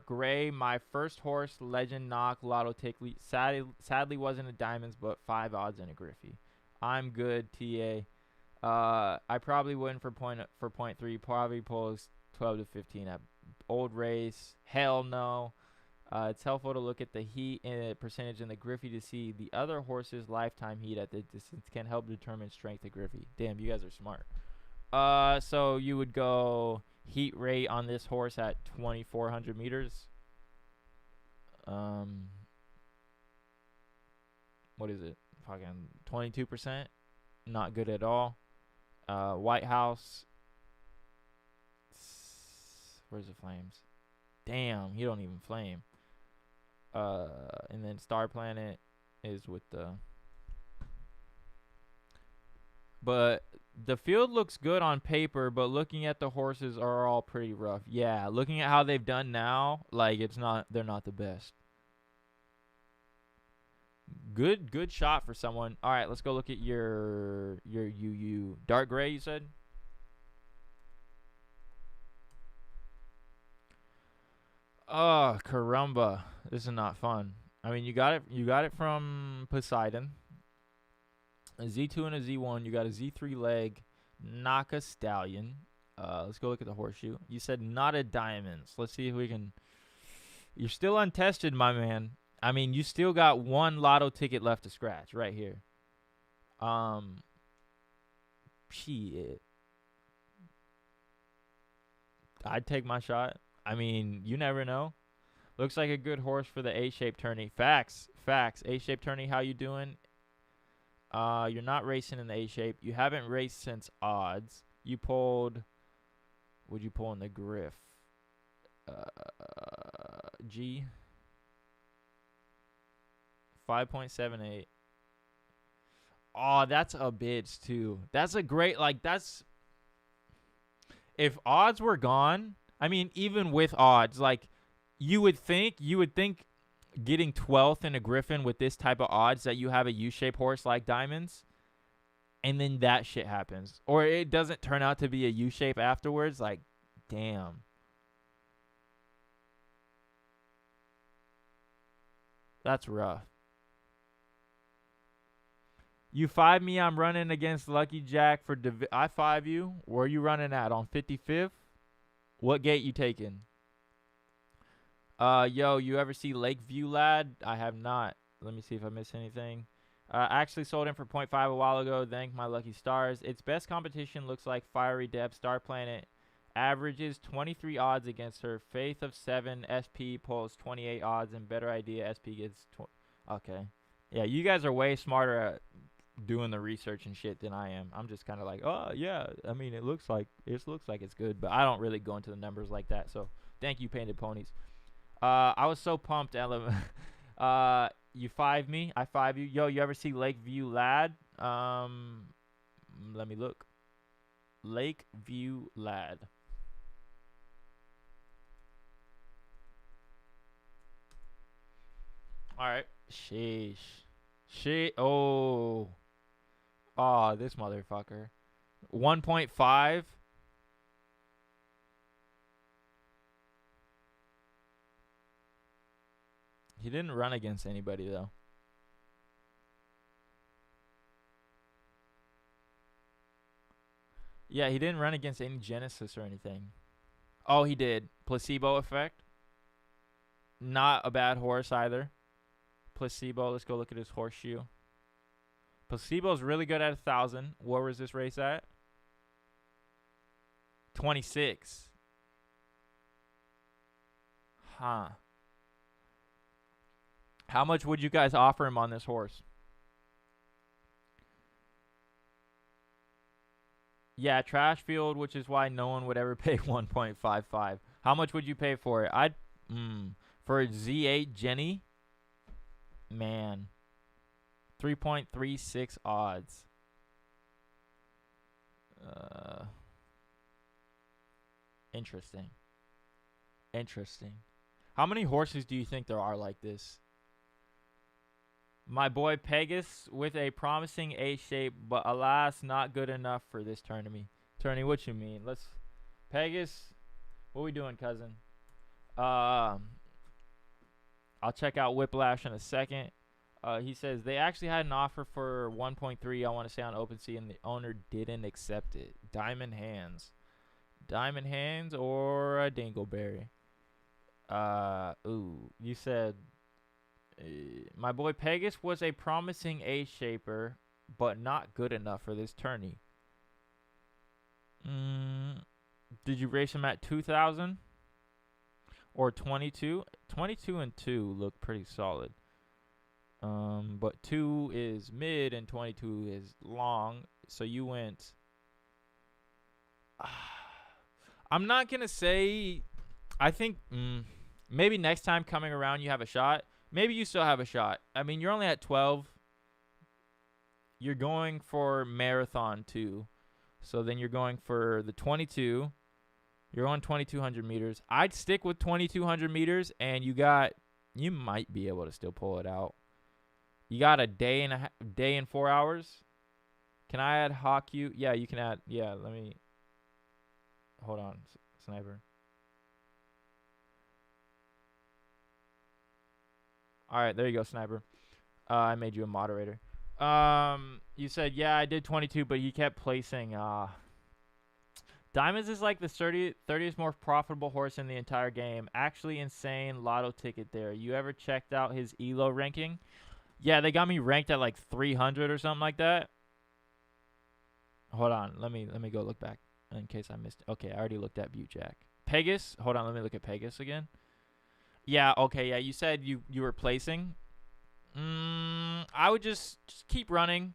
Gray, my first horse, legend knock, lotto tick. Sadly wasn't a diamonds, but 5 odds in a Griffey. I'm good, TA. I probably wouldn't for 0.3. Probably pulls 12 to 15 at old race. Hell no. It's helpful to look at the heat and percentage in the Griffey to see the other horse's lifetime heat at the distance can help determine strength of Griffey. Damn, you guys are smart. So you would go heat rate on this horse at 2,400 meters. What is it? Fucking 22%. Not good at all. White House. Where's the flames? Damn, he don't even flame. And then Star Planet is with the. But the field looks good on paper, but looking at the horses are all pretty rough. Yeah, looking at how they've done now, like they're not the best. Good shot for someone. All right, let's go look at your UU. Dark Gray, you said? Oh, caramba. This is not fun. I mean, you got it from Poseidon. A Z2 and a Z1. You got a Z3 leg. Naka Stallion. Let's go look at the horseshoe. You said not a diamonds. Let's see if we can. You're still untested, my man. I mean, you still got one lotto ticket left to scratch right here. Shit. I'd take my shot. I mean, you never know. Looks like a good horse for the A-shaped tourney. Facts. A-shaped tourney, how you doing? You're not racing in the A-shape. You haven't raced since odds. You pulled. What'd you pull in the Griff? G. 5.78. Oh, that's a bitch too. That's a great, that's. If odds were gone, I mean, even with odds, you would think getting 12th in a Griffin with this type of odds that you have a U-shaped horse like Diamonds, and then that shit happens. Or it doesn't turn out to be a U-shape afterwards, damn. That's rough. You 5 me, I'm running against Lucky Jack for I 5 you. Where are you running at? On 55th? What gate you taking? Yo, you ever see Lakeview Lad? I have not. Let me see if I missed anything. I actually sold him for 0.5 a while ago. Thank my lucky stars. Its best competition looks like Fiery Depth Star Planet. Averages 23 odds against her. Faith of 7. SP pulls 28 odds. And Better Idea SP gets okay. Yeah, you guys are way smarter at doing the research and shit than I am. I'm just kind of oh yeah. I mean, it looks like it's good, but I don't really go into the numbers like that. So thank you, Painted Ponies. I was so pumped, Ella. You 5 me, I 5 you. Yo, you ever see Lakeview Lad? Let me look. Lakeview Lad. All right. Sheesh. Oh. Oh, this motherfucker. 1.5. He didn't run against anybody, though. Yeah, he didn't run against any Genesis or anything. Oh, he did. Placebo effect. Not a bad horse either. Placebo. Let's go look at his horseshoe. Placebo's really good at 1,000. Where was this race at? 26. Huh. How much would you guys offer him on this horse? Yeah, trash field, which is why no one would ever pay 1.55. How much would you pay for it? For a Z8 Jenny, man, 3.36 odds. Interesting. How many horses do you think there are like this? My boy Pegasus with a promising A shape, but alas, not good enough for this tournament. What you mean? Pegasus, what we doing, cousin? I'll check out Whiplash in a second. He says they actually had an offer for 1.3. I want to say on OpenSea, and the owner didn't accept it. Diamond hands or a dingleberry. You said. My boy Pegasus was a promising A-shaper, but not good enough for this tourney. Did you race him at 2,000 or 22? 22 and 2 look pretty solid. But 2 is mid and 22 is long. So you went. I'm not gonna say. I think maybe next time coming around you have a shot. Maybe you still have a shot. I mean, you're only at 12. You're going for marathon 2. So then you're going for the 22. You're on 2,200 meters. I'd stick with 2,200 meters, and you might be able to still pull it out. You got a day and 4 hours. Can I add Hawk-U? Yeah, you can add. Yeah, let me. Hold on, Sniper. All right, there you go, Sniper. I made you a moderator. You said, yeah, I did 22, but he kept placing. Diamonds is like the 30th most profitable horse in the entire game. Actually insane lotto ticket there. You ever checked out his ELO ranking? Yeah, they got me ranked at like 300 or something like that. Hold on, let me go look back in case I missed it. Okay, I already looked at Butte Jack. Pegasus, hold on, let me look at Pegasus again. Yeah, okay, yeah, you said you were placing. I would just keep running.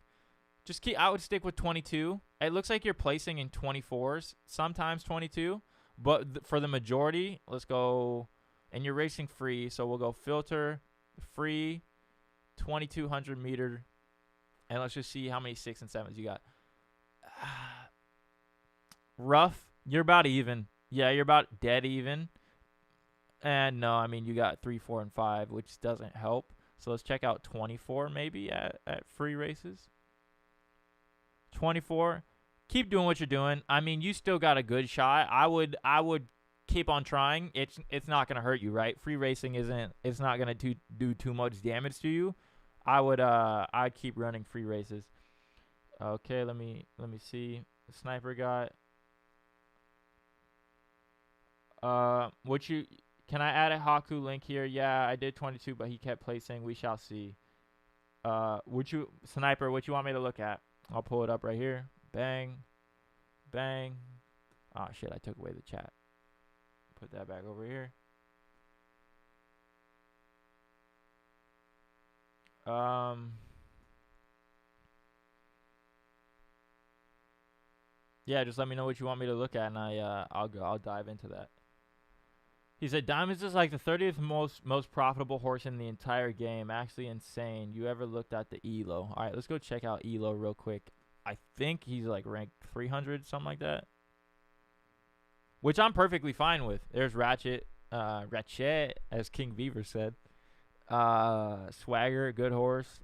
I would stick with 22. It looks like you're placing in 24s, sometimes 22. But for the majority, let's go, and you're racing free, so we'll go filter, free, 2,200 meter, and let's just see how many 6 and 7s you got. Rough, you're about even. Yeah, you're about dead even. And no, I mean, you got 3, 4, and 5, which doesn't help. So let's check out 24 maybe at free races. 24. Keep doing what you're doing. I mean, you still got a good shot. I would keep on trying. It's not going to hurt you, right? Free racing it's not going to do too much damage to you. I'd keep running free races. Okay, let me see. The Sniper got can I add a Haku link here? Yeah, I did 22, but he kept placing. We shall see. Sniper, what you want me to look at? I'll pull it up right here. Bang. Bang. Oh, shit, I took away the chat. Put that back over here. Yeah, just let me know what you want me to look at, and I'll dive into that. He said, Diamonds is like the 30th most profitable horse in the entire game. Actually insane. You ever looked at the ELO? All right, let's go check out ELO real quick. I think he's like ranked 300, something like that. Which I'm perfectly fine with. There's Ratchet, as KingBeaver said. Swagger, good horse.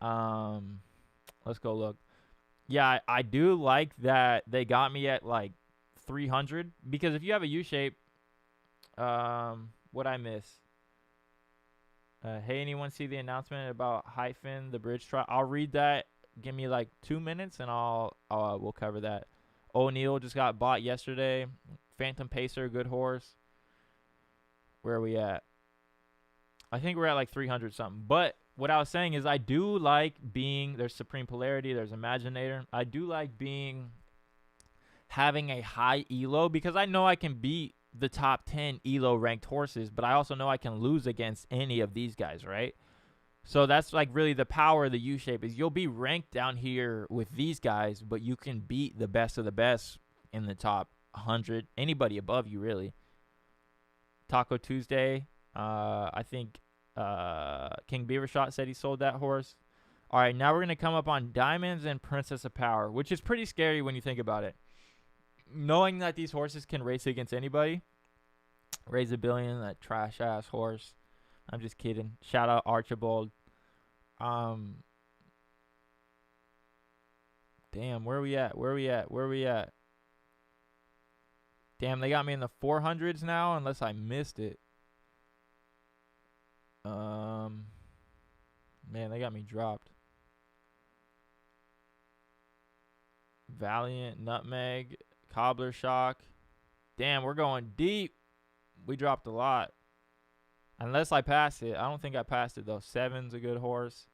Let's go look. Yeah, I do like that they got me at like 300 because if you have a U shape, what I miss? Hey, anyone see the announcement about hyphen the bridge trial? I'll read that. Give me like 2 minutes and we'll cover that. O'Neal just got bought yesterday. Phantom Pacer, good horse. Where are we at? I think we're at like 300 something. But what I was saying is I do like being, there's Supreme Polarity, there's Imaginator. I do like having a high elo because I know I can beat the top 10 elo ranked horses, but I also know I can lose against any of these guys, right? So that's like really the power of the U-shape is you'll be ranked down here with these guys, but you can beat the best of the best in the top 100, anybody above you really. Taco Tuesday, I think KingBeaver Shot said he sold that horse. All right, now we're going to come up on Diamonds and Princess of Power, which is pretty scary when you think about it. Knowing that these horses can race against anybody. Raise a Billion, that trash-ass horse. I'm just kidding. Shout out Archibald. Damn, where are we at? Damn, they got me in the 400s now, unless I missed it. Man, they got me dropped. Valiant, Nutmeg, Cobbler Shock. Damn, we're going deep. We dropped a lot. Unless I passed it. I don't think I passed it, though. Seven's a good horse.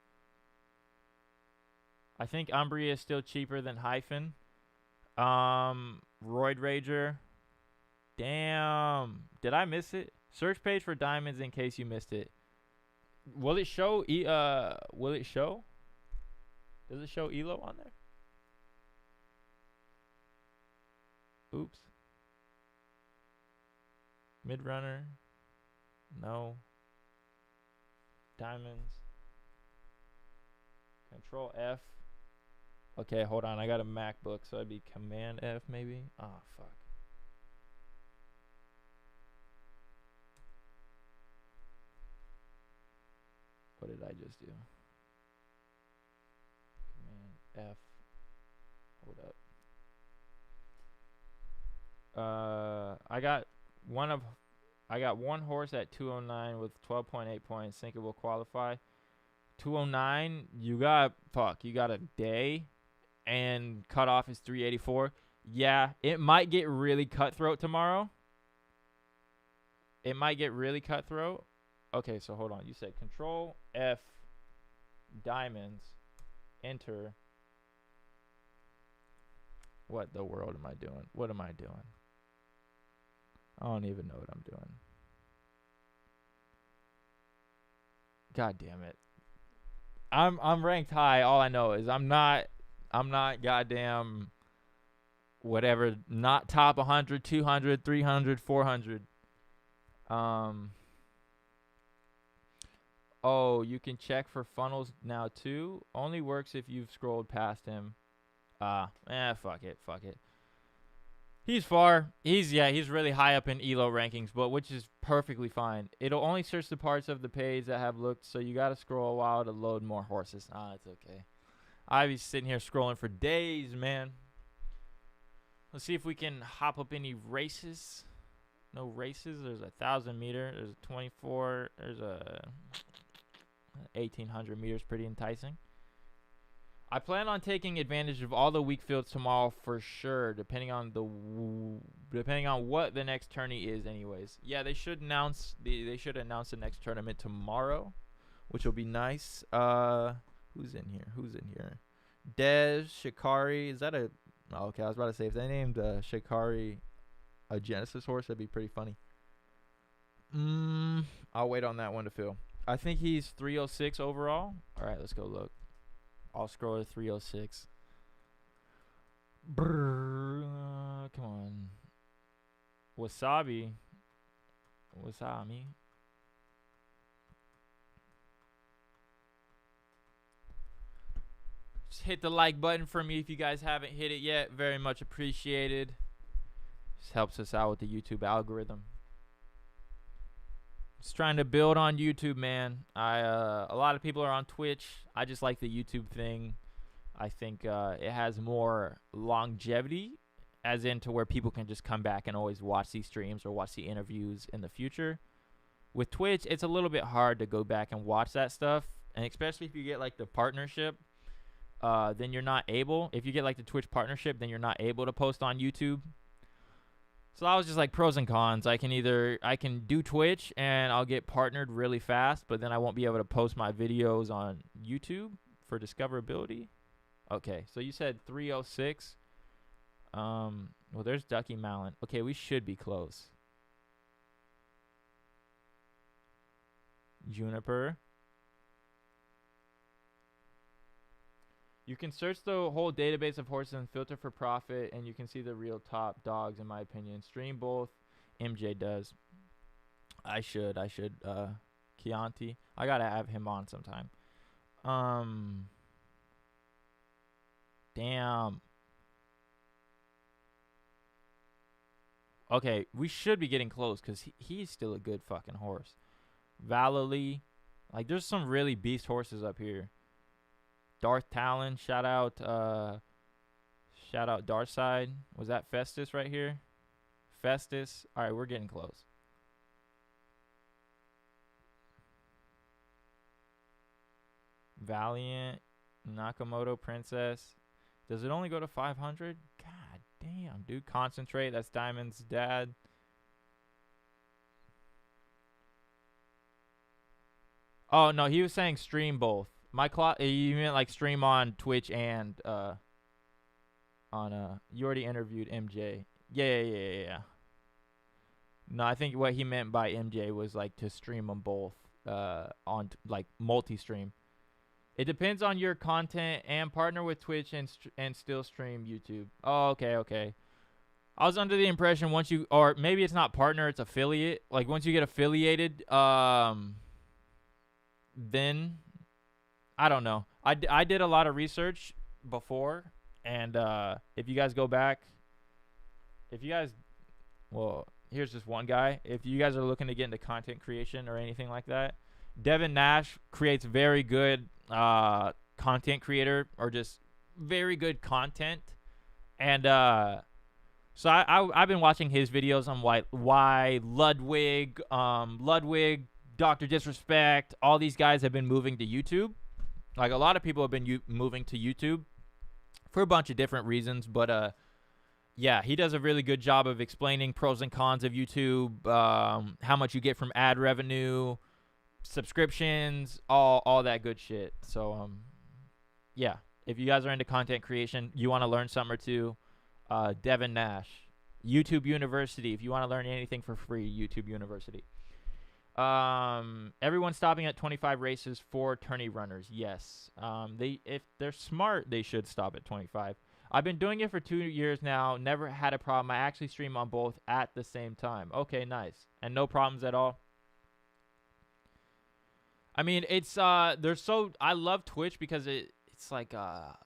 I think Umbria is still cheaper than Hyphen. Roid Rager. Damn. Did I miss it? Search page for Diamonds in case you missed it. Will it show? Will it show? Does it show Elo on there? Oops. Midrunner. No. Diamonds. Control F. Okay, hold on. I got a MacBook, so it'd be Command F maybe. Oh, fuck. What did I just do? Command F. Hold up. I got one horse at 209 with 12.8 points. Think it will qualify. 209, you got a day, and cutoff is 384. Yeah, it might get really cutthroat tomorrow. Okay, so hold on. You said Control F, Diamonds, Enter. What the world am I doing? What am I doing? I don't even know what I'm doing. God damn it. I'm ranked high. All I know is I'm not goddamn whatever, not top 100, 200, 300, 400. Oh, you can check for funnels now too. Only works if you've scrolled past him. Fuck it. He's far. He's really high up in ELO rankings, but which is perfectly fine. It'll only search the parts of the page that have looked, so you gotta scroll a while to load more horses. It's okay. I'll be sitting here scrolling for days, man. Let's see if we can hop up any races. No races. There's a 1,000 meter. There's a 24. There's a 1,800 meters. Pretty enticing. I plan on taking advantage of all the weak fields tomorrow for sure, depending on what the next tourney is anyways. Yeah, they should announce the next tournament tomorrow, which will be nice. Who's in here? Dez, Shikari, is that a okay, I was about to say if they named Shikari a Genesis horse, that'd be pretty funny. I'll wait on that one to fill. I think he's 306 overall. All right, let's go look. I'll scroll to 306. Come on. Wasami. Just hit the like button for me if you guys haven't hit it yet. Very much appreciated. Just helps us out with the YouTube algorithm. Just trying to build on YouTube, man. A lot of people are on Twitch. I just like the YouTube thing. I think it has more longevity, as into where people can just come back and always watch these streams or watch the interviews in the future. With Twitch, it's a little bit hard to go back and watch that stuff, and especially if you get like the partnership, then you're not able. If you get like the Twitch partnership, then you're not able to post on YouTube. So I was just like pros and cons. I can do Twitch and I'll get partnered really fast, but then I won't be able to post my videos on YouTube for discoverability. Okay, so you said 306. Well, there's Ducky Malin. Okay, we should be close. Juniper. You can search the whole database of horses and filter for profit, and you can see the real top dogs, in my opinion. Stream both. MJ does. I should. Chianti. I gotta have him on sometime. Damn. Okay, we should be getting close because he's still a good fucking horse. Valley. Like, there's some really beast horses up here. Darth Talon, shout out Darkside. Was that Festus right here? Festus. All right, we're getting close. Valiant, Nakamoto Princess. Does it only go to 500? God damn, dude. Concentrate. That's Diamond's dad. Oh no, he was saying stream both. You meant like stream on Twitch and on you already interviewed MJ. Yeah. No, I think what he meant by MJ was like to stream them both on like multi-stream. It depends on your content and partner with Twitch and still stream YouTube. Oh, okay. I was under the impression once you, or maybe it's not partner, it's affiliate. Like once you get affiliated, then I don't know. I did a lot of research before, and if you guys go back, well, here's just one guy. If you guys are looking to get into content creation or anything like that, Devin Nash creates very good content creator, or just very good content. And so I've been watching his videos on why Ludwig, Dr. Disrespect, all these guys have been moving to YouTube. Like, a lot of people have been moving to YouTube for a bunch of different reasons, but yeah, he does a really good job of explaining pros and cons of YouTube, how much you get from ad revenue, subscriptions, all that good shit. So yeah, if you guys are into content creation, you want to learn something or two, Devin Nash, YouTube University. If you want to learn anything for free, YouTube University. Everyone's stopping at 25 races for tourney runners. Yes. If they're smart, they should stop at 25. I've been doing it for 2 years now. Never had a problem. I actually stream on both at the same time. Okay, nice. And no problems at all. I mean, it's I love Twitch because it's like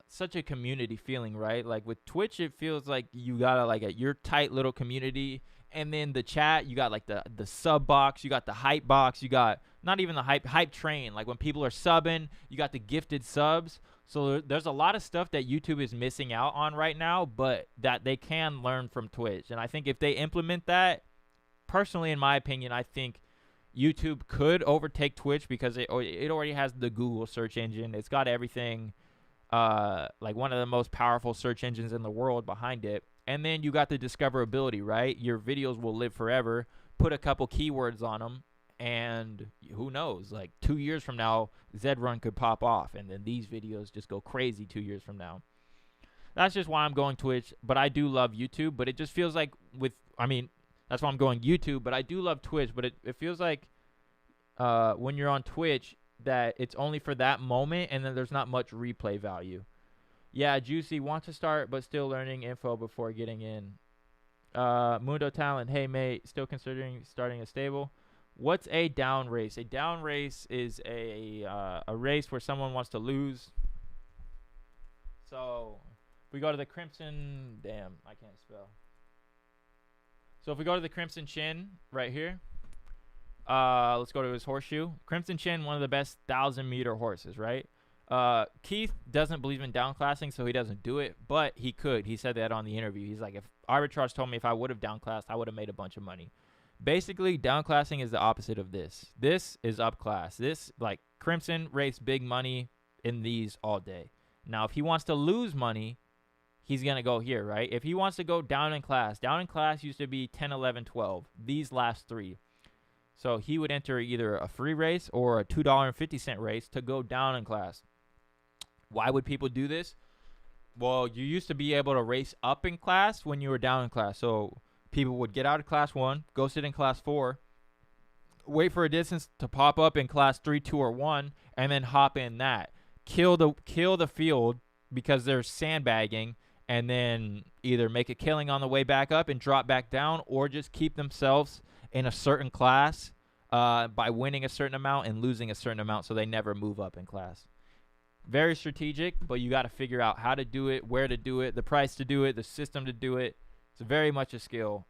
such a community feeling, right? Like with Twitch, it feels like you got like your tight little community. And then the chat, you got like the sub box, you got the hype box, you got not even the hype train. Like when people are subbing, you got the gifted subs. So there's a lot of stuff that YouTube is missing out on right now, but that they can learn from Twitch. And I think if they implement that, personally, in my opinion, I think YouTube could overtake Twitch because it already has the Google search engine. It's got everything, like one of the most powerful search engines in the world behind it. And then you got the discoverability, right? Your videos will live forever. Put a couple keywords on them, and who knows? Like 2 years from now, Zed Run could pop off, and then these videos just go crazy 2 years from now. That's just why I'm going Twitch, but I do love YouTube. But it just feels like that's why I'm going YouTube, but I do love Twitch. But it feels like when you're on Twitch that it's only for that moment, and then there's not much replay value. Yeah, Juicy wants to start, but still learning info before getting in. Mundo Talent, hey mate, still considering starting a stable. What's a down race? A down race is a race where someone wants to lose. So if we go to the Crimson, damn, I can't spell. So if we go to the Crimson Chin right here, Let's go to his horseshoe. Crimson Chin, one of the best 1,000-meter horses, right? Keith doesn't believe in downclassing, so he doesn't do it, but he could. He said that on the interview. He's like, if Arbitrage told me if I would have downclassed, I would have made a bunch of money. Basically, downclassing is the opposite of this. This is upclass. This, like, Crimson raced big money in these all day. Now, if he wants to lose money, he's going to go here, right? If he wants to go down in class used to be 10, 11, 12. These last three. So he would enter either a free race or a $2.50 race to go down in class. Why would people do this? Well, you used to be able to race up in class when you were down in class. So people would get out of class 1, go sit in class 4, wait for a distance to pop up in class 3, 2, or 1, and then hop in that. Kill the field because they're sandbagging, and then either make a killing on the way back up and drop back down, or just keep themselves in a certain class by winning a certain amount and losing a certain amount so they never move up in class. Very strategic, but you got to figure out how to do it, where to do it, the price to do it, the system to do it. It's very much a skill.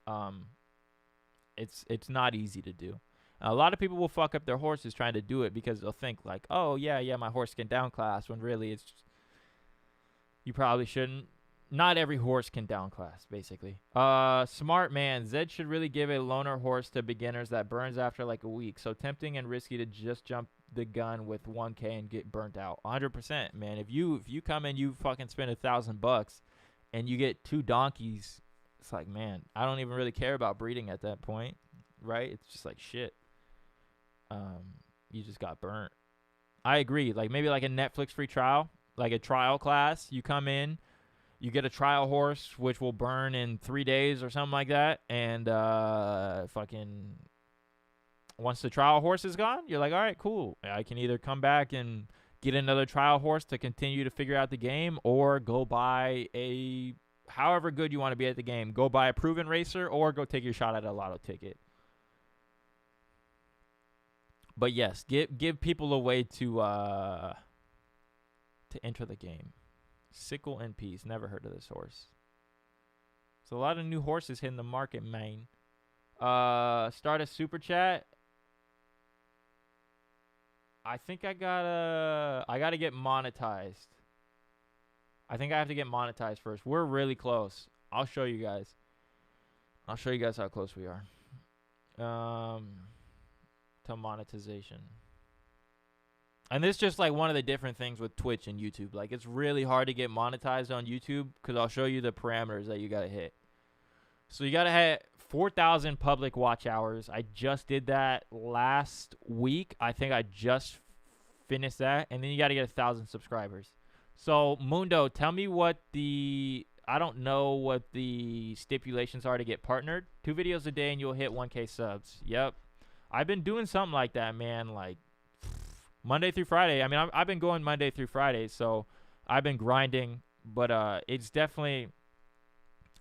It's not easy to do. A lot of people will fuck up their horses trying to do it because they'll think like, oh, yeah, my horse can down class, when really it's just, you probably shouldn't. Not every horse can down class, basically. Smart man. Zed should really give a loner horse to beginners that burns after like a week. So tempting and risky to just jump the gun with 1K and get burnt out. 100%, man. If you come in, you fucking spend $1,000 and you get 2 donkeys, it's like, man, I don't even really care about breeding at that point, right? It's just like shit. You just got burnt. I agree. Like maybe like a Netflix free trial, like a trial class. You come in, you get a trial horse, which will burn in 3 days or something like that. And fucking once the trial horse is gone, you're like, all right, cool. I can either come back and get another trial horse to continue to figure out the game, or go buy a, however good you want to be at the game, go buy a proven racer, or go take your shot at a lotto ticket. But yes, give people a way to enter the game. Sickle and Peace. Never heard of this horse. So a lot of new horses hitting the market, man. Start a super chat. I think I gotta get monetized. I think I have to get monetized first. We're really close. I'll show you guys. I'll show you guys how close we are. To monetization. And this is just like one of the different things with Twitch and YouTube. Like it's really hard to get monetized on YouTube because I'll show you the parameters that you got to hit. So you got to hit 4,000 public watch hours. I just did that last week. I think I just finished that. And then you got to get 1,000 subscribers. So Mundo, tell me what I don't know what the stipulations are to get partnered. 2 videos a day and you'll hit 1K subs. Yep. I've been doing something like that, man. Like Monday through Friday. I mean, I've been going Monday through Friday, so I've been grinding. But it's definitely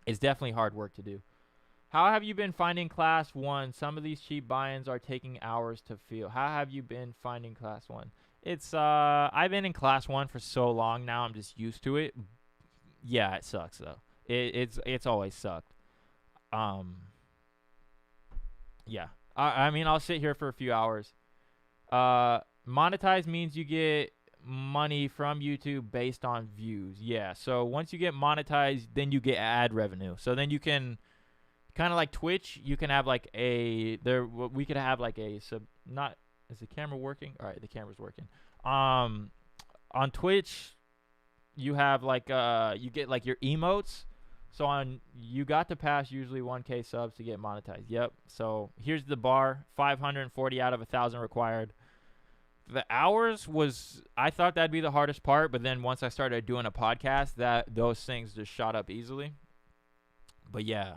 hard work to do. How have you been finding Class 1? Some of these cheap buy-ins are taking hours to fill. How have you been finding Class 1? It's I've been in Class 1 for so long now. I'm just used to it. Yeah, it sucks though. It's always sucked. Yeah. I mean, I'll sit here for a few hours. Monetize means you get money from YouTube based on views. Yeah. So once you get monetized, then you get ad revenue. So then you can kind of like Twitch. You can have like we could have like a sub. Not is the camera working? All right, the camera's working. On Twitch, you have like you get like your emotes. So you got to pass usually 1K subs to get monetized. Yep. So here's the bar: 540 out of 1,000 required. The hours I thought that'd be the hardest part, but then once I started doing a podcast, those things just shot up easily. But yeah,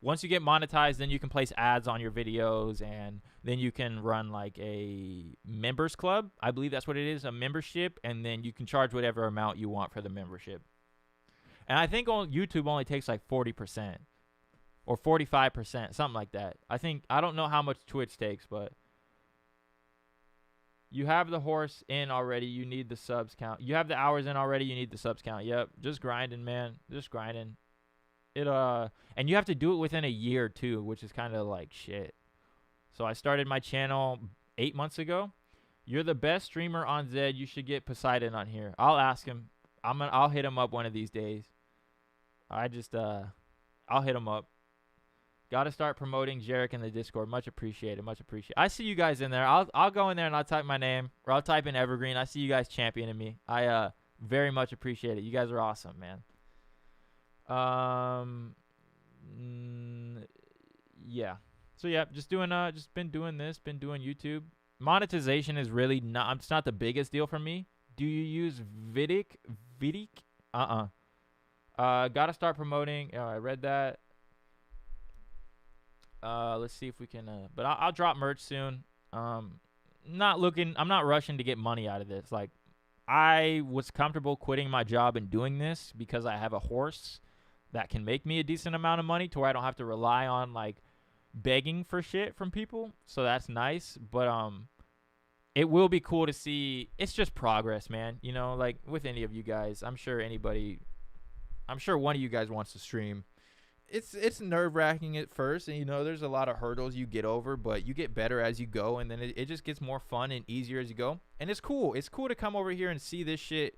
once you get monetized, then you can place ads on your videos, and then you can run like a members club. I believe that's what it is, a membership, and then you can charge whatever amount you want for the membership. And I think YouTube only takes like 40% or 45%, something like that. I don't know how much Twitch takes, but you have the horse in already. You need the subs count. You have the hours in already. You need the subs count. Yep. Just grinding, man. Just grinding. And you have to do it within a year too, which is kind of like shit. So I started my channel 8 months ago. You're the best streamer on Zed. You should get Poseidon on here. I'll ask him. I'll hit him up one of these days. I'll hit him up. Got to start promoting Jarek in the Discord. Much appreciated. Much appreciated. I see you guys in there. I'll go in there and I'll type my name, or I'll type in Evergreen. I see you guys championing me. I very much appreciate it. You guys are awesome, man. Yeah. So yeah, just been doing this, been doing YouTube. Monetization is really not. It's not the biggest deal for me. Do you use Vidic? Gotta start promoting. Oh, I read that. Let's see if we can. But I'll drop merch soon. I'm not rushing to get money out of this. Like, I was comfortable quitting my job and doing this because I have a horse that can make me a decent amount of money to where I don't have to rely on like begging for shit from people. So that's nice. But it will be cool to see. It's just progress, man. You know, like with any of you guys, I'm sure one of you guys wants to stream. It's nerve-wracking at first, and you know there's a lot of hurdles you get over, but you get better as you go, and then it just gets more fun and easier as you go. And it's cool to come over here and see this shit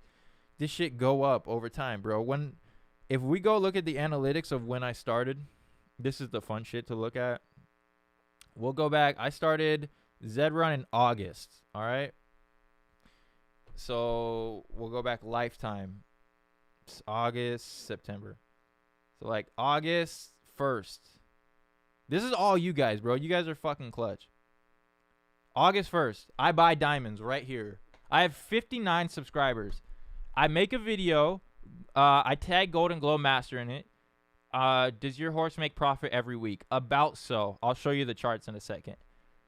go up over time, bro. If we go look at the analytics of when I started, this is the fun shit to look at. We'll go back. I started Zed Run in August, all right? So we'll go back lifetime. It's August, September. So, like, August 1st. This is all you guys, bro. You guys are fucking clutch. August 1st. I buy diamonds right here. I have 59 subscribers. I make a video. I tag Golden Glow Master in it. Does your horse make profit every week? About so. I'll show you the charts in a second.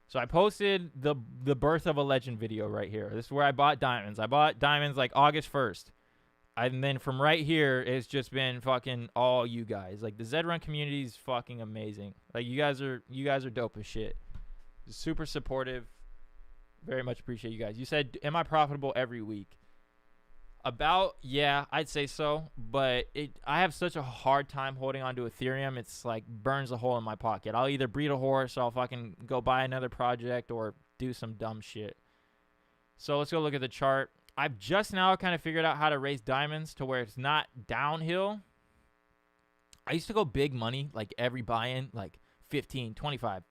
So, I posted the Birth of a Legend video right here. This is where I bought diamonds. I bought diamonds, like, August 1st. And then from right here, it's just been fucking all you guys. Like, the Zed Run community is fucking amazing. Like, you guys are dope as shit. Super supportive. Very much appreciate you guys. You said, am I profitable every week? Yeah, I'd say so. But I have such a hard time holding on to Ethereum. It's like burns a hole in my pocket. I'll either breed a horse, or I'll fucking go buy another project, or do some dumb shit. So let's go look at the chart. I've just now kind of figured out how to raise diamonds to where it's not downhill. I used to go big money, like every buy-in, like 15, 25,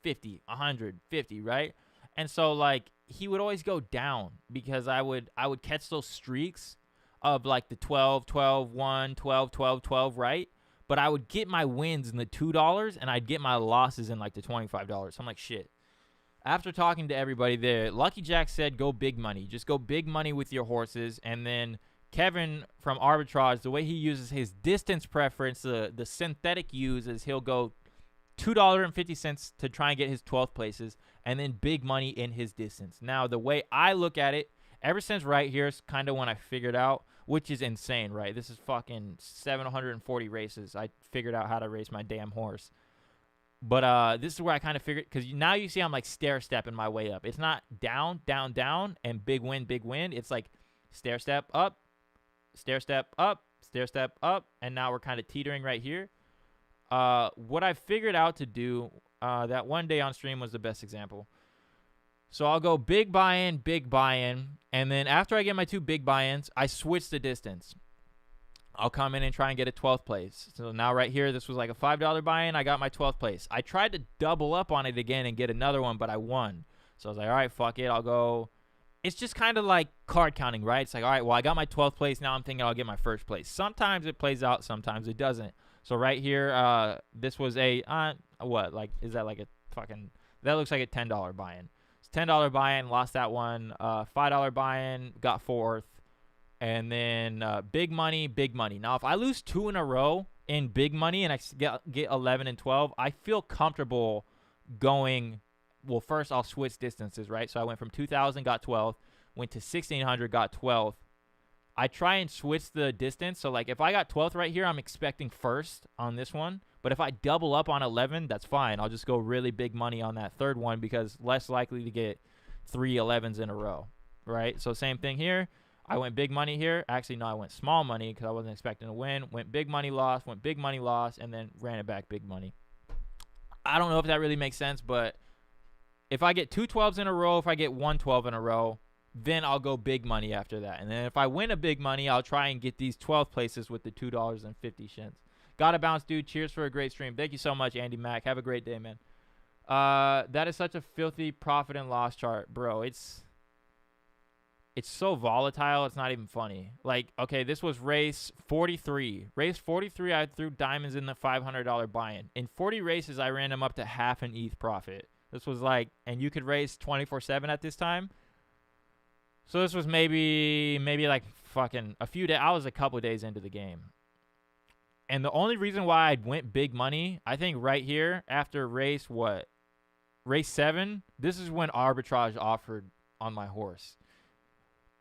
50, 150, right? And so, like, he would always go down because I would catch those streaks of, like, the 12, 12, 1, 12, 12, 12, right? But I would get my wins in the $2, and I'd get my losses in, like, the $25. So I'm like, shit. After talking to everybody there, Lucky Jack said go big money. Just go big money with your horses. And then Kevin from Arbitrage, the way he uses his distance preference, the synthetic use is he'll go $2.50 to try and get his 12th places, and then big money in his distance. Now, the way I look at it, ever since right here is kind of when I figured out, which is insane, right? This is fucking 740 races. I figured out how to race my damn horse. But this is where I kind of figured, because now you see I'm like stair-stepping my way up. It's not down, down, down, and big win, big win. It's like stair-step up, stair-step up, stair-step up, and now we're kind of teetering right here. What I figured out to do, that one day on stream was the best example. So I'll go big buy-in, and then after I get my 2 big buy-ins, I switch the distance. I'll come in and try and get a 12th place. So now right here, this was like a $5 buy-in. I got my 12th place. I tried to double up on it again and get another one, but I won. So I was like, all right, fuck it. I'll go. It's just kind of like card counting, right? It's like, all right, well, I got my 12th place. Now I'm thinking I'll get my 1st place. Sometimes it plays out. Sometimes it doesn't. So right here, this was a, what? Like, is that like a fucking, that looks like a $10 buy-in. It's $10 buy-in, lost that one. $5 buy-in, got 4th. And then big money. Now, if I lose 2 in a row in big money and I get 11 and 12, I feel comfortable going. Well, first I'll switch distances, right? So I went from 2,000, got 12, went to 1,600, got 12. I try and switch the distance. So, like, if I got 12th right here, I'm expecting 1st on this one. But if I double up on 11, that's fine. I'll just go really big money on that 3rd one because less likely to get 3 11s in a row, right? So same thing here. I went big money here. Actually, no, I went small money because I wasn't expecting to win. Went big money, lost, and then ran it back big money. I don't know if that really makes sense, but if I get 2 12s in a row, if I get 1 12 in a row, then I'll go big money after that. And then if I win a big money, I'll try and get these 12 places with the $2.50. Gotta bounce, dude. Cheers for a great stream. Thank you so much, Andy Mack. Have a great day, man. That is such a filthy profit and loss chart, bro. It's so volatile. It's not even funny. Like, okay, this was race 43. Race 43, I threw diamonds in the $500 buy-in. In 40 races, I ran them up to half an ETH profit. This was like, and you could race 24/7 at this time. So this was maybe like fucking a few days. I was a couple days into the game. And the only reason why I went big money, I think right here after race 7, this is when arbitrage offered on my horse.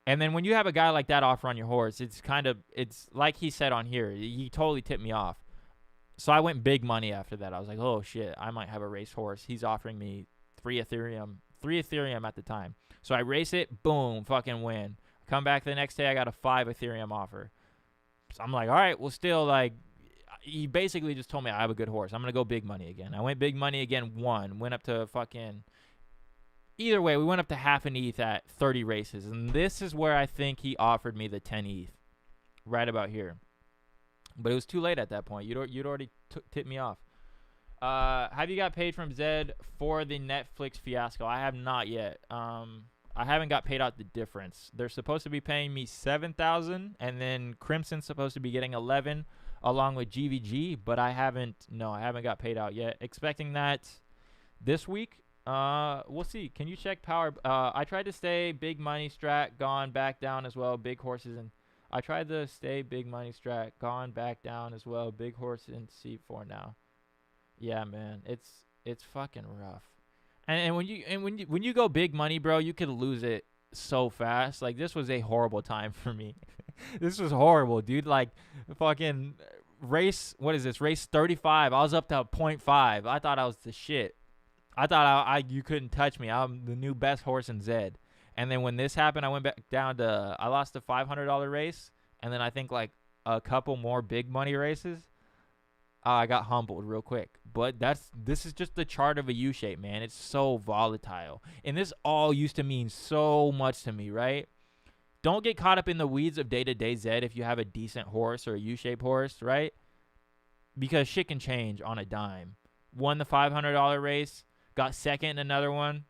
And then when you have a guy like that offer on your horse, it's like he said on here, he totally tipped me off. So I went big money after that. I was like, oh shit, I might have a race horse. He's offering me 3 Ethereum at the time. So I race it, boom, fucking win. Come back the next day, I got a 5 Ethereum offer. So I'm like, all right, well, still, like, he basically just told me I have a good horse. I'm going to go big money again. I went big money again, went up to fucking, either way, we went up to half an ETH at 30 races. And this is where I think he offered me the 10 ETH, right about here. But it was too late at that point. You'd already tipped me off. Have you got paid from Zed for the Netflix fiasco? I have not yet. I haven't got paid out the difference. They're supposed to be paying me $7,000, and then Crimson's supposed to be getting 11, along with GVG. But I haven't got paid out yet. Expecting that this week. We'll see. Can you check power? I tried to stay big money strat, gone back down as well. Big horses and I tried to stay big money strat, gone back down as well. Big horse in C4 now. Yeah, man, it's fucking rough. And when you go big money, bro, you could lose it so fast. Like, this was a horrible time for me. This was horrible, dude. Like, fucking race, what is this? Race 35. I was up to 0.5. I thought I was the shit. I thought you couldn't touch me. I'm the new best horse in Zed. And then when this happened, I went back down to, I lost a $500 race. And then I think like a couple more big money races. I got humbled real quick. But this is just the chart of a U-shape, man. It's so volatile. And this all used to mean so much to me, right? Don't get caught up in the weeds of day-to-day Zed if you have a decent horse or a U-shaped horse, right? Because shit can change on a dime. Won the $500 race. Got second in another one.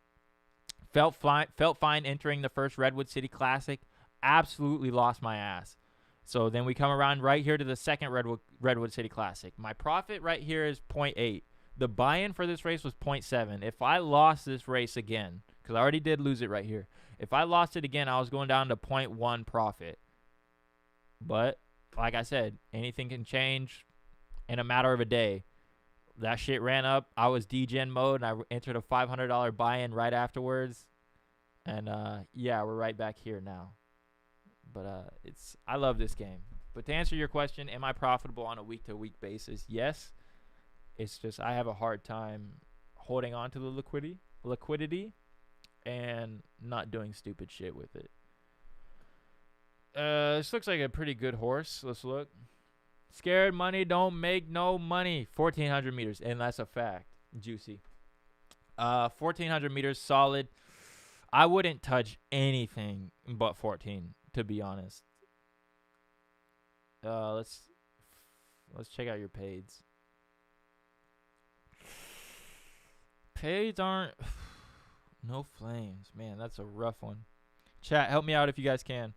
Felt fine entering the first Redwood City Classic. Absolutely lost my ass. So then we come around right here to the second Redwood City Classic. My profit right here is 0.8. The buy-in for this race was 0.7. If I lost this race again, because I already did lose it right here. If I lost it again, I was going down to 0.1 profit. But like I said, anything can change in a matter of a day. That shit ran up. I was DGen mode, and I entered a $500 buy-in right afterwards. And, yeah, we're right back here now. But I love this game. But to answer your question, am I profitable on a week-to-week basis? Yes. It's just I have a hard time holding on to the liquidity and not doing stupid shit with it. This looks like a pretty good horse. Let's look. Scared money don't make no money. 1,400 meters, and that's a fact. Juicy. 1,400 meters, solid. I wouldn't touch anything but 14, to be honest. Let's check out your paids. Paids aren't. No flames, man. That's a rough one. Chat, help me out if you guys can.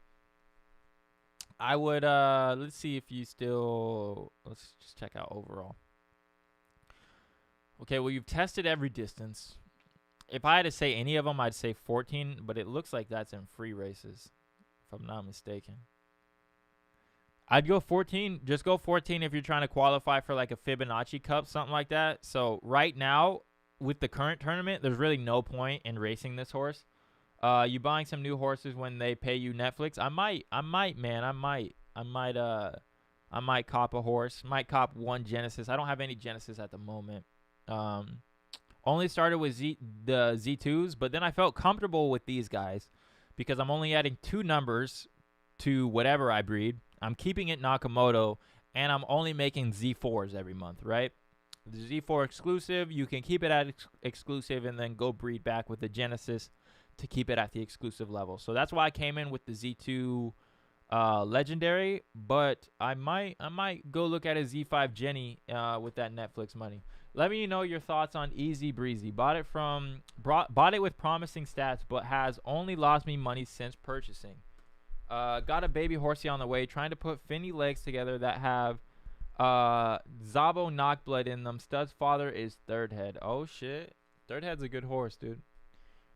I would, let's see if you still, let's just check out overall. Okay, well, you've tested every distance. If I had to say any of them, I'd say 14, but it looks like that's in free races, if I'm not mistaken. I'd go 14. Just go 14 if you're trying to qualify for like a Fibonacci Cup, something like that. So right now, with the current tournament, there's really no point in racing this horse. You buying some new horses when they pay you Netflix? I might, man. I might cop a horse. Might cop one Genesis. I don't have any Genesis at the moment. Only started with the Z2s, but then I felt comfortable with these guys because I'm only adding 2 numbers to whatever I breed. I'm keeping it Nakamoto, and I'm only making Z4s every month, right? The Z4 exclusive, you can keep it at exclusive and then go breed back with the Genesis to keep it at the exclusive level. So that's why I came in with the Z2 legendary, but I might go look at a Z5 Jenny with that Netflix money. Let me know your thoughts on Easy Breezy. Bought it with promising stats, but has only lost me money since purchasing. Got a baby horsey on the way, trying to put finny legs together that have Zabo knockblood in them. Stud's father is Third Head. Oh shit, Third Head's a good horse, dude.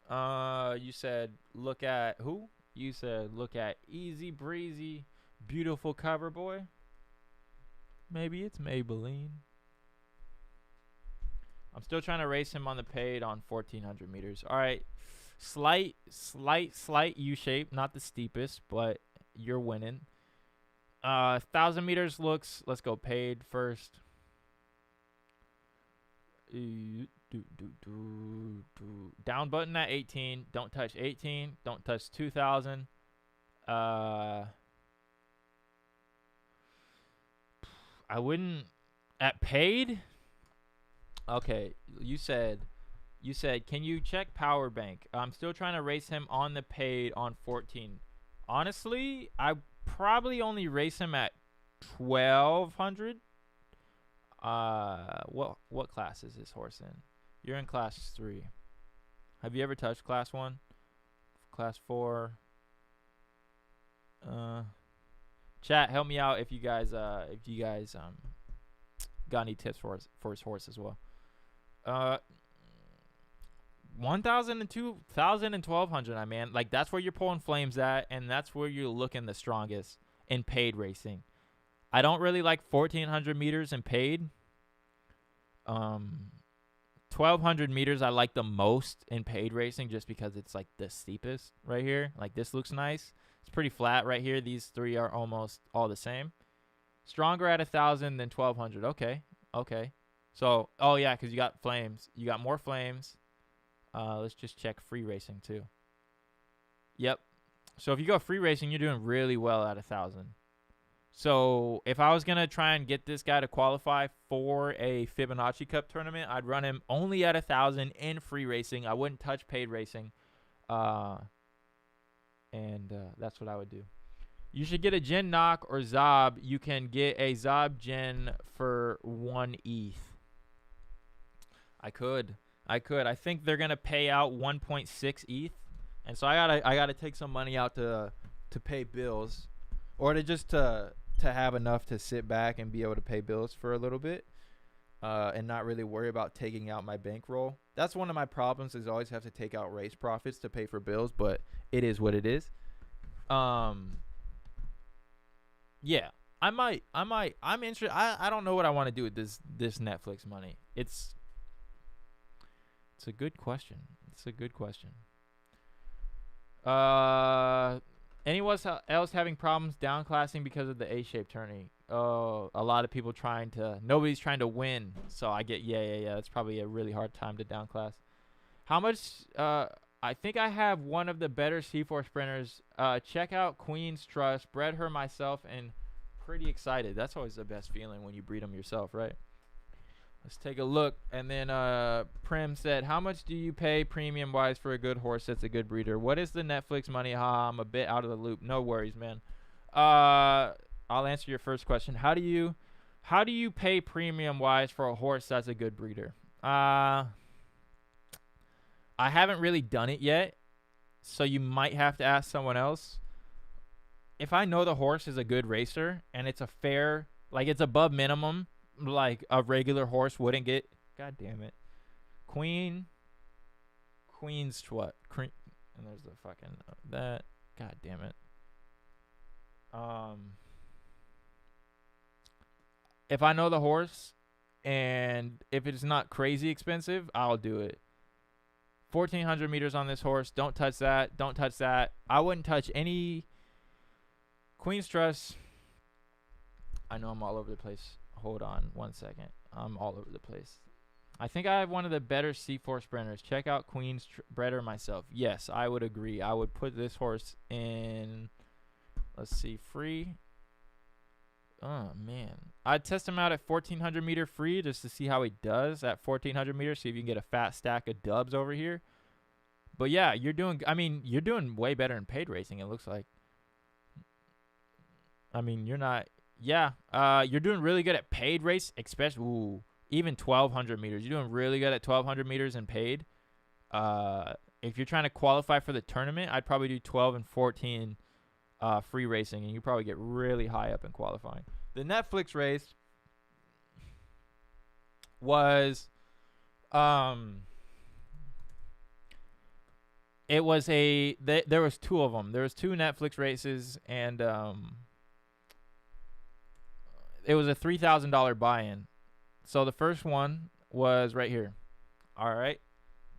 You said look at who? You said look at Easy Breezy, beautiful cover boy. Maybe it's Maybelline. I'm still trying to race him on the paid on 1400 meters. All right, slight U shape, not the steepest, but you're winning. 1,000 meters looks. Let's go paid first. Down button at 18. Don't touch 18. Don't touch 2,000. I wouldn't at paid. Okay, you said, can you check power bank? I'm still trying to race him on the paid on 14. Honestly, I probably only race him at 1,200. What class is this horse in? You're in class 3. Have you ever touched class 1? Class 4? Chat, help me out if you guys got any tips for his horse as well. 1,000 and 2,000 and 1,200, I mean, like that's where you're pulling flames at, and that's where you're looking the strongest in paid racing. I don't really like 1,400 meters in paid. 1,200 meters I like the most in paid racing just because it's like the steepest right here. Like this looks nice. It's pretty flat right here. These three are almost all the same. Stronger at 1,000 than 1,200. Okay. So, oh yeah, because you got flames. You got more flames. Let's just check free racing too. Yep. So if you go free racing, you're doing really well at 1,000. So if I was going to try and get this guy to qualify for a Fibonacci Cup tournament, I'd run him only at 1,000 in free racing. I wouldn't touch paid racing. And that's what I would do. You should get a Gen Knock or Zob. You can get a Zob Gen for 1 ETH. I could. I think they're going to pay out 1.6 ETH. And so I gotta take some money out to pay bills, or to have enough to sit back and be able to pay bills for a little bit, and not really worry about taking out my bankroll. That's one of my problems, is I always have to take out race profits to pay for bills, but it is what it is. Yeah, I'm interested. I don't know what I want to do with this Netflix money. It's a good question. Anyone else having problems downclassing because of the A-shaped turning? Oh, a lot of people nobody's trying to win. So I get, yeah. It's probably a really hard time to downclass. How much, I think I have one of the better C4 sprinters. Check out Queen's Trust. Bred her myself and pretty excited. That's always the best feeling when you breed them yourself, right? Let's take a look. And then Prim said, how much do you pay premium-wise for a good horse that's a good breeder? What is the Netflix money? I'm a bit out of the loop. No worries, man. I'll answer your first question. How do you pay premium-wise for a horse that's a good breeder? I haven't really done it yet, so you might have to ask someone else. If I know the horse is a good racer and it's a fair, like it's above minimum, like a regular horse wouldn't get. God damn it. Queen's what? And there's the fucking that. God damn it. If I know the horse and if it's not crazy expensive, I'll do it. 1,400 meters on this horse. Don't touch that. Don't touch that. I wouldn't touch any Queen's Trust. I know I'm all over the place. Hold on 1 second. I'm all over the place. I think I have one of the better C4 sprinters. Check out Queen's Bredder myself. Yes, I would agree. I would put this horse in, let's see, free. Oh man, I'd test him out at 1400 meter free just to see how he does at 1400 meters. See if you can get a fat stack of dubs over here. But yeah, you're doing. I mean, you're doing way better in paid racing. It looks like. I mean, you're not. Yeah, you're doing really good at paid race, especially even 1200 meters. You're doing really good at 1200 meters in paid. If you're trying to qualify for the tournament, I'd probably do 12 and 14 free racing, and you probably get really high up in qualifying. The Netflix race was, it was there was two of them. There was two Netflix races, and it was a $3,000 buy-in. So the first one was right here. All right.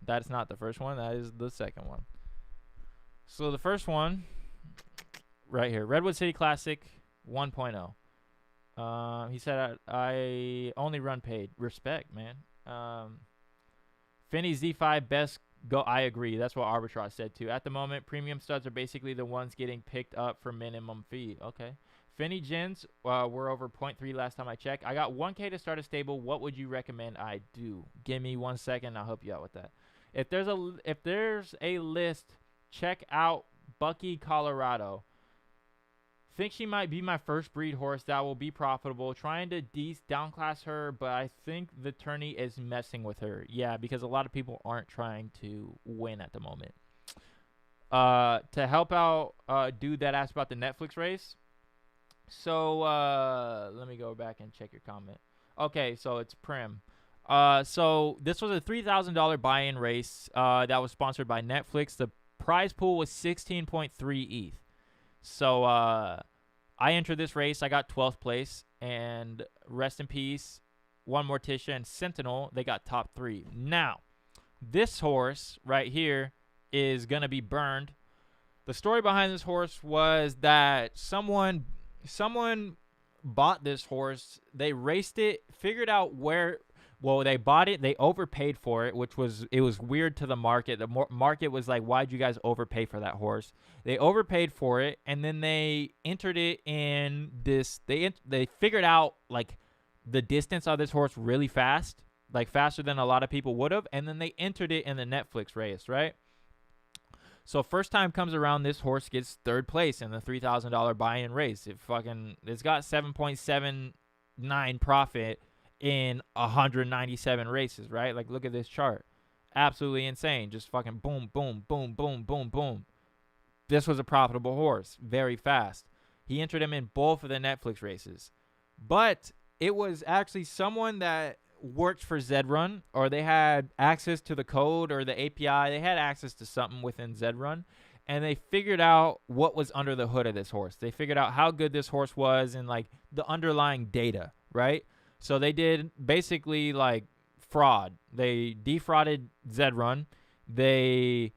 That's not the first one. That is the second one. So the first one right here, Redwood City Classic 1.0. He said, I only run paid. Respect, man. Finney Z5 best go. I agree. That's what Arbitrage said too. At the moment, premium studs are basically the ones getting picked up for minimum fee. Okay. Finney Gens were over 0.3 last time I checked. I got 1K to start a stable. What would you recommend I do? Give me 1 second. I'll help you out with that. If there's a list, check out Bucky, Colorado. Think she might be my first breed horse that will be profitable. Trying to downclass her, but I think the tourney is messing with her. Yeah, because a lot of people aren't trying to win at the moment. To help out dude that asked about the Netflix race. So let me go back and check your comment. Okay, so it's Prim. So this was a $3,000 buy-in race that was sponsored by Netflix. The prize pool was 16.3 ETH. So I entered this race. I got 12th place. And rest in peace, One Morticia and Sentinel, they got top 3. Now, this horse right here is going to be burned. The story behind this horse was that someone bought this horse. They raced it, figured out where... Well, they bought it. They overpaid for it, which was weird to the market. The market was like, "Why'd you guys overpay for that horse?" They overpaid for it, and then they entered it in this. They figured out like the distance of this horse really fast, like faster than a lot of people would have, and then they entered it in the Netflix race, right? So first time comes around, this horse gets 3rd place in the $3,000 buy-in race. It's got 7.79 profit in 197 races, right? Like, look at this chart. Absolutely insane. Just fucking boom, boom, boom, boom, boom, boom. This was a profitable horse. Very fast. He entered him in both of the Netflix races. But it was actually someone that worked for Zed Run, or they had access to the code or the API. They had access to something within Zed Run, and they figured out what was under the hood of this horse. They figured out how good this horse was and, like, the underlying data, right? So they did basically like fraud. They defrauded Zed Run. They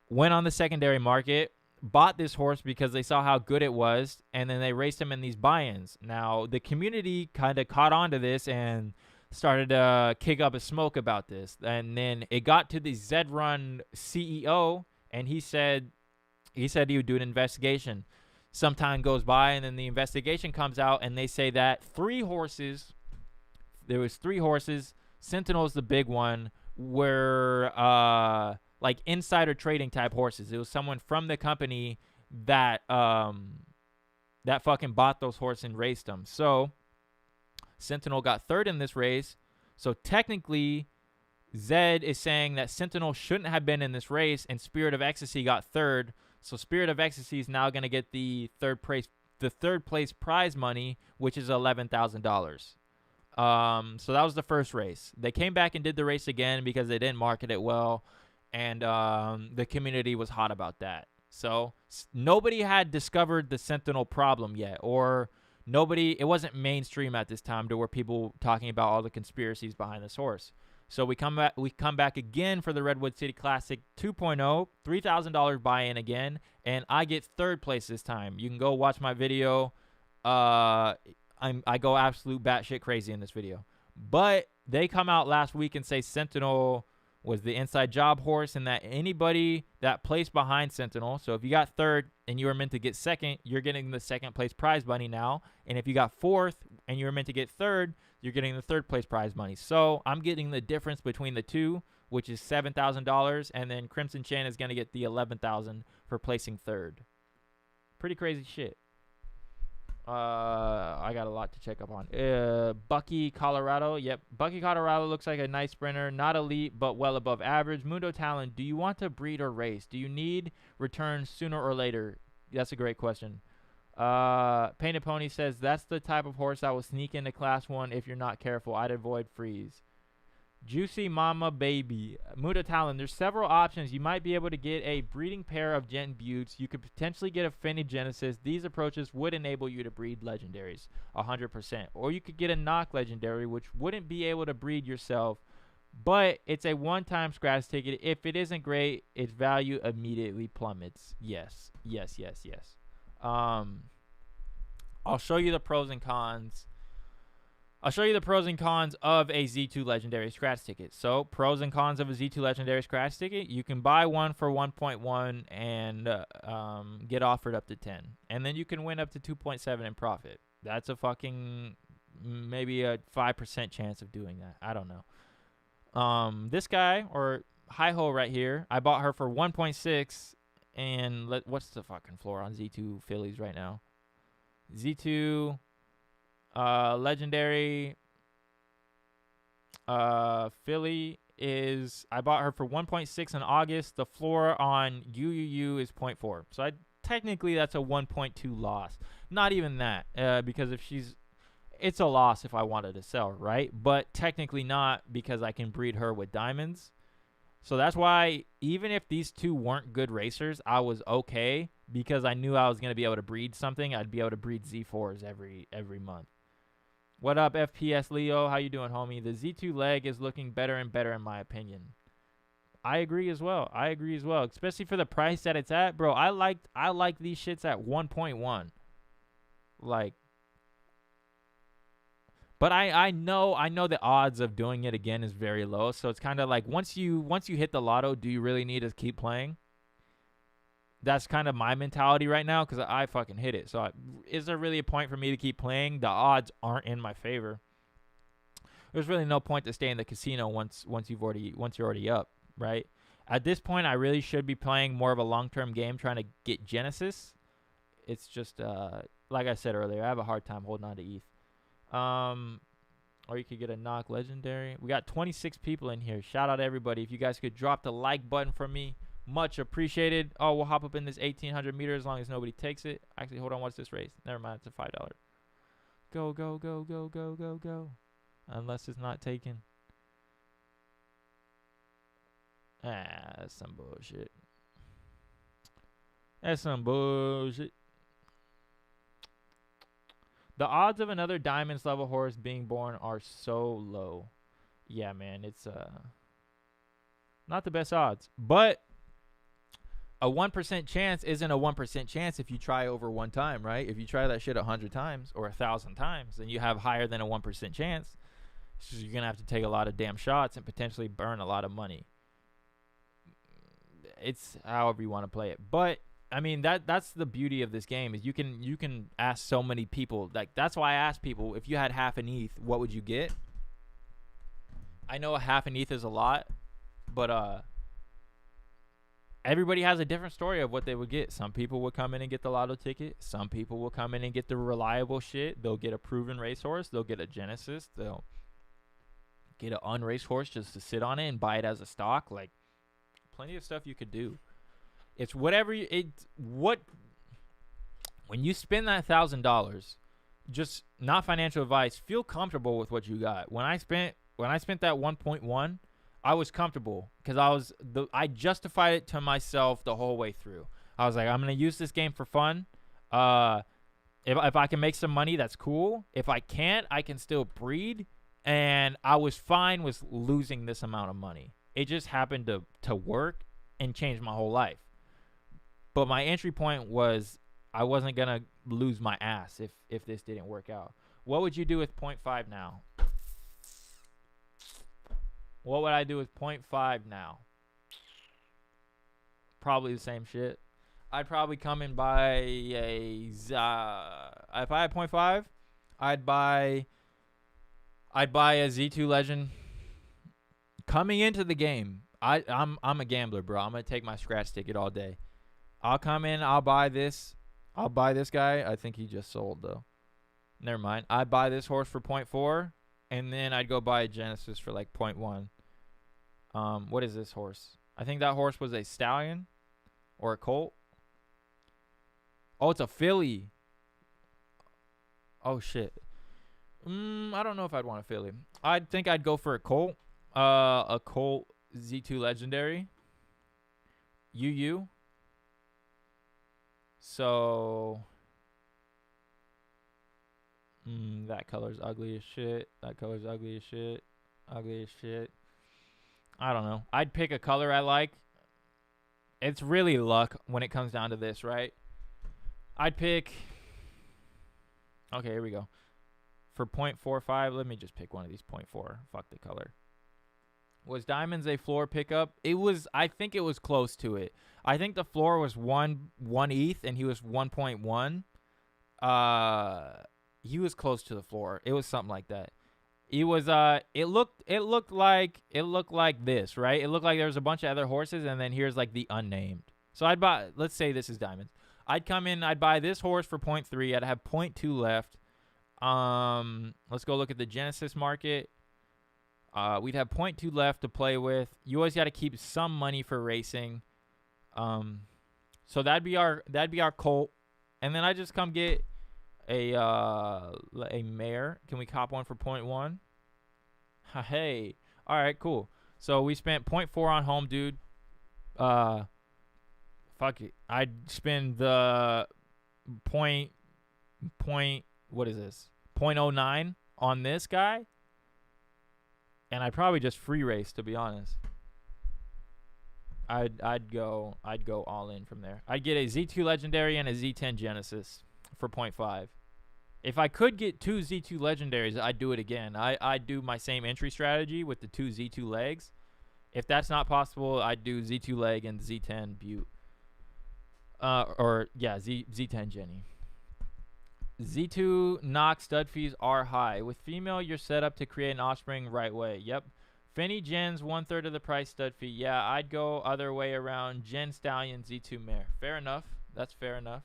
went on the secondary market, bought this horse because they saw how good it was, and then they raced him in these buy-ins. Now, the community kind of caught on to this and started to kick up a smoke about this. And then it got to the Zed Run CEO, and he said he would do an investigation. Some time goes by, and then the investigation comes out, and they say that there was 3 horses. Sentinel's the big one. Were like insider trading type horses. It was someone from the company that fucking bought those horses and raced them. So Sentinel got 3rd in this race. So technically, Zed is saying that Sentinel shouldn't have been in this race, and Spirit of Ecstasy got 3rd. So Spirit of Ecstasy is now going to get the third place prize money, which is $11,000. So that was the first race. They came back and did the race again because they didn't market it well, and the community was hot about that. So nobody had discovered the Sentinel problem yet, or it wasn't mainstream at this time to where people talking about all the conspiracies behind this horse. So we come back again for the Redwood City Classic 2.0, $3,000 buy-in again, and I get 3rd place this time. You can go watch my video. I go absolute batshit crazy in this video. But they come out last week and say Sentinel was the inside job horse, and that anybody that placed behind Sentinel, so if you got third and you were meant to get second, you're getting the second place prize money now. And if you got fourth and you were meant to get third, you're getting the third place prize money. So I'm getting the difference between the two, which is $7,000, and then Crimson Chan is going to get the $11,000 for placing third. Pretty crazy shit. I got a lot to check up on. Bucky, Colorado. Yep, Bucky, Colorado looks like a nice sprinter. Not elite, but well above average. Mundo Talon, do you want to breed or race? Do you need returns sooner or later? That's a great question. Painted Pony says, that's the type of horse that will sneak into Class 1 if you're not careful. I'd avoid freeze. Juicy Mama Baby. Mundo Talon, there's several options. You might be able to get a breeding pair of Gent Buttes. You could potentially get a Finny Genesis. These approaches would enable you to breed legendaries 100%. Or you could get a knock legendary, which wouldn't be able to breed yourself, but it's a one-time scratch ticket. If it isn't great, its value immediately plummets. Yes. I'll show you the pros and cons. I'll show you the pros and cons of a Z2 Legendary Scratch Ticket. So, pros and cons of a Z2 Legendary Scratch Ticket. You can buy one for 1.1 and get offered up to 10. And then you can win up to 2.7 in profit. That's a fucking, maybe a 5% chance of doing that. I don't know. This guy, or Hi-Ho right here, I bought her for 1.6. And what's the fucking floor on Z2 Phillies right now? Z2... legendary Philly is, I bought her for 1.6 in August. The floor on UUU is 0.4. So technically that's a 1.2 loss. Not even that, because it's a loss if I wanted to sell her, right? But technically not, because I can breed her with diamonds. So that's why even if these two weren't good racers, I was okay, because I knew I was going to be able to breed something. I'd be able to breed Z4s every month. What up, FPS Leo? How you doing, homie? The Z2 leg is looking better and better in my opinion. I agree as well. Especially for the price that it's at, bro. I like these shits at 1.1. Like, but I know the odds of doing it again is very low. So it's kind of like once you hit the lotto, do you really need to keep playing? That's kind of my mentality right now, because I fucking hit it. So is there really a point for me to keep playing? The odds aren't in my favor. There's really no point to stay in the casino once you're already up, right? At this point, I really should be playing more of a long-term game, trying to get Genesis. It's just like I said earlier, I have a hard time holding on to ETH. Or you could get a knock legendary. We got 26 people in here. Shout out to everybody. If you guys could drop the like button for me, much appreciated. Oh, we'll hop up in this 1,800 meters as long as nobody takes it. Actually, hold on. What's this race? Never mind. It's a $5. Go, go, go, go, go, go, go. Unless it's not taken. That's some bullshit. The odds of another Diamonds level horse being born are so low. Yeah, man. It's not the best odds. But a 1% chance isn't a 1% chance if you try over one time, right? If you try that shit 100 times or 1,000 times, then you have higher than a 1% chance. So you're going to have to take a lot of damn shots and potentially burn a lot of money. It's however you want to play it. But, I mean, that's the beauty of this game is you can ask so many people. Like, that's why I ask people, if you had half an ETH, what would you get? I know a half an ETH is a lot, but everybody has a different story of what they would get. Some people would come in and get the lotto ticket. Some people will come in and get the reliable shit. They'll get a proven racehorse. They'll get a Genesis. They'll get an unraced horse just to sit on it and buy it as a stock. Like, plenty of stuff you could do. It's whatever when you spend that $1,000, just not financial advice, feel comfortable with what you got. When I spent that 1.1, I was comfortable because I justified it to myself the whole way through. I was like, I'm going to use this game for fun. If I can make some money, that's cool. If I can't, I can still breed. And I was fine with losing this amount of money. It just happened to work and change my whole life. But my entry point was I wasn't going to lose my ass if this didn't work out. What would you do with 0.5 now? What would I do with 0.5 now? Probably the same shit. I'd probably come and buy if I had 0.5, I'd buy a Z2 Legend coming into the game. I'm a gambler, bro. I'm gonna take my scratch ticket all day. I'll come in. I'll buy this. I'll buy this guy. I think he just sold though. Never mind. I'd buy this horse for 0.4, and then I'd go buy a Genesis for like 0.1. What is this horse? I think that horse was a stallion or a colt. Oh, it's a filly. Oh shit. I don't know if I'd want a filly. I think I'd go for a colt. A colt Z2 legendary. UU. So that color's ugly as shit. That color's ugly as shit. Ugly as shit. I don't know. I'd pick a color I like. It's really luck when it comes down to this, right? I'd pick. Okay, here we go. For 0.45, let me just pick one of these 0.4. Fuck the color. Was Diamonds a floor pickup? It was. I think it was close to it. I think the floor was one ETH and he was 1.1. He was close to the floor. It was something like that. It was. It looked like this, right? It looked like there was a bunch of other horses, and then here's like the unnamed. So I'd buy. Let's say this is Diamonds. I'd come in. I'd buy this horse for 0.3. I'd have 0.2 left. Let's go look at the Genesis market. We'd have 0.2 left to play with. You always got to keep some money for racing. So that'd be our colt, and then I just come get a mare. Can we cop one for 0.1? Hey, all right, cool. So we spent 0.4 on home, dude. Fuck it. I'd spend the point. What is this? 0.09 on this guy. And I'd probably just free race, to be honest. I'd go all in from there. I'd get a Z2 Legendary and a Z10 Genesis for 0.5. If I could get two Z2 Legendaries, I'd do it again. I'd do my same entry strategy with the two Z2 legs. If that's not possible, I'd do Z2 leg and Z10 Butte. Z10 Jenny. Z2 knock stud fees are high. With female, you're set up to create an offspring right way. Yep. Finny Gen's 1/3 of the price stud fee. Yeah, I'd go other way around. Gen Stallion Z2 mare. Fair enough. That's fair enough.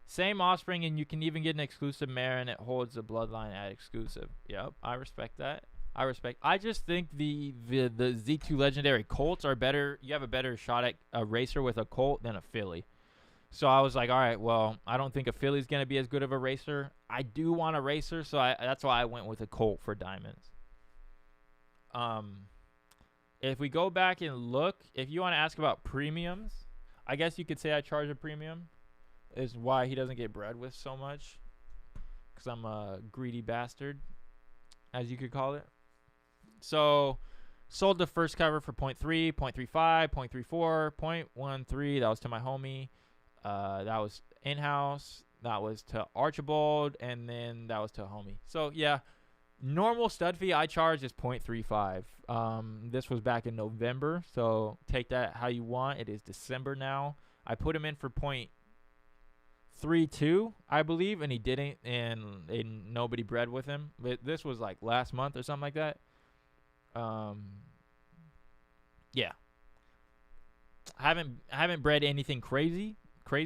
Same offspring, and you can even get an exclusive mare, and it holds the bloodline at exclusive. Yep, I respect that. I just think the Z2 legendary colts are better. You have a better shot at a racer with a colt than a filly. So I was like, all right, well, I don't think a filly's going to be as good of a racer. I do want a racer, so that's why I went with a colt for Diamonds. If we go back and look, if you want to ask about premiums, I guess you could say I charge a premium. Is why he doesn't get bred with so much. Because I'm a greedy bastard, as you could call it. So, sold the first cover for 0.3, 0.35, 0.34, 0.13. That was to my homie. That was in-house. That was to Archibald. And then that was to a homie. So, yeah. Normal stud fee I charge is 0.35. This was back in November. So, take that how you want. It is December now. I put him in for 0.32, I believe. And he didn't. And nobody bred with him. But this was like last month or something like that. Yeah. I haven't bred anything crazy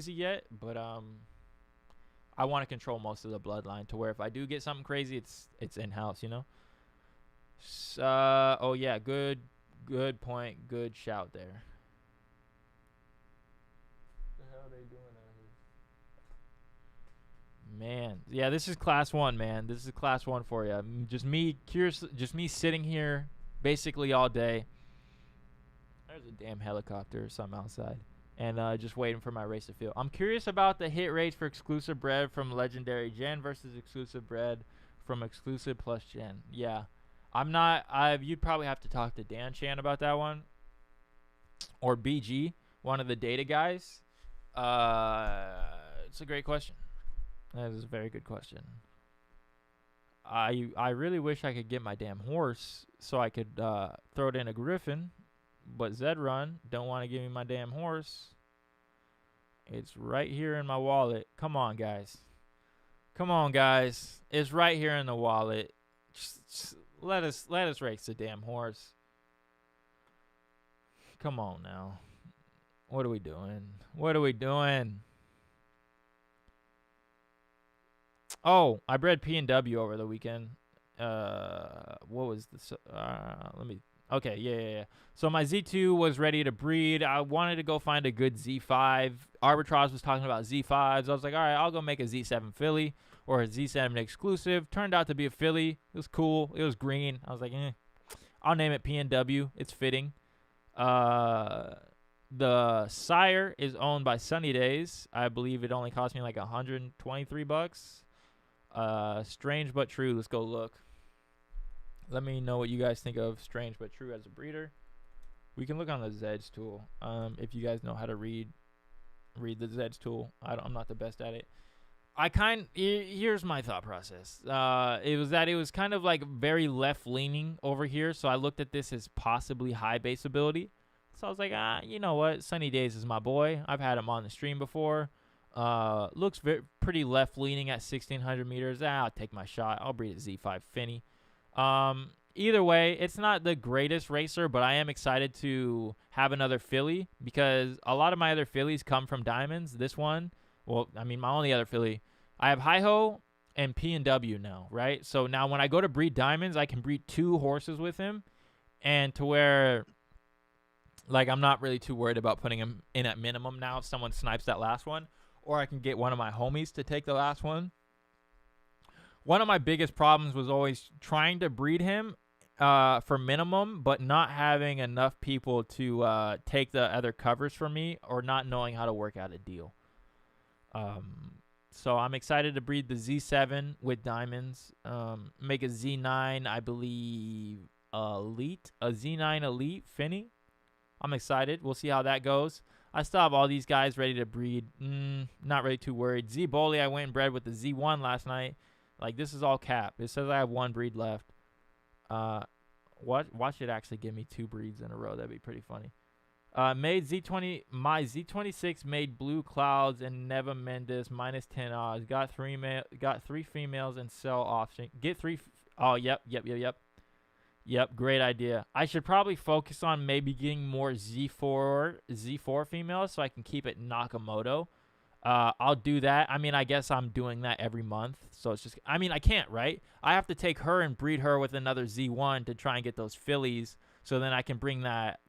yet, but I want to control most of the bloodline to where if I do get something crazy, it's in house, you know. Oh yeah, good point, good shout there. What the hell are they doing out here? Man, yeah, this is class 1, man. This is class 1 for you. Just me curious, just me sitting here basically all day. There's a damn helicopter or something outside. And just waiting for my race to feel. I'm curious about the hit rates for exclusive bred from Legendary Gen versus exclusive bred from exclusive plus Gen. Yeah. You'd probably have to talk to Dan Chan about that one. Or BG, one of the data guys. It's a great question. That is a very good question. I really wish I could get my damn horse so I could throw it in a Griffin, but Zed Run don't want to give me my damn horse. It's right here in my wallet. Come on, guys. Come on, guys. It's right here in the wallet. Just let us race the damn horse. Come on now. What are we doing? What are we doing? Oh, I bred P&W over the weekend. What was this? Okay, yeah. So my Z2 was ready to breed. I wanted to go find a good Z5. Arbitrage was talking about Z5s. I was like, all right, I'll go make a Z7 filly or a Z7 exclusive. Turned out to be a filly. It was cool. It was green. I was like, I'll name it P&W. It's fitting. The sire is owned by Sunny Days. I believe it only cost me like $123. Strange but true. Let's go look. Let me know what you guys think of Strange but True as a breeder. We can look on the Zeds tool. If you guys know how to read the Zeds tool. I'm not the best at it. Here's my thought process. It was kind of like very left leaning over here. So I looked at this as possibly high base ability. So I was like, you know what? Sunny Days is my boy. I've had him on the stream before. Looks pretty left leaning at 1600 meters. I'll take my shot. I'll breed a Z5 Finny. Either way, it's not the greatest racer, but I am excited to have another filly because a lot of my other fillies come from diamonds. This one, well, I mean, my only other filly, I have Hi-Ho and P&W now, right? So now when I go to breed diamonds, I can breed 2 horses with him, and to where, like, I'm not really too worried about putting him in at minimum now if someone snipes that last one, or I can get one of my homies to take the last one. One of my biggest problems was always trying to breed him for minimum, but not having enough people to take the other covers for me, or not knowing how to work out a deal. So I'm excited to breed the Z7 with diamonds. Make a Z9, I believe, elite, a Z9 elite Finny. I'm excited. We'll see how that goes. I still have all these guys ready to breed. Not really too worried. Z Boley, I went and bred with the Z1 last night. Like, this is all cap. It says I have 1 breed left. Watch it actually give me 2 breeds in a row. That'd be pretty funny. Made Z20. My Z26 made Blue Clouds and Neva Mendes -10 odds. Got 3 females and sell option. Get 3. Oh, yep. Yep, great idea. I should probably focus on maybe getting more Z4 females so I can keep it Nakamoto. I'll do that. I mean, I guess I'm doing that every month. So it's just, I mean, I can't, right? I have to take her and breed her with another Z1 to try and get those fillies. So then I can bring that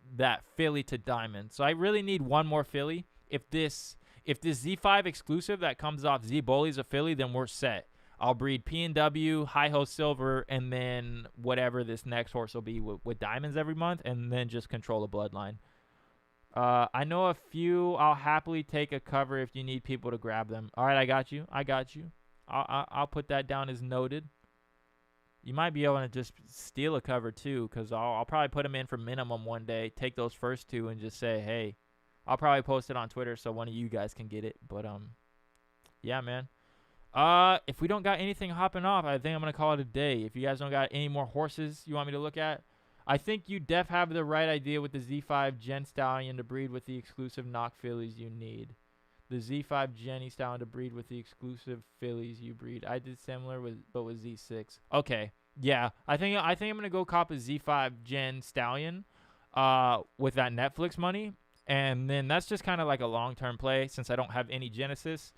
filly to diamond. So I really need 1 more filly. If this Z5 exclusive that comes off Z Boley's a filly, then we're set. I'll breed P&W, Hi-Ho Silver, and then whatever this next horse will be with diamonds every month, and then just control the bloodline. I know a few. I'll happily take a cover if you need people to grab them. All right, I got you. I'll put that down as noted. You might be able to just steal a cover too, because I'll probably put them in for minimum one day, take those first 2, and just say, hey, I'll probably post it on Twitter so one of you guys can get it. But yeah, man. If we don't got anything hopping off, I think I'm gonna call it a day. If you guys don't got any more horses you want me to look at, I think you def have the right idea with the Z5 Gen Stallion to breed with the exclusive knock fillies you need. The Z5 Jenny Stallion to breed with the exclusive fillies you breed. I did similar but with Z6. Okay, yeah, I think I'm gonna go cop a Z5 Gen Stallion, with that Netflix money, and then that's just kind of like a long-term play since I don't have any Genesis.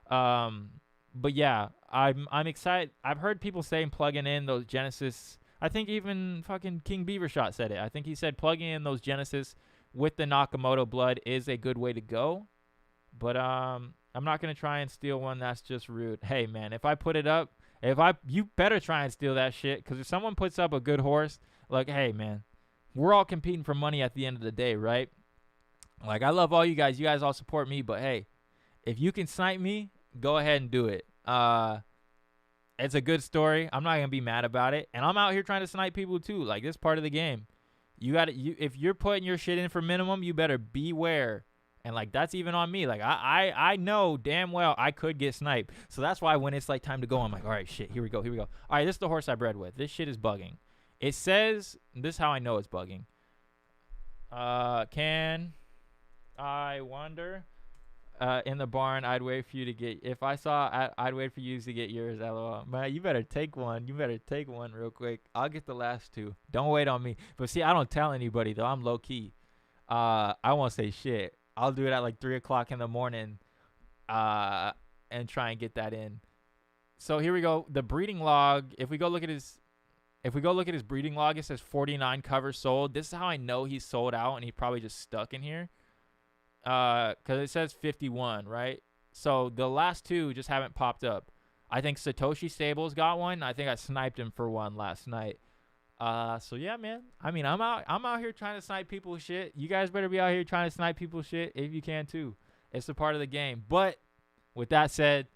But yeah, I'm excited. I've heard people saying plugging in those Genesis. I think even fucking KingBeaver Shot said it. I think he said plugging in those Genesis with the Nakamoto blood is a good way to go. But I'm not gonna try and steal one. That's just rude. Hey man, if I put it up, you better try and steal that shit. Because if someone puts up a good horse, like, hey man, we're all competing for money at the end of the day, right? Like, I love all you guys. You guys all support me. But hey, if you can snipe me, go ahead and do it. It's a good story. I'm not gonna be mad about it. And I'm out here trying to snipe people too. Like, this part of the game. If you're putting your shit in for minimum, you better beware And like that's even on me. Like I know damn well I could get sniped. So that's why when it's like time to go, I'm like, all right, shit, here we go. All right, this is the horse I bred with. This shit is bugging. It says this is how I know it's bugging. Can I wonder? In the barn, I'd wait for you to get. If I saw, I'd wait for you to get yours. LOL. Man, you better take one. You better take one real quick. I'll get the last two. Don't wait on me. But see, I don't tell anybody though. I'm low key. I won't say shit. I'll do it at like 3 o'clock in the morning. And try and get that in. So here we go. The breeding log. If we go look at his breeding log, it says 49 covers sold. This is how I know he's sold out, and he probably just stuck in here. Because it says 51, right? So the last two just haven't popped up. I think Satoshi Stables got one. I think I sniped him for one last night. So yeah, man. I mean, I'm out here trying to snipe people's shit. You guys better be out here trying to snipe people's shit if you can too. It's a part of the game. But with that said,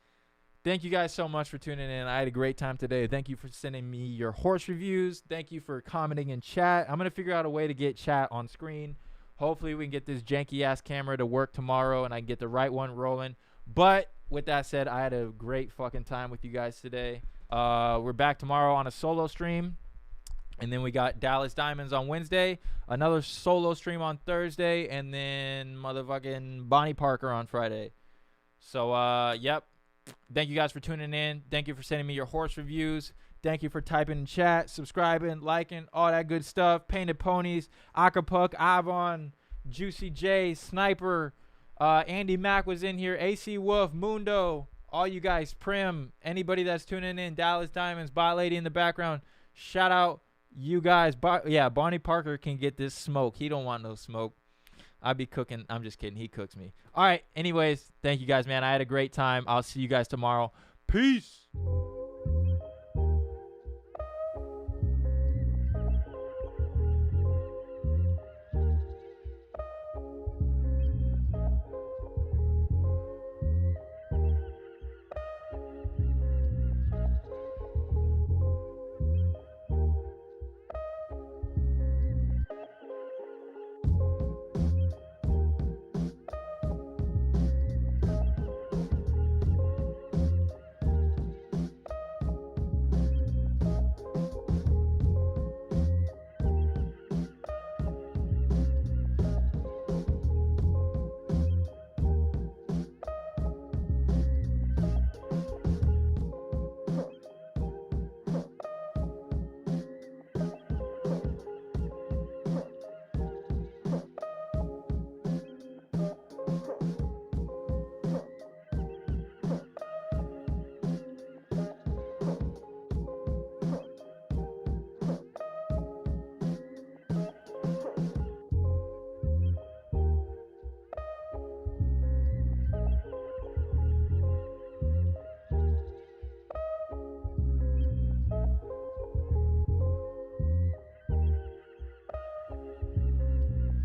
thank you guys so much for tuning in. I had a great time today. Thank you for sending me your horse reviews. Thank you for commenting in chat. I'm gonna figure out a way to get chat on screen. Hopefully we can get this janky-ass camera to work tomorrow and I can get the right one rolling. But with that said, I had a great fucking time with you guys today. We're back tomorrow on a solo stream. And then we got Dallas Diamonds on Wednesday. Another solo stream on Thursday. And then motherfucking Bonnie Parker on Friday. So, yep. Thank you guys for tuning in. Thank you for sending me your horse reviews. Thank you for typing in chat, subscribing, liking, all that good stuff. Painted Ponies, Acapulco, Avon, Juicy J, Sniper, Andy Mack was in here, AC Wolf, Mundo, all you guys, Prim, anybody that's tuning in, Dallas Diamonds, Bot Lady in the background. Shout out you guys. Yeah, Bonnie Parker can get this smoke. He don't want no smoke. I'd be cooking. I'm just kidding. He cooks me. All right. Anyways, thank you guys, man. I had a great time. I'll see you guys tomorrow. Peace.